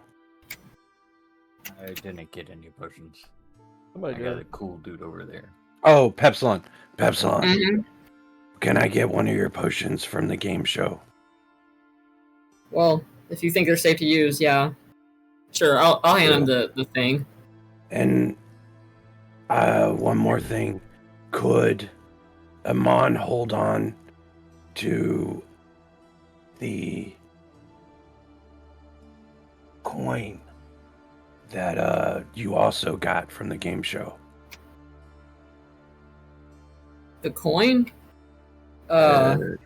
I didn't get any potions.
Somebody
I got a cool dude over there.
Oh, Pepsilon. Pepsilon.
Mm-hmm.
Can I get one of your potions from the game show?
Well, if you think they're safe to use, yeah. Sure, I'll hand him the thing.
And one more thing. Could Amon hold on to the coin that you also got from the game show?
The coin?
Pause.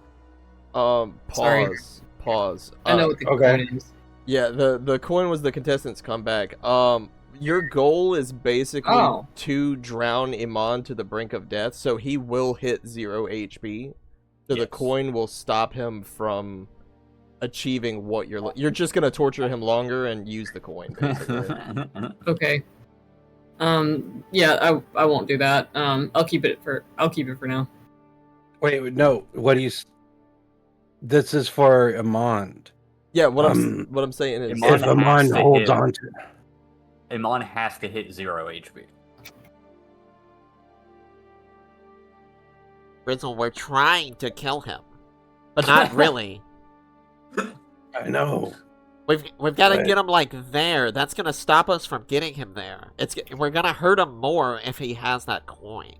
Sorry.
Pause.
I know what the
okay.
coin is.
Yeah, the coin was the contestant's comeback. Your goal is basically to drown Iman to the brink of death, so he will hit 0 HP. So the coin will stop him from achieving what you're just gonna torture him longer and use the coin, basically.
Okay. Yeah, I won't do that. I'll keep it for now.
Wait, no. This is for Amon.
Yeah, what I'm saying is,
Iman
If Amon
has to
holds
hit-
on to,
Amon has to hit 0 HP.
Grizzle, we're trying to kill him. But not really.
I know.
We've got to
Right.
get him, like, there. That's going to stop us from getting him there. We're going to hurt him more if he has that coin.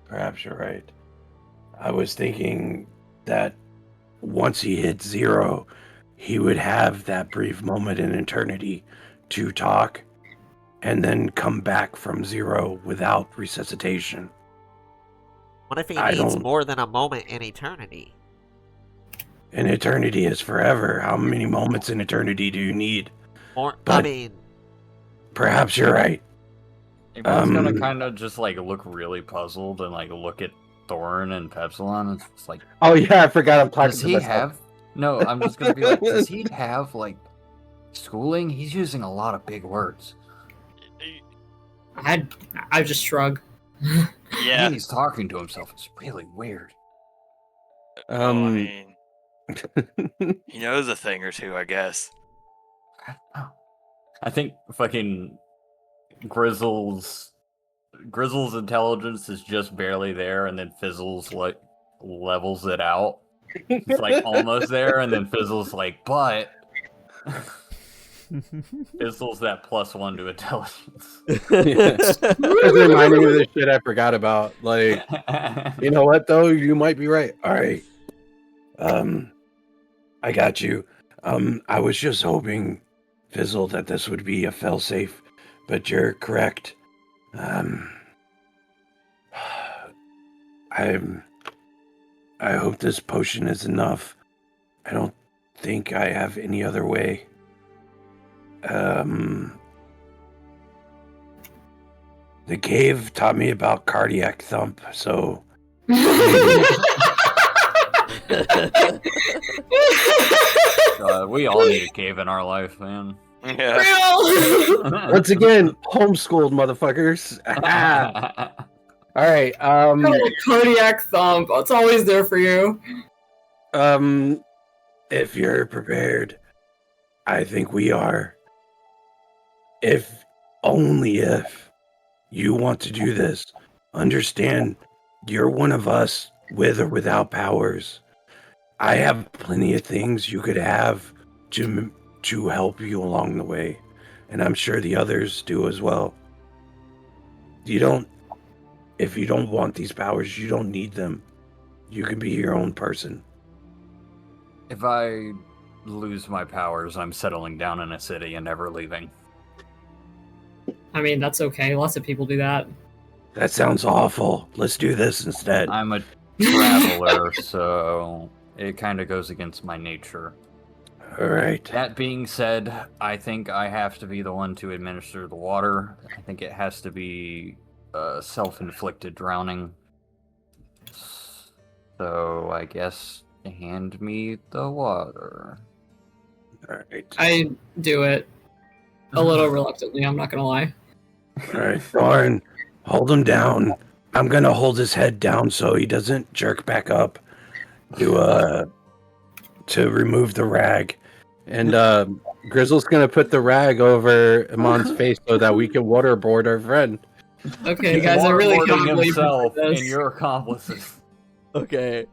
Perhaps you're right. I was thinking that once he hit 0, he would have that brief moment in eternity to talk and then come back from 0 without resuscitation.
What if he
I
needs
don't-
more than a moment in eternity?
And eternity is forever. How many moments in eternity do you need?
Or, I
But-
mean,
Perhaps you're right.
Everyone's gonna
Um,
kind of just like look really puzzled and like look at Thorin and Pepsilon. And it's like,
Oh yeah, I forgot I'm talking
does
to
he
myself.
have? No, I'm just gonna be like, does he have like schooling? He's using a lot of big words.
I just shrug.
Yeah.
He's talking to himself. It's really weird.
Well, I mean, he knows a thing or two, I guess.
I think fucking Grizzle's intelligence is just barely there, and then Fizzle's like levels it out. It's like almost there, and then Fizzle's like, but Fizzle's that +1 to intelligence.
It's reminding me of the shit I forgot about. Like, you know what though? You might be right. All right. I got you. I was just hoping, Fizzle, that this would be a failsafe, but you're correct. I hope this potion is enough. I don't think I have any other way. The cave taught me about cardiac thump, so
We all need a cave in our life, man.
Yeah.
Real.
once again, homeschooled motherfuckers. All right.
Cardiac thump. It's always there for you.
If you're prepared, I think we are. If only if you want to do this, understand you're one of us with or without powers. I have plenty of things you could have to help you along the way, and I'm sure the others do as well. If you don't want these powers, you don't need them. You can be your own person.
If I lose my powers, I'm settling down in a city and never leaving.
I mean, that's okay. Lots of people do that.
That sounds awful. Let's do this instead.
I'm a traveler, so it kind of goes against my nature.
All right.
That being said, I think I have to be the one to administer the water. I think it has to be self-inflicted drowning. So I guess hand me the water.
All right.
I do it a little reluctantly. I'm not gonna lie.
All right, Thorin, hold him down. I'm gonna hold his head down so he doesn't jerk back up to remove the rag. And Grizzle's gonna put the rag over Iman's face so that we can waterboard our friend.
Okay, guys, I really
Waterboarding
can't believe
himself
this.
and your accomplices.
Okay,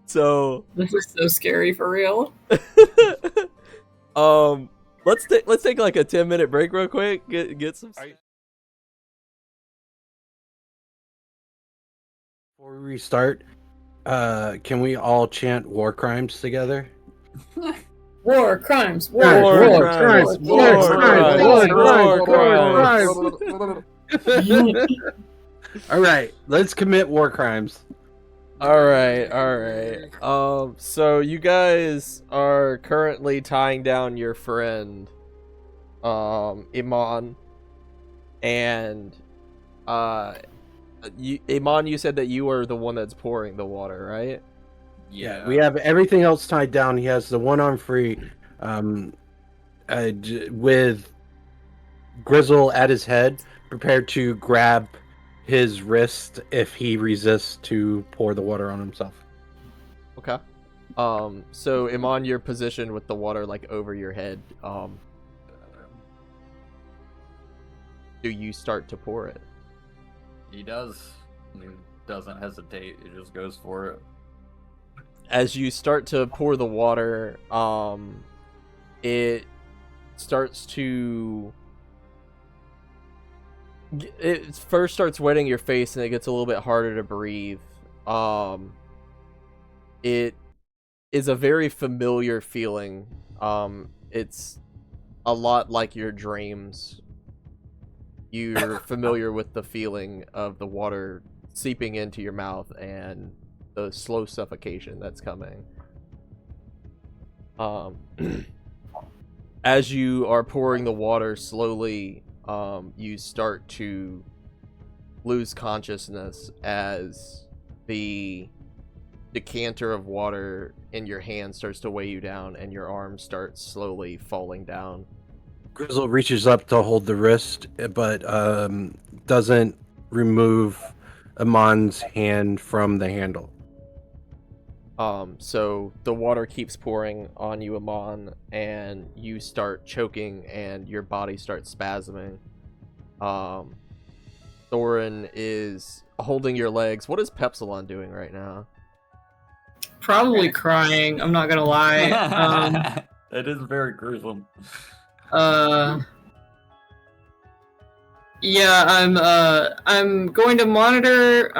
so
This is so scary for real.
let's take like a 10-minute break real quick. Get some.
Before we restart, can we all chant war crimes together?
War crimes.
War crimes,
All right, let's commit war crimes.
All right. So you guys are currently tying down your friend, Iman, and Iman, you said that you were the one that's pouring the water, right?
Yeah, we have everything else tied down. He has the one arm free, with Grizzle at his head, prepared to grab his wrist if he resists to pour the water on himself.
Okay. So Iman, you're positioned with the water like over your head. Do you start to pour it?
He does. He doesn't hesitate. He just goes for it.
As you start to pour the water, it starts to... It first starts wetting your face, and it gets a little bit harder to breathe. It is a very familiar feeling. It's a lot like your dreams. You're familiar with the feeling of the water seeping into your mouth and the slow suffocation that's coming. As you are pouring the water slowly, you start to lose consciousness as the decanter of water in your hand starts to weigh you down and your arm starts slowly falling down.
Grizzle reaches up to hold the wrist, but doesn't remove Amon's hand from the handle.
So the water keeps pouring on you, Amon, and you start choking and your body starts spasming. Thorin is holding your legs. What is Pepsilon doing right now?
Probably crying. I'm not gonna lie.
It is very gruesome.
Yeah, I'm going to monitor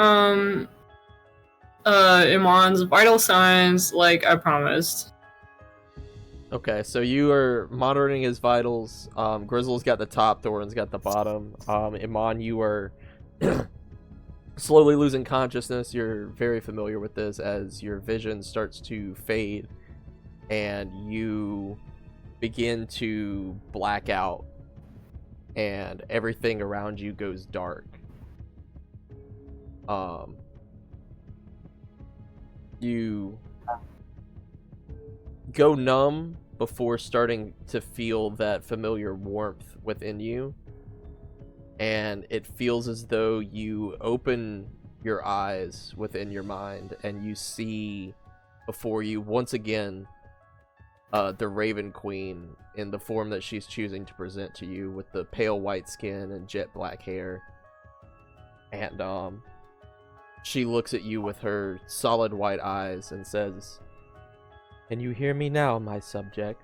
Iman's vital signs like I promised.
Okay, so you are monitoring his vitals. Grizzle's got the top, Thorin's got the bottom. Iman, you are slowly losing consciousness. You're very familiar with this as your vision starts to fade and you begin to black out and everything around you goes dark. You go numb before starting to feel that familiar warmth within you, and it feels as though you open your eyes within your mind and you see before you once again the Raven Queen in the form that she's choosing to present to you, with the pale white skin and jet black hair. And she looks at you with her solid white eyes and says, "Can you hear me now, my subject?"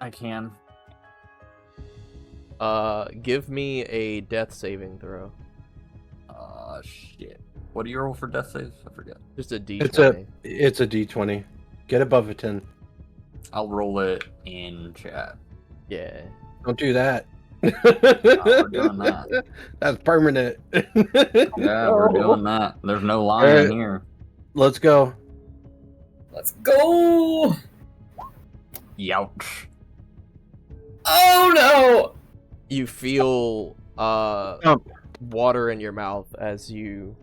I can.
Give me a death saving throw.
Shit. What do you roll for death saves? I forget.
Just a D20.
It's a D20. Get above a 10.
I'll roll it in chat.
Yeah.
Don't do that.
We're doing that.
That's permanent.
Yeah, we're doing that. There's no lying here.
Let's go.
Let's go!
Youch.
Oh no!
You feel water in your mouth as you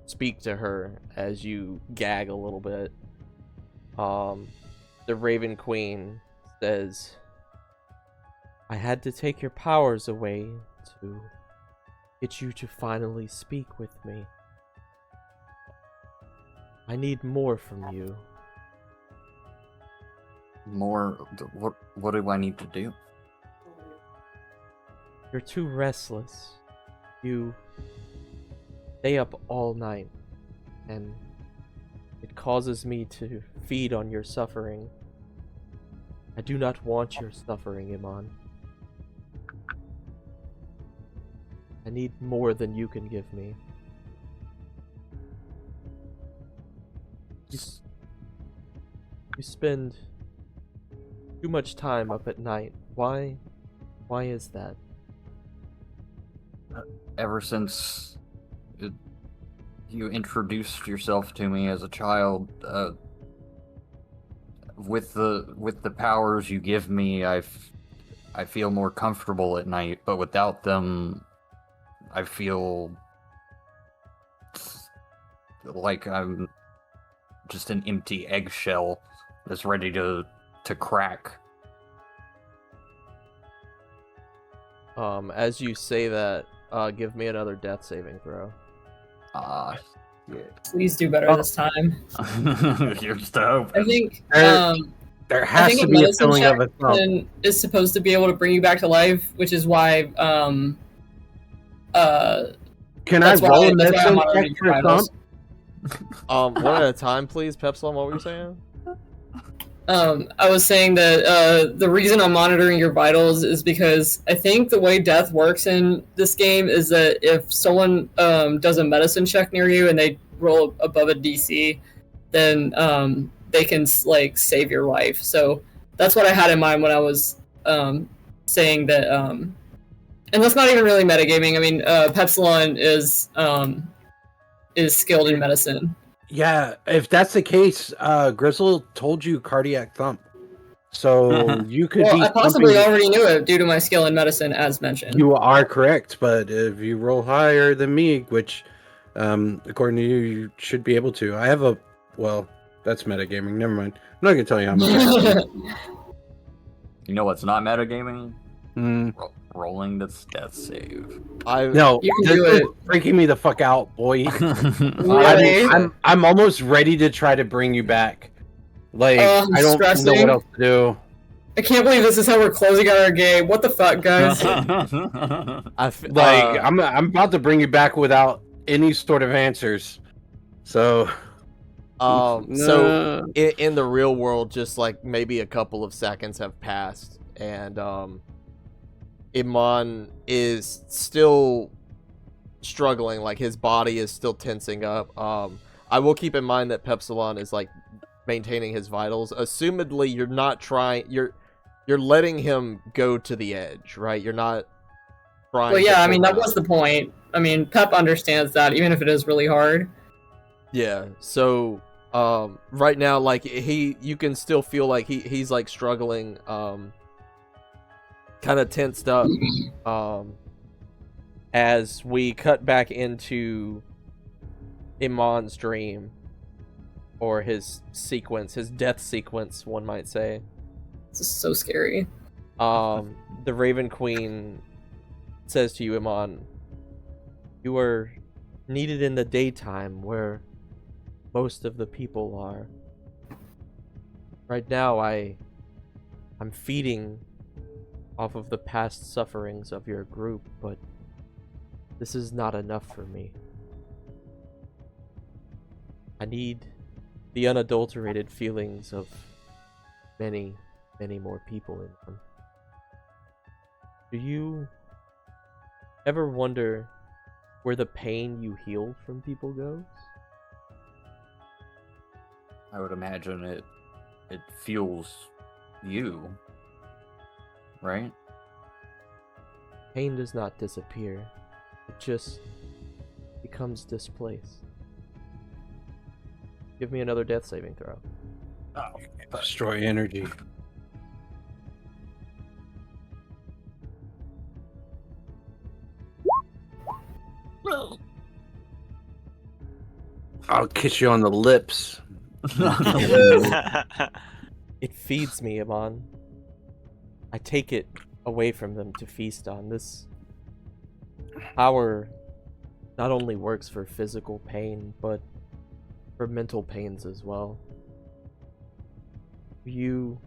speak to her, as you gag a little bit. The Raven Queen says, "I had to take your powers away to get you to finally speak with me. I need more from you."
More? What do I need to do?
You're too restless. You stay up all night, and it causes me to feed on your suffering. I do not want your suffering, Iman. I need more than you can give me. You spend too much time up at night. Why is that?
Ever since you introduced yourself to me as a child, with the powers you give me, I feel more comfortable at night. But without them, I feel like I'm just an empty eggshell that's ready to crack.
As you say that, give me another death saving throw.
Shit.
Please do better this time.
You're just a hope.
I think
There has to be a feeling of itself.
Is supposed to be able to bring you back to life, which is why
Can
That's
I roll
why-
a
that's why I'm
medicine
monitoring
check for
your vitals.
thump?
One at a time, please. Pepsilon, what were you saying?
I was saying that the reason I'm monitoring your vitals is because I think the way death works in this game is that if someone does a medicine check near you and they roll above a DC, then they can like save your life. So that's what I had in mind when I was saying that. And that's not even really metagaming. I mean, Pepsilon is skilled in medicine.
Yeah, if that's the case, Grizzle told you cardiac thump. So you could
Well,
be
I possibly
thumping-
already knew it due to my skill in medicine, as mentioned.
You are correct, but if you roll higher than me, which according to you, you should be able to. I have a that's metagaming. Never mind. I'm not gonna tell you how much.
You know what's not metagaming?
Mm,
Rolling that's death save.
no,
You can
this
do
is
it.
freaking me the fuck out, boy.
Really?
I'm almost ready to try to bring you back. Like
I'm
I don't know
stressing.
what else to do.
I can't believe this is how we're closing out our game. What the fuck, guys?
Like I'm about to bring you back without any sort of answers. So
So in the real world, just like maybe a couple of seconds have passed, and Iman is still struggling. Like his body is still tensing up. I will keep in mind that Pepsilon is like maintaining his vitals. Assumedly, you're not trying. You're letting him go to the edge, right? You're not trying.
Well, yeah,
to
I mean, that
pull
was the point. I mean, Pep understands that, even if it is really hard.
Yeah, so right now, like you can still feel like he's like struggling, kind of tensed up. As we cut back into Iman's dream, or his sequence, his death sequence, one might say.
This is so scary.
The Raven Queen says to you, Iman, you are needed in the daytime where most of the people are. Right now, I'm feeding off of the past sufferings of your group, but this is not enough for me. I need the unadulterated feelings of many, many more people in them. Do you ever wonder where the pain you heal from people goes?
I would imagine it fuels you, right?
Pain does not disappear. It just becomes displaced. Give me another death saving throw.
Oh,
Destroy energy. I'll kiss you on the lips.
It feeds me, Iman. I take it away from them to feast on. This power not only works for physical pain, but for mental pains as well. Do you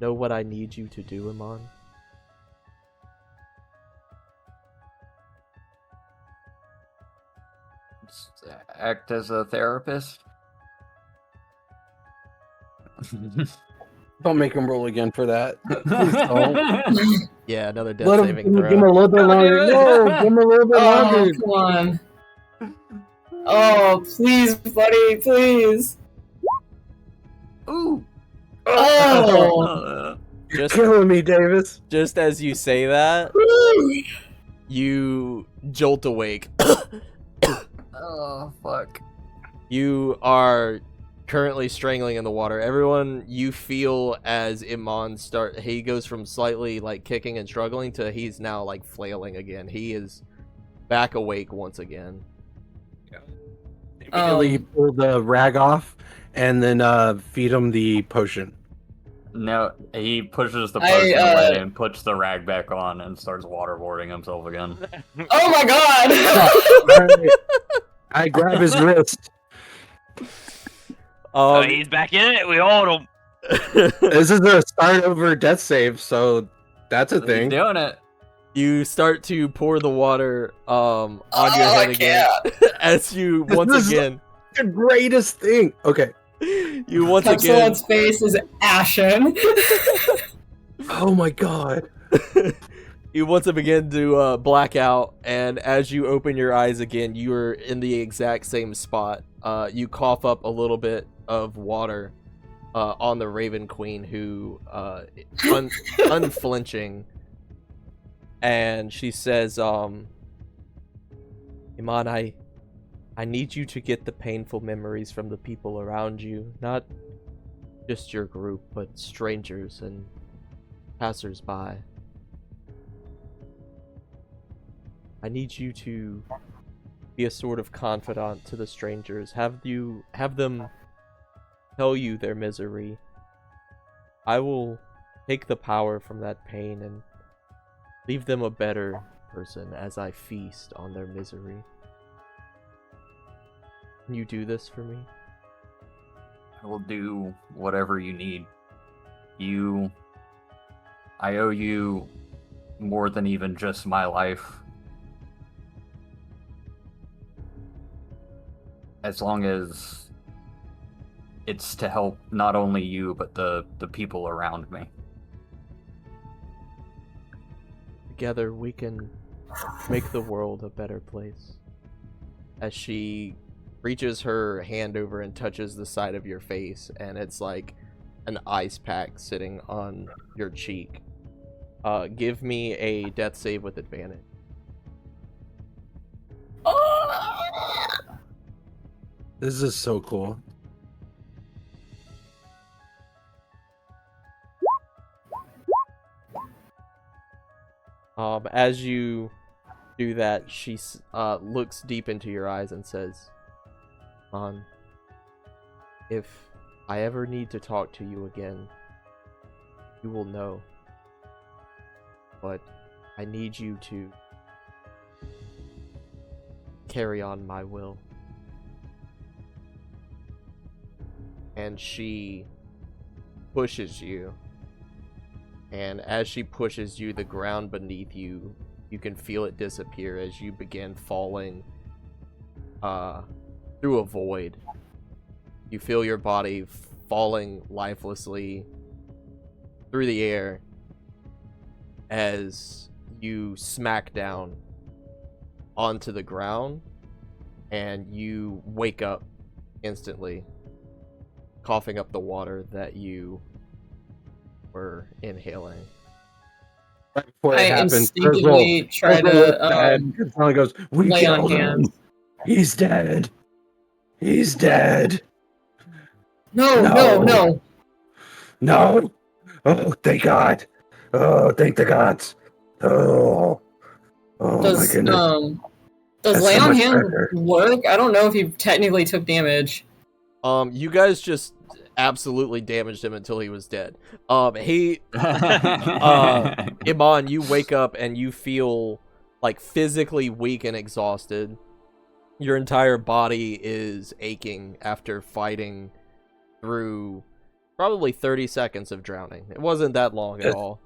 know what I need you to do, Iman?
Act as a therapist.
Don't make him roll again for that. Please don't.
Yeah, another death
Let him,
saving
give
throw.
him a little bit longer. No, give him a little bit
Oh,
longer.
come on. Oh, please, buddy, please.
Ooh.
Oh.
You're
Just,
killing me, Davis.
just as you say that, you jolt awake.
Oh fuck.
You are currently strangling in the water. Everyone, you feel as Iman he goes from slightly like kicking and struggling to he's now like flailing again. He is back awake once again.
Immediately pull the rag off and then feed him the potion.
No, he pushes the
I,
potion away and puts the rag back on and starts waterboarding himself again.
Oh my god!
I grab his wrist.
Oh, he's back in it. We hold him.
This is a start over death save, so that's a
He's
thing.
doing it.
You start to pour the water on your
Oh,
head
I
again as you once
This is
again
the greatest thing. Okay.
you once again
Pepsilon's face is ashen.
Oh my god.
you once again begin to black out, and as you open your eyes again, you are in the exact same spot. You cough up a little bit of water on the Raven Queen, who unflinching, and she says, Iman, I need you to get the painful memories from the people around you, not just your group, but strangers and passers-by. I need you to be a sort of confidant to the strangers. Have them tell you their misery. I will take the power from that pain and leave them a better person as I feast on their misery. Can you do this for me?
I will do whatever you need. I owe you more than even just my life. As long as it's to help not only you, but the people around me.
Together we can make the world a better place. As she reaches her hand over and touches the side of your face, and it's like an ice pack sitting on your cheek. Give me a death save with advantage.
This is so cool.
As you do that, she looks deep into your eyes and says, if I ever need to talk to you again, you will know. But I need you to carry on my will. And she pushes you. And as she pushes you, the ground beneath you, you can feel it disappear as you begin falling through a void. You feel your body falling lifelessly through the air as you smack down onto the ground, and you wake up instantly, coughing up the water that you were inhaling.
Right before
I
it happens,
instinctively try to
Someone goes, "We
lay on
killed him.
hands.
He's dead. He's dead.
No,
No.
no, no.
No. Oh, thank God. Oh, thank the gods. Oh, oh my
Does
goodness.
does
That's
lay
so
on
much
hands
better.
work? I don't know if he technically took damage.
You guys just absolutely damaged him until he was dead. Iman, you wake up and you feel like physically weak and exhausted. Your entire body is aching after fighting through probably 30 seconds of drowning. It wasn't that long at all.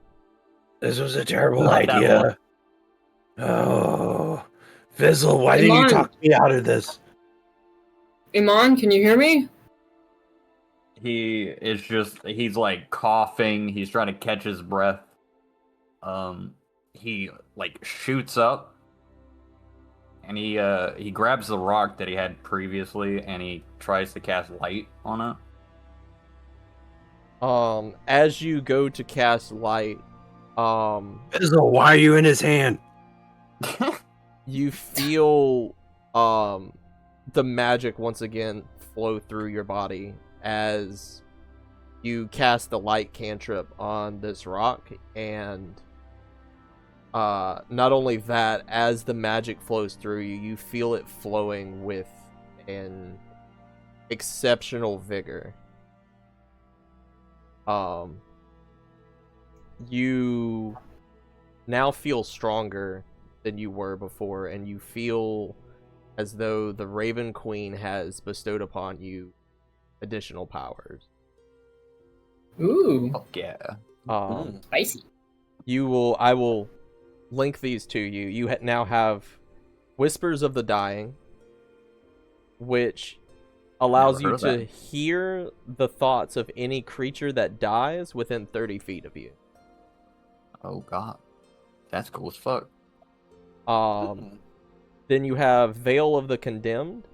This was a terrible
Not that
idea. Oh, Fizzle, why didn't you
Iman.
talk me out of this?
Iman, can you hear me?
He's like coughing, he's trying to catch his breath. He like shoots up and he grabs the rock that he had previously and he tries to cast light on it.
As you go to cast light,
Fizzle, why are you in his hand?
you feel the magic once again flow through your body as you cast the light cantrip on this rock, and not only that, as the magic flows through you, you feel it flowing with an exceptional vigor. You now feel stronger than you were before, and you feel as though the Raven Queen has bestowed upon you additional powers.
Ooh,
Fuck yeah.
spicy.
I will link these to you, you now have Whispers of the Dying, which allows
Never
you
heard of
to
that.
hear the thoughts of any creature that dies within 30 feet of you.
Oh god, that's cool as fuck.
Then you have Veil of the Condemned.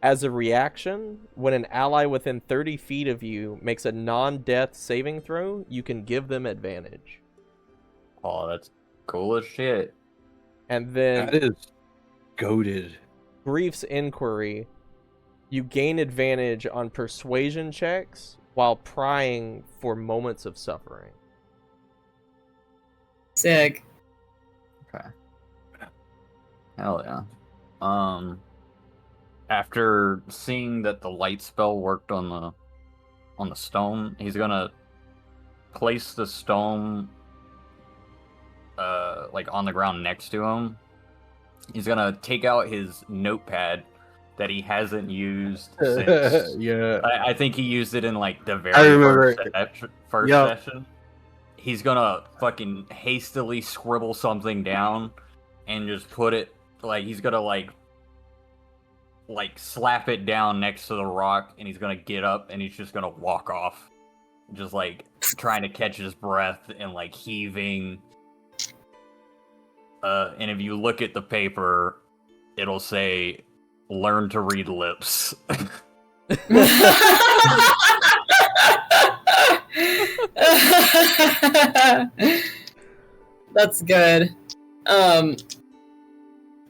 As a reaction, when an ally within 30 feet of you makes a non-death saving throw, you can give them advantage.
Oh, that's cool as shit.
And then
That is goated.
Grief's Inquiry, you gain advantage on persuasion checks while prying for moments of suffering.
Sick.
Okay. Hell yeah. After seeing that the light spell worked on the stone, he's gonna place the stone like on the ground next to him. He's gonna take out his notepad that he hasn't used since.
Yeah.
I think he used it in like the very
I remember
first
Yep.
session. He's gonna fucking hastily scribble something down and just put it like he's gonna like slap it down next to the rock, and he's gonna get up and he's just gonna walk off, just like trying to catch his breath and like heaving. And if you look at the paper, it'll say, "Learn to read lips."
That's good.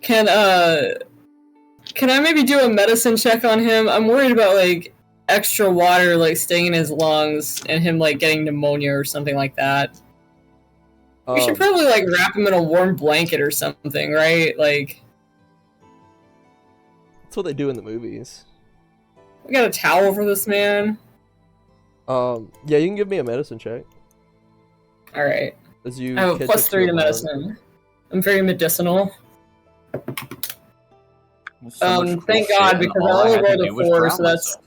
Can I maybe do a medicine check on him? I'm worried about like extra water like staying in his lungs and him like getting pneumonia or something like that. We should probably like wrap him in a warm blanket or something, right? Like
That's what they do in the movies.
we got a towel for this man.
Yeah, you can give me a medicine check.
All right.
As you
I have a
catch
plus
up
3 to
him.
medicine. I'm very medicinal.
So much cool
Thank
shit,
God,
and
because I
all
only
had to
rolled
do
a
was
4,
drown
so that's
myself.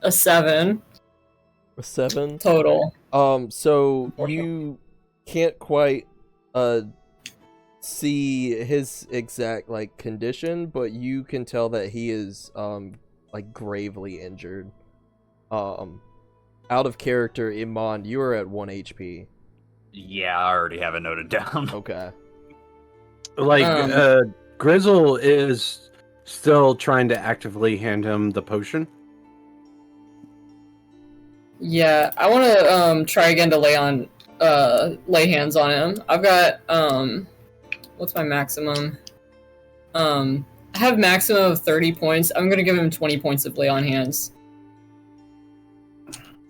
a 7
A 7.
total.
So
Okay.
you can't quite see his exact like condition, but you can tell that he is like gravely injured. Out of character, Iman, you are at 1 HP.
Yeah, I already have it noted down.
Okay.
Like, Grizzle is still trying to actively hand him the potion.
Yeah, I want to try again to lay hands on him. I've got what's my maximum? I have maximum of 30 points. I'm gonna give him 20 points of lay on hands.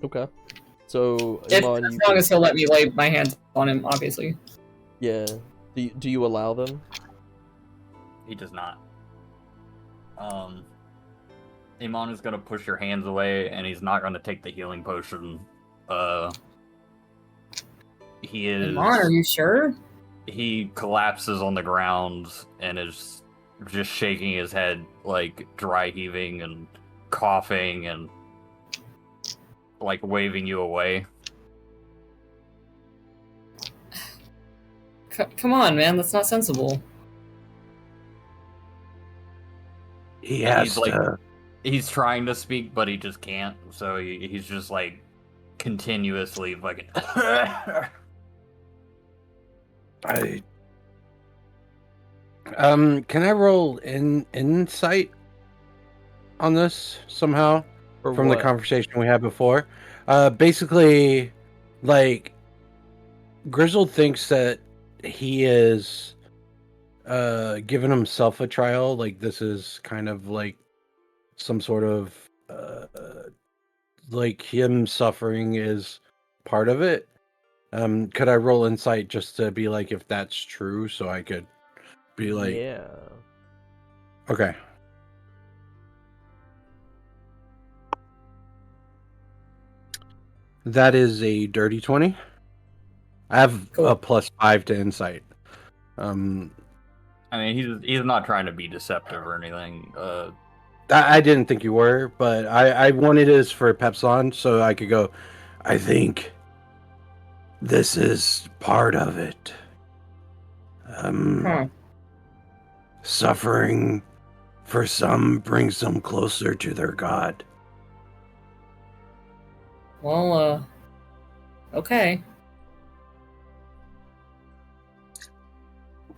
Okay. So
If,
Iman,
as long as he'll let me lay my hands on him, obviously.
yeah. Do you allow them?
He does not. Iman is gonna push your hands away, and he's not gonna take the healing potion. He is.
Come on, are you sure?
He collapses on the ground and is just shaking his head, like dry heaving and coughing and like waving you away.
Come on, man, that's not sensible.
He
And
has
he's, like,
to.
He's trying to speak, but he just can't. So he's just like continuously fucking.
Can I roll insight on this somehow
Or
from
what?
the conversation we had before? Basically, like, Grizzle thinks that he is giving himself a trial. Like, this is kind of like some sort of like him suffering is part of it. Could I roll insight just to be like if that's true, so I could be like,
yeah.
okay. That is a dirty 20. I have
Cool.
a +5 to insight.
I mean, he's not trying to be deceptive or anything.
I didn't think you were, but I wanted this for Pepson so I could go, I think this is part of it.
Huh.
Suffering for some brings them closer to their god.
Well, okay.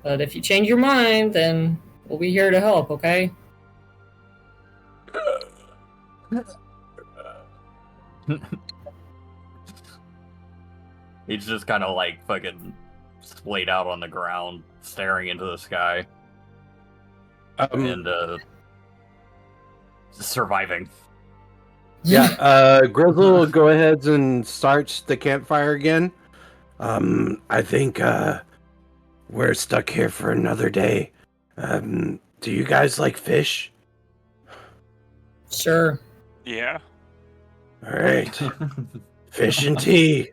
But if you change your mind, then we'll be here to help, okay?
He's just kind of like fucking splayed out on the ground, staring into the sky, and surviving.
Yeah, Grizzle go ahead and starts the campfire again. I think we're stuck here for another day. Do you guys like fish?
Sure.
Yeah.
All right, fish and tea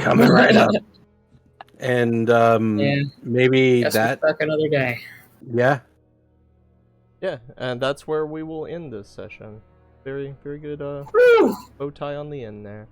coming right up. And
Yeah.
maybe
Guess
that.
we're stuck another day.
Yeah.
Yeah, and that's where we will end this session. Very, very good
Whew!
bow tie on the end there.